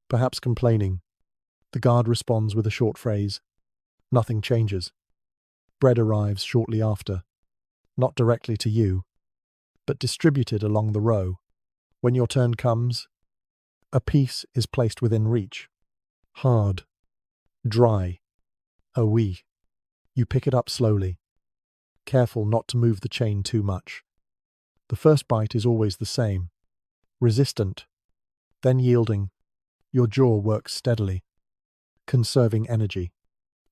perhaps complaining. The guard responds with a short phrase. Nothing changes. Bread arrives shortly after, not directly to you, but distributed along the row. When your turn comes, a piece is placed within reach. Hard. Dry. A oui. You pick it up slowly, careful not to move the chain too much. The first bite is always the same. Resistant, then yielding. Your jaw works steadily, conserving energy.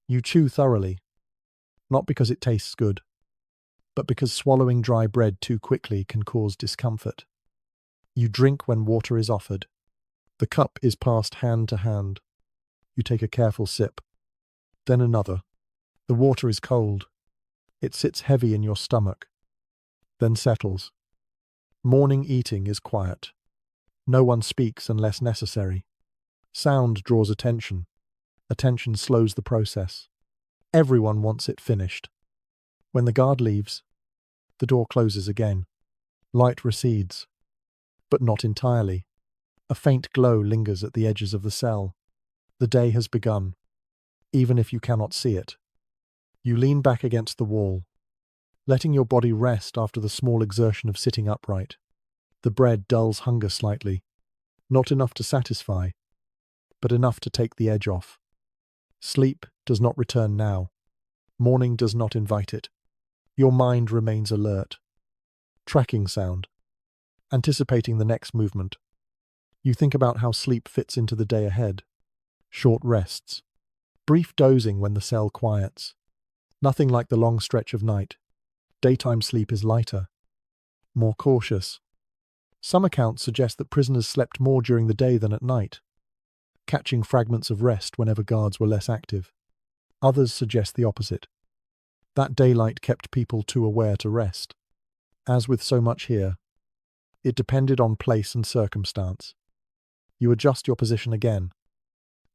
You chew thoroughly, not because it tastes good, but because swallowing dry bread too quickly can cause discomfort. You drink when water is offered. The cup is passed hand to hand. You take a careful sip, then another. The water is cold. It sits heavy in your stomach, then settles. Morning eating is quiet. No one speaks unless necessary. Sound draws attention. Attention slows the process. Everyone wants it finished. When the guard leaves, the door closes again. Light recedes, but not entirely. A faint glow lingers at the edges of the cell. The day has begun, even if you cannot see it. You lean back against the wall, letting your body rest after the small exertion of sitting upright. The bread dulls hunger slightly, not enough to satisfy, but enough to take the edge off. Sleep does not return now. Morning does not invite it. Your mind remains alert. Tracking sound. Anticipating the next movement. You think about how sleep fits into the day ahead. Short rests. Brief dozing when the cell quiets. Nothing like the long stretch of night. Daytime sleep is lighter, more cautious. Some accounts suggest that prisoners slept more during the day than at night, catching fragments of rest whenever guards were less active. Others suggest the opposite. That daylight kept people too aware to rest. As with so much here, it depended on place and circumstance. You adjust your position again,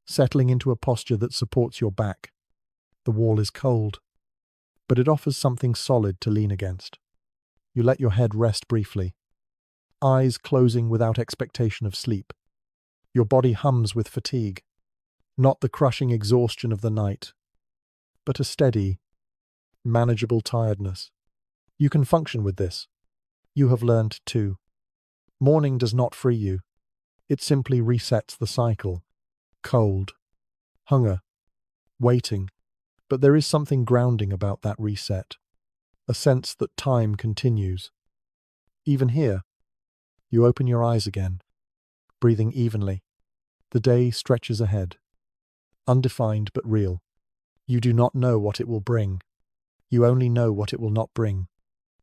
settling into a posture that supports your back. The wall is cold, but it offers something solid to lean against. You let your head rest briefly, eyes closing without expectation of sleep. Your body hums with fatigue, not the crushing exhaustion of the night, but a steady, manageable tiredness. You can function with this. You have learned to. Morning does not free you. It simply resets the cycle. Cold, hunger, waiting. But there is something grounding about that reset. A sense that time continues. Even here, You open your eyes again, breathing evenly. The day stretches ahead, undefined but real. You do not know what it will bring. You only know what it will not bring.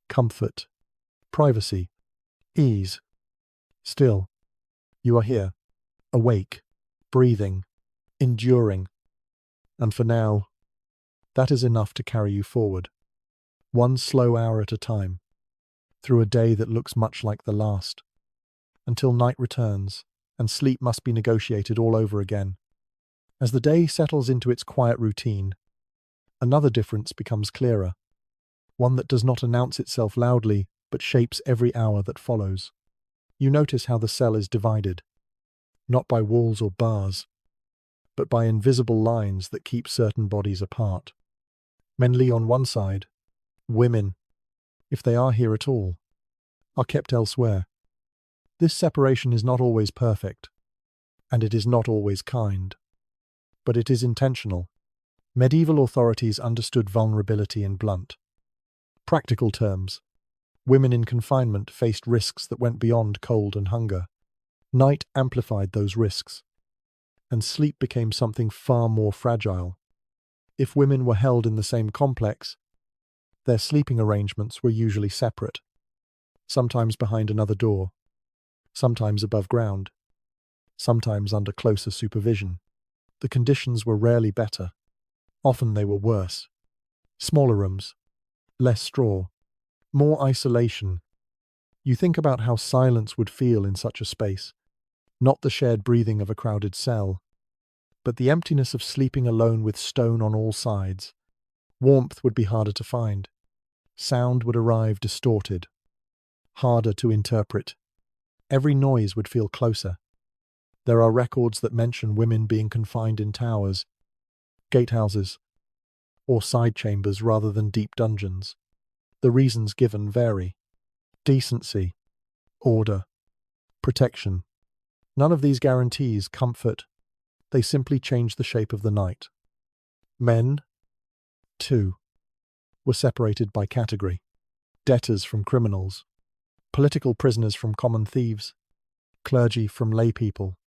Comfort, privacy, ease. Still, you are here, awake, breathing, enduring. And for now, that is enough to carry you forward, one slow hour at a time, through a day that looks much like the last, until night returns and sleep must be negotiated all over again. As the day settles into its quiet routine, another difference becomes clearer, one that does not announce itself loudly but shapes every hour that follows. You notice how the cell is divided, not by walls or bars, but by invisible lines that keep certain bodies apart. Men lie on one side, women, if they are here at all, are kept elsewhere. This separation is not always perfect, and it is not always kind, but it is intentional. Medieval authorities understood vulnerability in blunt, practical terms. Women in confinement faced risks that went beyond cold and hunger. Night amplified those risks, and sleep became something far more fragile. If women were held in the same complex, their sleeping arrangements were usually separate, sometimes behind another door, sometimes above ground, sometimes under closer supervision. The conditions were rarely better. Often they were worse. Smaller rooms, less straw, more isolation. You think about how silence would feel in such a space, not the shared breathing of a crowded cell, but the emptiness of sleeping alone with stone on all sides. Warmth would be harder to find. Sound would arrive distorted, harder to interpret. Every noise would feel closer. There are records that mention women being confined in towers, gatehouses, or side chambers rather than deep dungeons. The reasons given vary. Decency, order, protection. None of these guarantees comfort. They simply change the shape of the night. Men, too, were separated by category. Debtors from criminals, political prisoners from common thieves, clergy from lay people.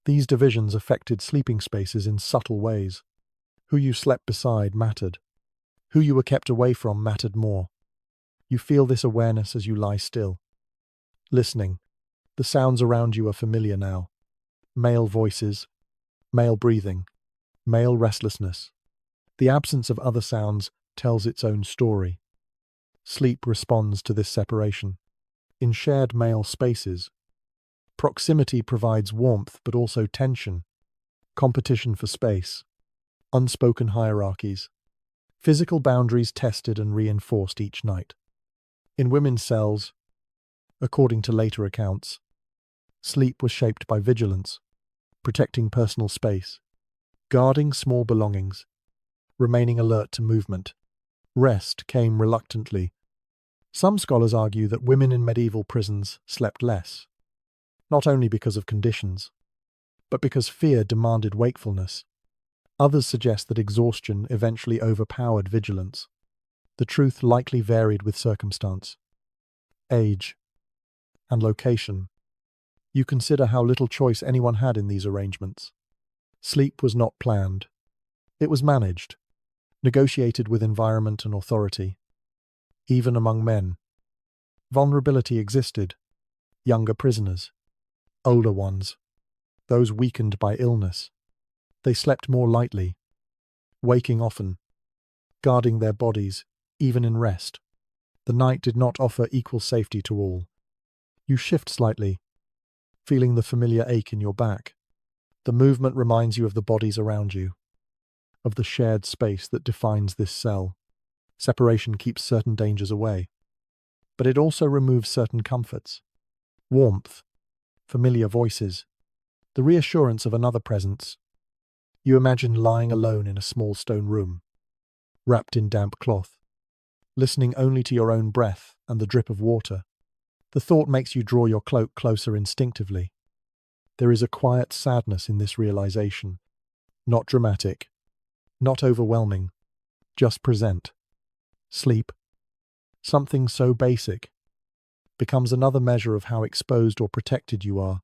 These divisions affected sleeping spaces in subtle ways. Who you slept beside mattered. Who you were kept away from mattered more. You feel this awareness as you lie still, listening. The sounds around you are familiar now. Male voices, male breathing, male restlessness. The absence of other sounds tells its own story. Sleep responds to this separation. In shared male spaces, proximity provides warmth but also tension, competition for space, unspoken hierarchies, physical boundaries tested and reinforced each night. In women's cells, according to later accounts, sleep was shaped by vigilance, protecting personal space, guarding small belongings, remaining alert to movement. Rest came reluctantly. Some scholars argue that women in medieval prisons slept less, not only because of conditions, but because fear demanded wakefulness. Others suggest that exhaustion eventually overpowered vigilance. The truth likely varied with circumstance, age, and location. You consider how little choice anyone had in these arrangements. Sleep was not planned. It was managed, negotiated with environment and authority. Even among men, vulnerability existed. Younger prisoners, older ones, those weakened by illness. They slept more lightly, waking often, guarding their bodies, even in rest. The night did not offer equal safety to all. You shift slightly, feeling the familiar ache in your back. The movement reminds you of the bodies around you, of the shared space that defines this cell. Separation keeps certain dangers away, but it also removes certain comforts. Warmth, familiar voices, the reassurance of another presence. You imagine lying alone in a small stone room, wrapped in damp cloth, listening only to your own breath and the drip of water. The thought makes you draw your cloak closer instinctively. There is a quiet sadness in this realization. Not dramatic, not overwhelming, just present. Sleep. Something so basic, becomes another measure of how exposed or protected you are.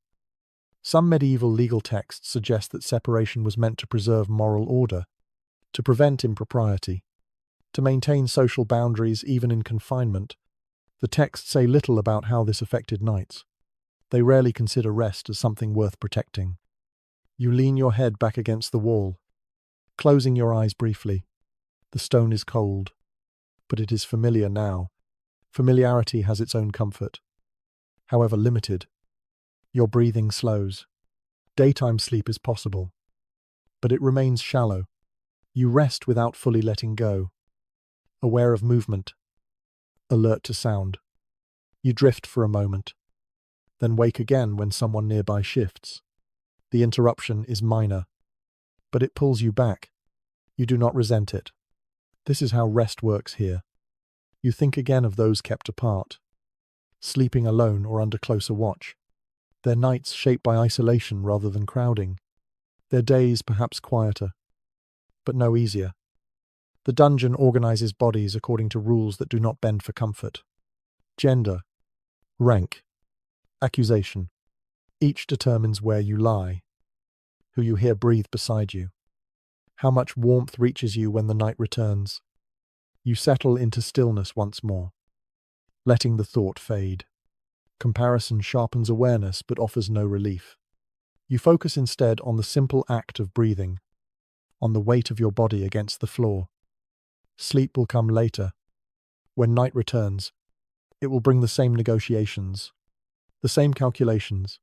Some medieval legal texts suggest that separation was meant to preserve moral order, to prevent impropriety, to maintain social boundaries even in confinement. The texts say little about how this affected knights. They rarely consider rest as something worth protecting. You lean your head back against the wall, closing your eyes briefly. The stone is cold, but it is familiar now. Familiarity has its own comfort, however limited. Your breathing slows. Daytime sleep is possible, but it remains shallow. You rest without fully letting go, aware of movement, alert to sound. You drift for a moment, then wake again when someone nearby shifts. The interruption is minor, but it pulls you back. You do not resent it. This is how rest works here. You think again of those kept apart, sleeping alone or under closer watch. Their nights shaped by isolation rather than crowding. Their days perhaps quieter, but no easier. The dungeon organizes bodies according to rules that do not bend for comfort. Gender, rank, accusation. Each determines where you lie, who you hear breathe beside you, how much warmth reaches you when the night returns. You settle into stillness once more, letting the thought fade. Comparison sharpens awareness but offers no relief. You focus instead on the simple act of breathing, on the weight of your body against the floor. Sleep will come later. When night returns, it will bring the same negotiations, the same calculations.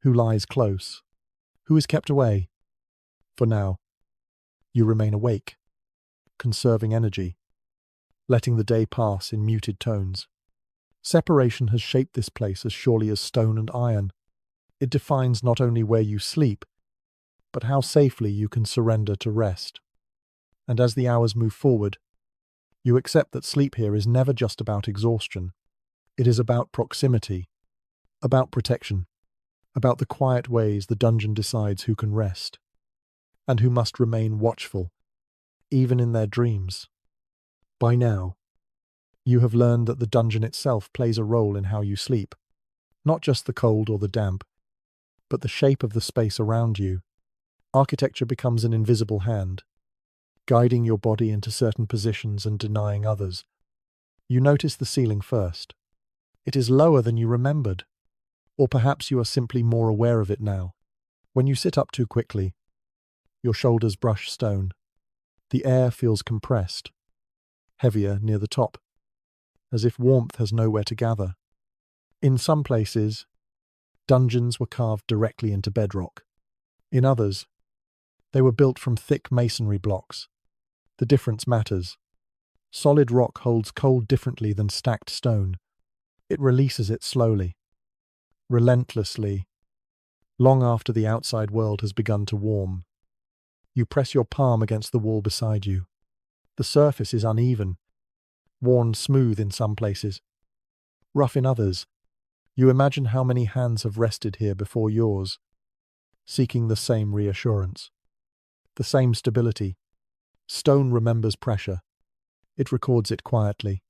Who lies close? Who is kept away? For now, you remain awake, conserving energy, letting the day pass in muted tones. Separation has shaped this place as surely as stone and iron. It defines not only where you sleep, but how safely you can surrender to rest. And as the hours move forward, you accept that sleep here is never just about exhaustion. It is about proximity, about protection, about the quiet ways the dungeon decides who can rest, and who must remain watchful, even in their dreams. By now, you have learned that the dungeon itself plays a role in how you sleep, not just the cold or the damp, but the shape of the space around you. Architecture becomes an invisible hand, guiding your body into certain positions and denying others. You notice the ceiling first. It is lower than you remembered, or perhaps you are simply more aware of it now. When you sit up too quickly, your shoulders brush stone. The air feels compressed, heavier near the top, as if warmth has nowhere to gather. In some places, dungeons were carved directly into bedrock. In others, they were built from thick masonry blocks. The difference matters. Solid rock holds cold differently than stacked stone. It releases it slowly, relentlessly, long after the outside world has begun to warm. You press your palm against the wall beside you. The surface is uneven, worn smooth in some places, rough in others. You imagine how many hands have rested here before yours, seeking the same reassurance, the same stability. Stone remembers pressure. It records it quietly.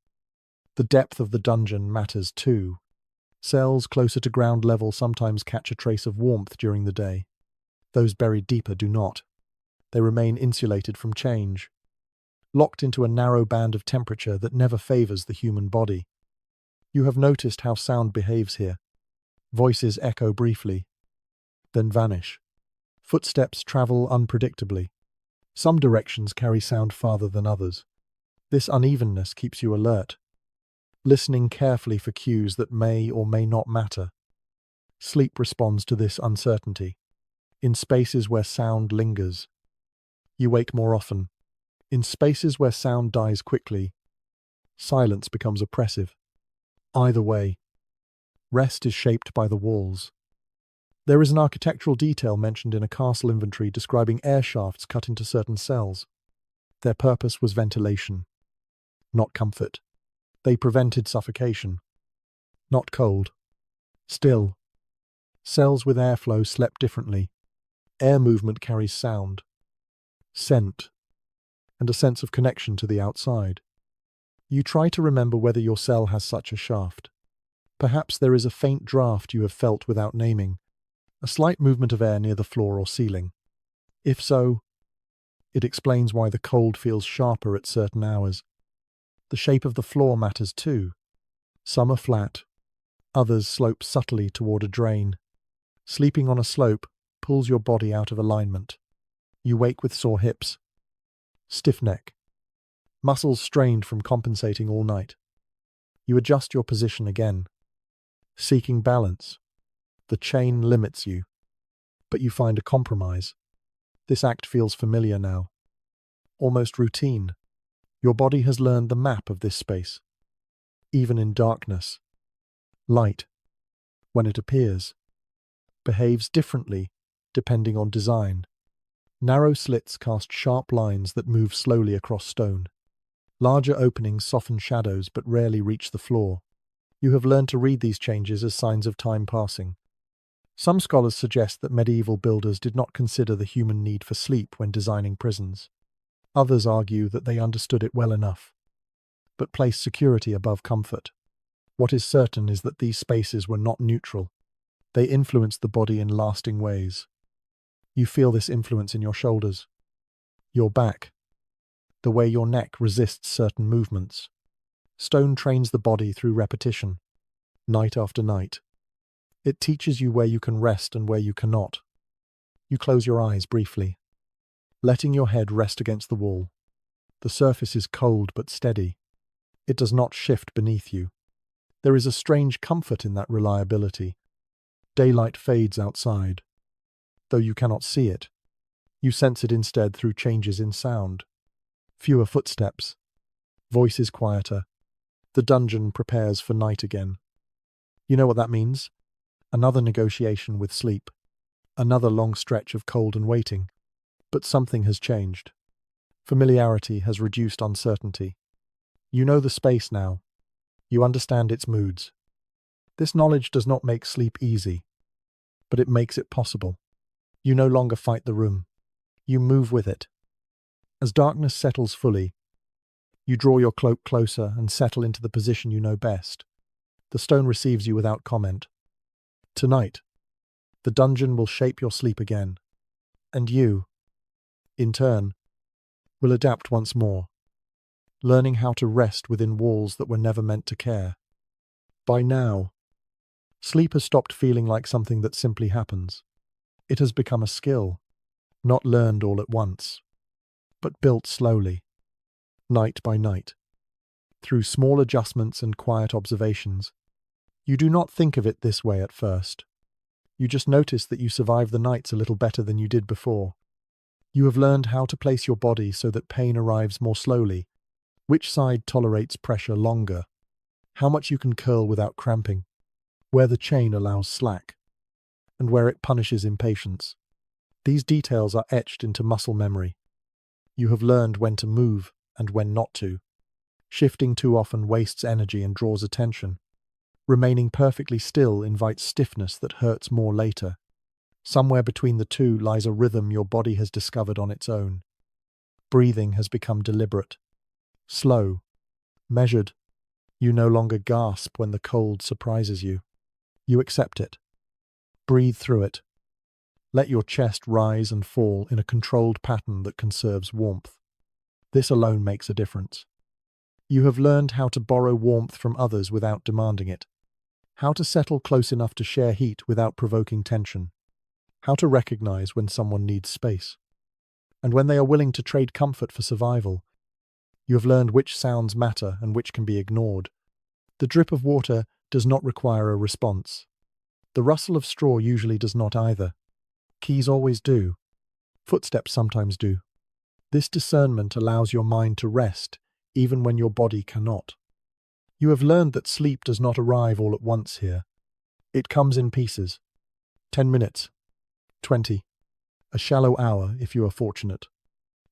The depth of the dungeon matters too. Cells closer to ground level sometimes catch a trace of warmth during the day. Those buried deeper do not. They remain insulated from change, locked into a narrow band of temperature that never favors the human body. You have noticed how sound behaves here. Voices echo briefly, then vanish. Footsteps travel unpredictably. Some directions carry sound farther than others. This unevenness keeps you alert, listening carefully for cues that may or may not matter. Sleep responds to this uncertainty. In spaces where sound lingers, you wake more often. In spaces where sound dies quickly, silence becomes oppressive. Either way, rest is shaped by the walls. There is an architectural detail mentioned in a castle inventory describing air shafts cut into certain cells. Their purpose was ventilation, not comfort. They prevented suffocation, not cold. Still, cells with airflow slept differently. Air movement carries sound, scent, and a sense of connection to the outside. You try to remember whether your cell has such a shaft. Perhaps there is a faint draft you have felt without naming, a slight movement of air near the floor or ceiling. If so, it explains why the cold feels sharper at certain hours. The shape of the floor matters too. Some are flat, others slope subtly toward a drain. Sleeping on a slope pulls your body out of alignment. You wake with sore hips, stiff neck, muscles strained from compensating all night. You adjust your position again, seeking balance. The chain limits you, but you find a compromise. This act feels familiar now, almost routine. Your body has learned the map of this space. Even in darkness, light, when it appears, behaves differently depending on design. Narrow slits cast sharp lines that move slowly across stone. Larger openings soften shadows but rarely reach the floor. You have learned to read these changes as signs of time passing. Some scholars suggest that medieval builders did not consider the human need for sleep when designing prisons. Others argue that they understood it well enough, but placed security above comfort. What is certain is that these spaces were not neutral. They influenced the body in lasting ways. You feel this influence in your shoulders, your back, the way your neck resists certain movements. Stone trains the body through repetition, night after night. It teaches you where you can rest and where you cannot. You close your eyes briefly, letting your head rest against the wall. The surface is cold but steady. It does not shift beneath you. There is a strange comfort in that reliability. Daylight fades outside. Though you cannot see it, you sense it instead through changes in sound. Fewer footsteps. Voice is quieter. The dungeon prepares for night again. You know what that means? Another negotiation with sleep. Another long stretch of cold and waiting. But something has changed. Familiarity has reduced uncertainty. You know the space now. You understand its moods. This knowledge does not make sleep easy, but it makes it possible. You no longer fight the room. You move with it. As darkness settles fully, you draw your cloak closer and settle into the position you know best. The stone receives you without comment. Tonight, the dungeon will shape your sleep again, and you, in turn, will adapt once more, learning how to rest within walls that were never meant to care. By now, sleep has stopped feeling like something that simply happens. It has become a skill, not learned all at once, but built slowly, night by night, through small adjustments and quiet observations. You do not think of it this way at first. You just notice that you survive the nights a little better than you did before. You have learned how to place your body so that pain arrives more slowly, which side tolerates pressure longer, how much you can curl without cramping, where the chain allows slack, and where it punishes impatience. These details are etched into muscle memory. You have learned when to move and when not to. Shifting too often wastes energy and draws attention. Remaining perfectly still invites stiffness that hurts more later. Somewhere between the two lies a rhythm your body has discovered on its own. Breathing has become deliberate, slow, measured. You no longer gasp when the cold surprises you. You accept it. Breathe through it. Let your chest rise and fall in a controlled pattern that conserves warmth. This alone makes a difference. You have learned how to borrow warmth from others without demanding it. How to settle close enough to share heat without provoking tension. How to recognize when someone needs space. And when they are willing to trade comfort for survival. You have learned which sounds matter and which can be ignored. The drip of water does not require a response. The rustle of straw usually does not either. Keys always do. Footsteps sometimes do. This discernment allows your mind to rest, even when your body cannot. You have learned that sleep does not arrive all at once here. It comes in pieces. 10 minutes. 20. A shallow hour, if you are fortunate.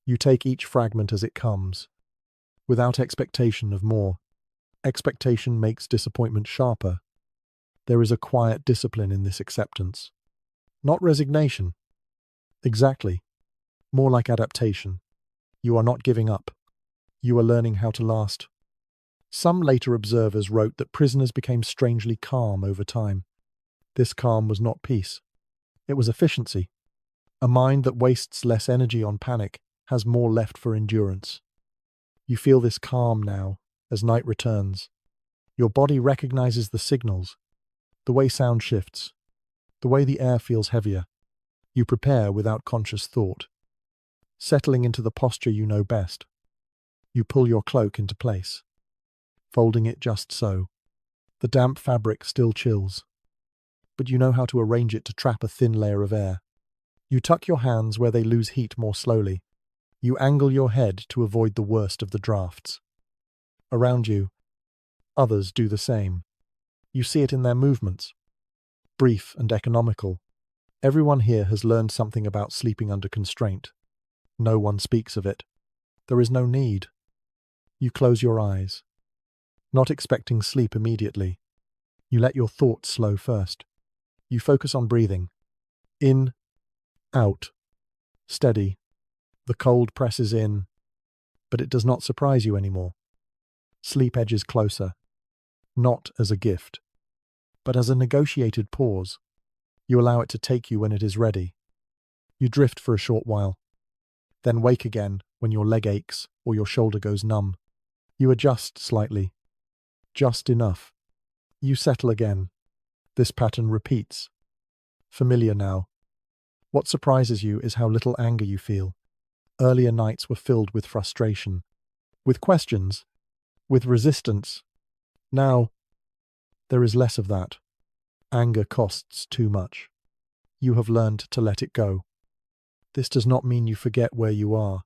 You take each fragment as it comes, without expectation of more. Expectation makes disappointment sharper. There is a quiet discipline in this acceptance. Not resignation. Exactly. More like adaptation. You are not giving up. You are learning how to last. Some later observers wrote that prisoners became strangely calm over time. This calm was not peace. It was efficiency. A mind that wastes less energy on panic has more left for endurance. You feel this calm now, as night returns. Your body recognizes the signals, the way sound shifts, the way the air feels heavier. You prepare without conscious thought. Settling into the posture you know best. You pull your cloak into place, folding it just so. The damp fabric still chills, but you know how to arrange it to trap a thin layer of air. You tuck your hands where they lose heat more slowly. You angle your head to avoid the worst of the drafts. Around you, others do the same. You see it in their movements. Brief and economical. Everyone here has learned something about sleeping under constraint. No one speaks of it. There is no need. You close your eyes, not expecting sleep immediately. You let your thoughts slow first. You focus on breathing. In, out, steady. The cold presses in, but it does not surprise you anymore. Sleep edges closer, not as a gift, but as a negotiated pause. You allow it to take you when it is ready. You drift for a short while, then wake again when your leg aches or your shoulder goes numb. You adjust slightly, just enough. You settle again. This pattern repeats. Familiar now. What surprises you is how little anger you feel. Earlier nights were filled with frustration, with questions, with resistance. Now, there is less of that. Anger costs too much. You have learned to let it go. This does not mean you forget where you are.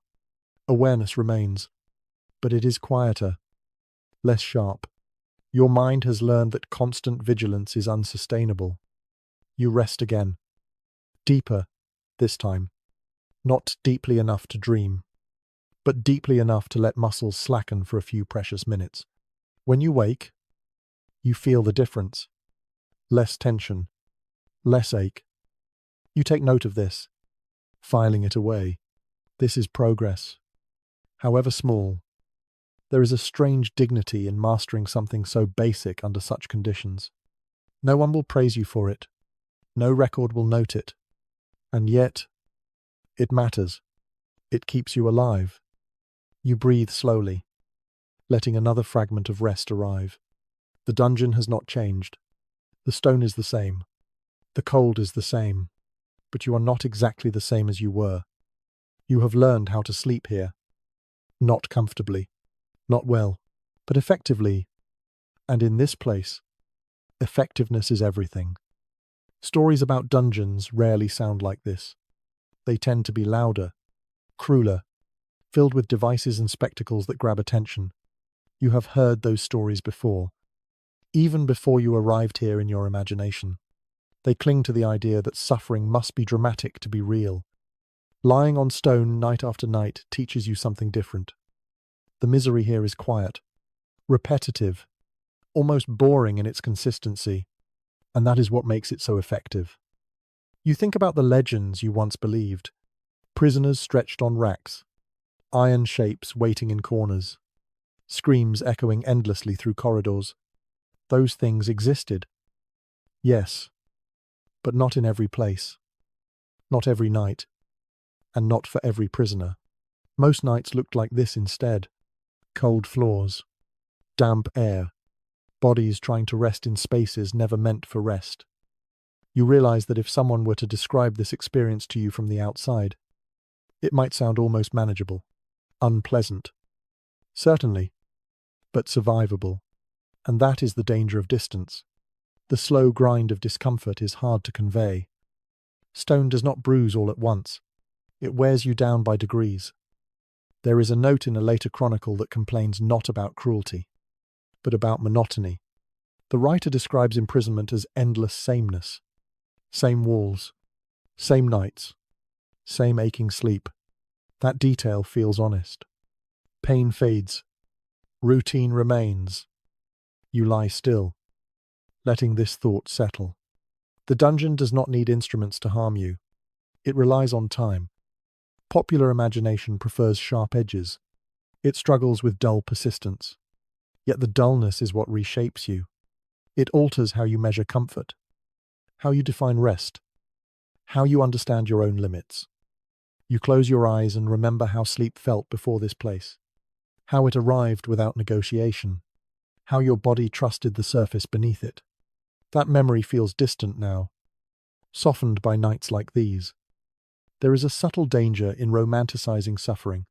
Awareness remains, but it is quieter, less sharp. Your mind has learned that constant vigilance is unsustainable. You rest again. Deeper, this time. Not deeply enough to dream, but deeply enough to let muscles slacken for a few precious minutes. When you wake, you feel the difference. Less tension, less ache. You take note of this, filing it away. This is progress. However small, there is a strange dignity in mastering something so basic under such conditions. No one will praise you for it. No record will note it. And yet, it matters. It keeps you alive. You breathe slowly, letting another fragment of rest arrive. The dungeon has not changed. The stone is the same. The cold is the same. But you are not exactly the same as you were. You have learned how to sleep here. Not comfortably, not well, but effectively. And in this place, effectiveness is everything. Stories about dungeons rarely sound like this. They tend to be louder, crueler, filled with devices and spectacles that grab attention. You have heard those stories before, even before you arrived here in your imagination. They cling to the idea that suffering must be dramatic to be real. Lying on stone night after night teaches you something different. The misery here is quiet, repetitive, almost boring in its consistency, and that is what makes it so effective. You think about the legends you once believed. Prisoners stretched on racks, iron shapes waiting in corners, screams echoing endlessly through corridors. Those things existed. Yes, but not in every place, not every night, and not for every prisoner. Most nights looked like this instead. Cold floors, damp air, bodies trying to rest in spaces never meant for rest. You realize that if someone were to describe this experience to you from the outside, it might sound almost manageable, unpleasant. Certainly, but survivable. And that is the danger of distance. The slow grind of discomfort is hard to convey. Stone does not bruise all at once. It wears you down by degrees. There is a note in a later chronicle that complains not about cruelty, but about monotony. The writer describes imprisonment as endless sameness. Same walls, same nights, same aching sleep. That detail feels honest. Pain fades. Routine remains. You lie still, letting this thought settle. The dungeon does not need instruments to harm you. It relies on time. Popular imagination prefers sharp edges. It struggles with dull persistence. Yet the dullness is what reshapes you. It alters how you measure comfort, how you define rest, how you understand your own limits. You close your eyes and remember how sleep felt before this place, how it arrived without negotiation, how your body trusted the surface beneath it. That memory feels distant now, softened by nights like these. There is a subtle danger in romanticizing suffering.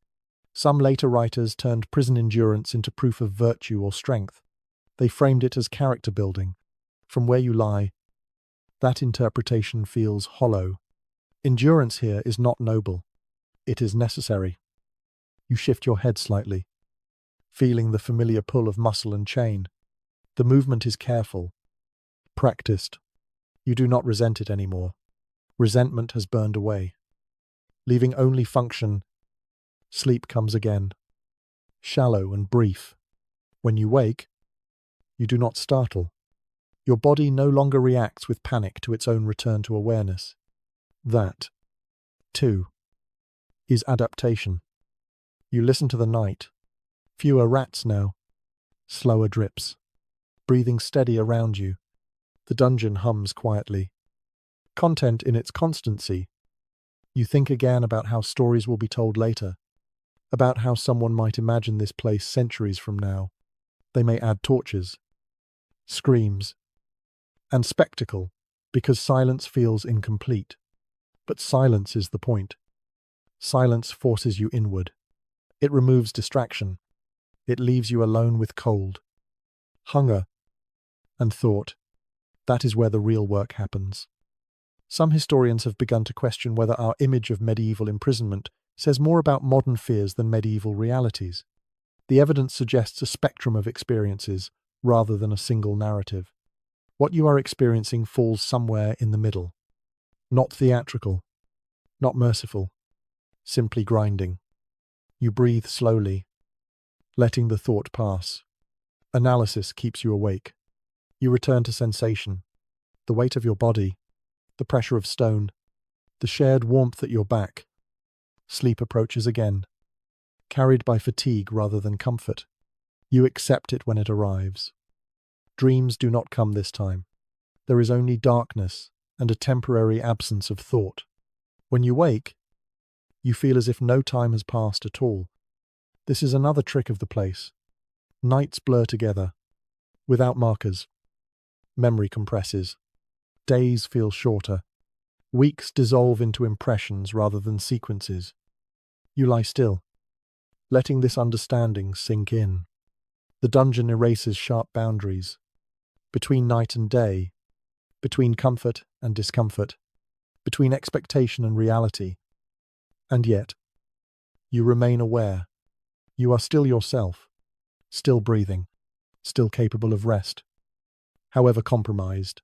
Some later writers turned prison endurance into proof of virtue or strength. They framed it as character building. From where you lie, that interpretation feels hollow. Endurance here is not noble. It is necessary. You shift your head slightly, feeling the familiar pull of muscle and chain. The movement is careful, practiced. You do not resent it anymore. Resentment has burned away, leaving only function. Sleep comes again, shallow and brief. When you wake, you do not startle. Your body no longer reacts with panic to its own return to awareness. That, too, is adaptation. You listen to the night. Fewer rats now, slower drips, breathing steady around you. The dungeon hums quietly. Content in its constancy. You think again about how stories will be told later, about how someone might imagine this place centuries from now. They may add torches, screams, and spectacle, because silence feels incomplete. But silence is the point. Silence forces you inward. It removes distraction. It leaves you alone with cold, hunger, and thought. That is where the real work happens. Some historians have begun to question whether our image of medieval imprisonment says more about modern fears than medieval realities. The evidence suggests a spectrum of experiences rather than a single narrative. What you are experiencing falls somewhere in the middle. Not theatrical, not merciful, simply grinding. You breathe slowly, letting the thought pass. Analysis keeps you awake. You return to sensation, the weight of your body, the pressure of stone, the shared warmth at your back. Sleep approaches again, carried by fatigue rather than comfort. You accept it when it arrives. Dreams do not come this time. There is only darkness and a temporary absence of thought. When you wake, you feel as if no time has passed at all. This is another trick of the place. Nights blur together, without markers. Memory compresses. Days feel shorter. Weeks dissolve into impressions rather than sequences. You lie still, letting this understanding sink in. The dungeon erases sharp boundaries. Between night and day, between comfort and discomfort, between expectation and reality. And yet, you remain aware. You are still yourself, still breathing, still capable of rest, however compromised.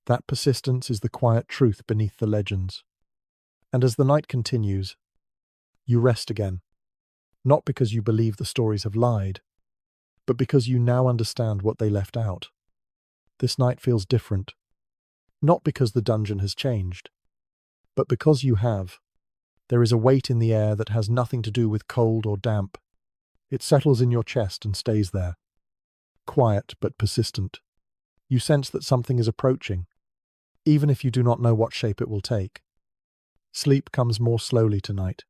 That persistence is the quiet truth beneath the legends. And as the night continues, you rest again, not because you believe the stories have lied, but because you now understand what they left out. This night feels different, not because the dungeon has changed, but because you have. There is a weight in the air that has nothing to do with cold or damp. It settles in your chest and stays there, quiet but persistent. You sense that something is approaching, even if you do not know what shape it will take. Sleep comes more slowly tonight.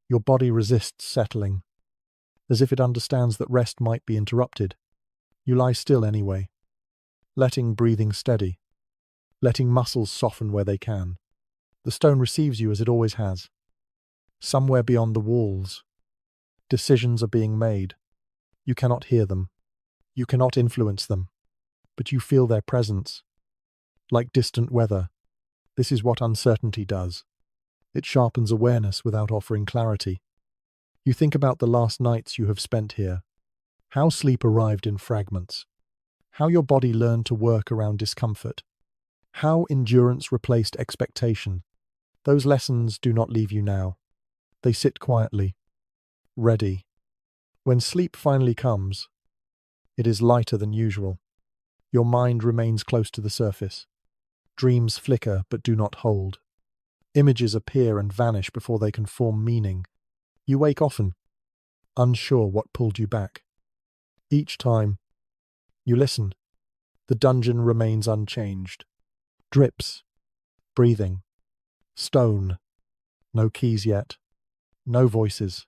Your body resists settling, as if it understands that rest might be interrupted. You lie still anyway, letting breathing steady, letting muscles soften where they can. The stone receives you as it always has. Somewhere beyond the walls, decisions are being made. You cannot hear them. You cannot influence them, but you feel their presence. Like distant weather, this is what uncertainty does. It sharpens awareness without offering clarity. You think about the last nights you have spent here, how sleep arrived in fragments, how your body learned to work around discomfort, how endurance replaced expectation. Those lessons do not leave you now. They sit quietly, ready. When sleep finally comes, it is lighter than usual. Your mind remains close to the surface. Dreams flicker but do not hold. Images appear and vanish before they can form meaning. You wake often, unsure what pulled you back. Each time you listen, the dungeon remains unchanged. Drips, breathing, stone, no keys yet, no voices.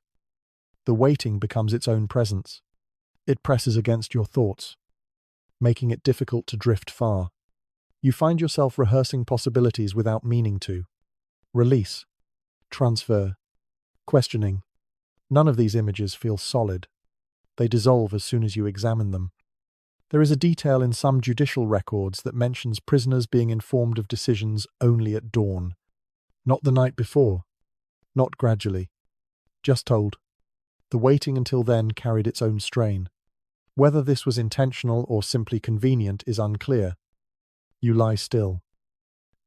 The waiting becomes its own presence. It presses against your thoughts, making it difficult to drift far. You find yourself rehearsing possibilities without meaning to. Release, transfer, questioning. None of these images feel solid. They dissolve as soon as you examine them. There is a detail in some judicial records that mentions prisoners being informed of decisions only at dawn. Not the night before, not gradually, just told. The waiting until then carried its own strain. Whether this was intentional or simply convenient is unclear. You lie still,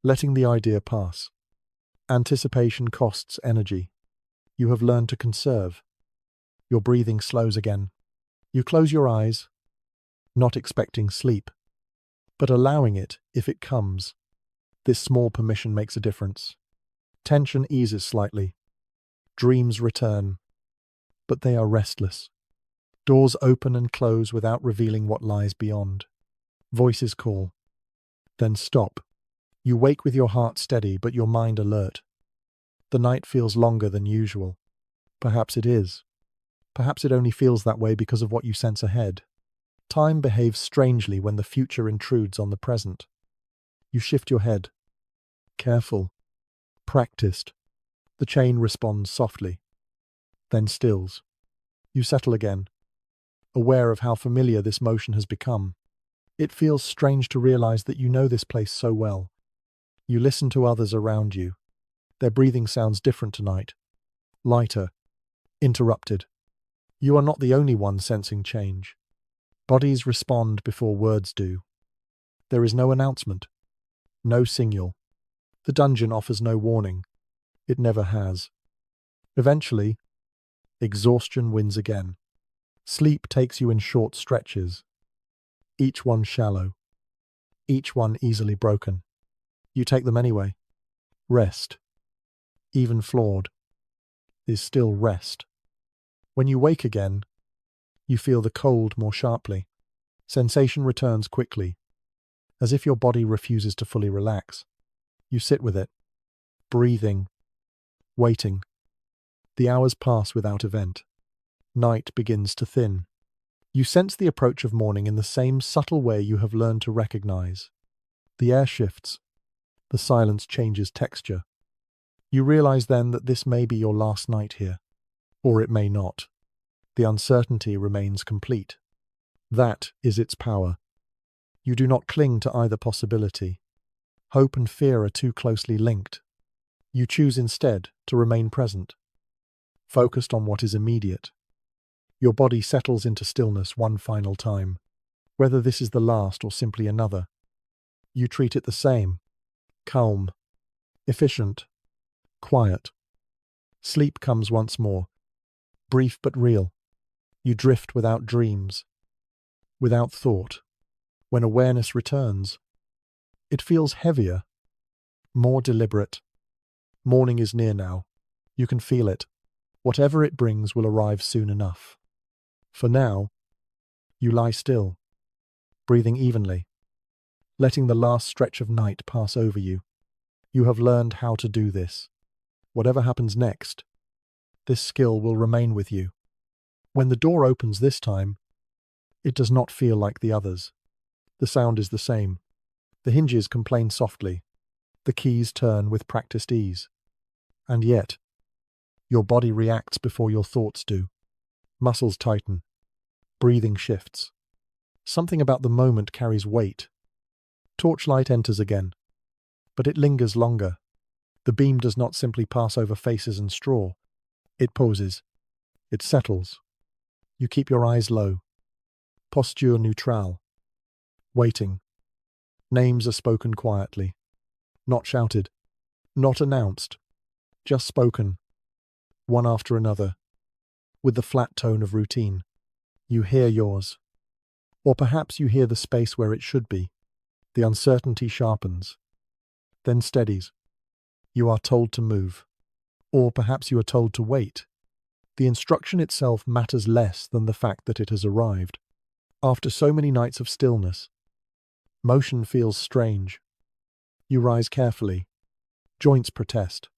letting the idea pass. Anticipation costs energy. You have learned to conserve. Your breathing slows again. You close your eyes, not expecting sleep, but allowing it if it comes. This small permission makes a difference. Tension eases slightly. Dreams return, but they are restless. Doors open and close without revealing what lies beyond. Voices call, then stop. You wake with your heart steady, but your mind alert. The night feels longer than usual. Perhaps it is. Perhaps it only feels that way because of what you sense ahead. Time behaves strangely when the future intrudes on the present. You shift your head. Careful. Practiced. The chain responds softly, then stills. You settle again, aware of how familiar this motion has become. It feels strange to realize that you know this place so well. You listen to others around you. Their breathing sounds different tonight. Lighter. Interrupted. You are not the only one sensing change. Bodies respond before words do. There is no announcement. No signal. The dungeon offers no warning. It never has. Eventually, exhaustion wins again. Sleep takes you in short stretches, each one shallow, each one easily broken. You take them anyway. Rest, even flawed, is still rest. When you wake again, you feel the cold more sharply. Sensation returns quickly, as if your body refuses to fully relax. You sit with it, breathing, waiting. The hours pass without event. Night begins to thin. You sense the approach of morning in the same subtle way you have learned to recognize. The air shifts. The silence changes texture. You realize then that this may be your last night here, or it may not. The uncertainty remains complete. That is its power. You do not cling to either possibility. Hope and fear are too closely linked. You choose instead to remain present, focused on what is immediate. Your body settles into stillness one final time. Whether this is the last or simply another, you treat it the same. Calm, efficient, quiet. Sleep comes once more, brief but real. You drift without dreams, without thought. When awareness returns, it feels heavier, more deliberate. Morning is near now. You can feel it. Whatever it brings will arrive soon enough. For now, you lie still, breathing evenly, letting the last stretch of night pass over you. You have learned how to do this. Whatever happens next, this skill will remain with you. When the door opens this time, it does not feel like the others. The sound is the same. The hinges complain softly. The keys turn with practiced ease. And yet, your body reacts before your thoughts do. Muscles tighten. Breathing shifts. Something about the moment carries weight. Torchlight enters again, but it lingers longer. The beam does not simply pass over faces and straw. It pauses. It settles. You keep your eyes low. Posture neutral. Waiting. Names are spoken quietly. Not shouted. Not announced. Just spoken. One after another. With the flat tone of routine. You hear yours. Or perhaps you hear the space where it should be. The uncertainty sharpens. Then steadies. You are told to move. Or perhaps you are told to wait. The instruction itself matters less than the fact that it has arrived. After so many nights of stillness, motion feels strange. You rise carefully. Joints protest.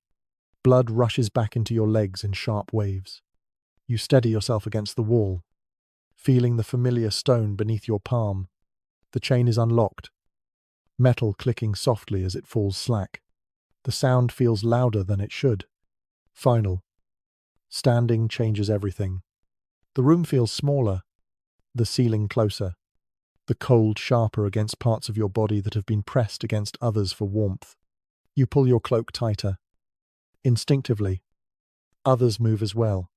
Blood rushes back into your legs in sharp waves. You steady yourself against the wall, feeling the familiar stone beneath your palm. The chain is unlocked, metal clicking softly as it falls slack. The sound feels louder than it should. Final. Standing changes everything. The room feels smaller, the ceiling closer, the cold sharper against parts of your body that have been pressed against others for warmth. You pull your cloak tighter. Instinctively, others move as well.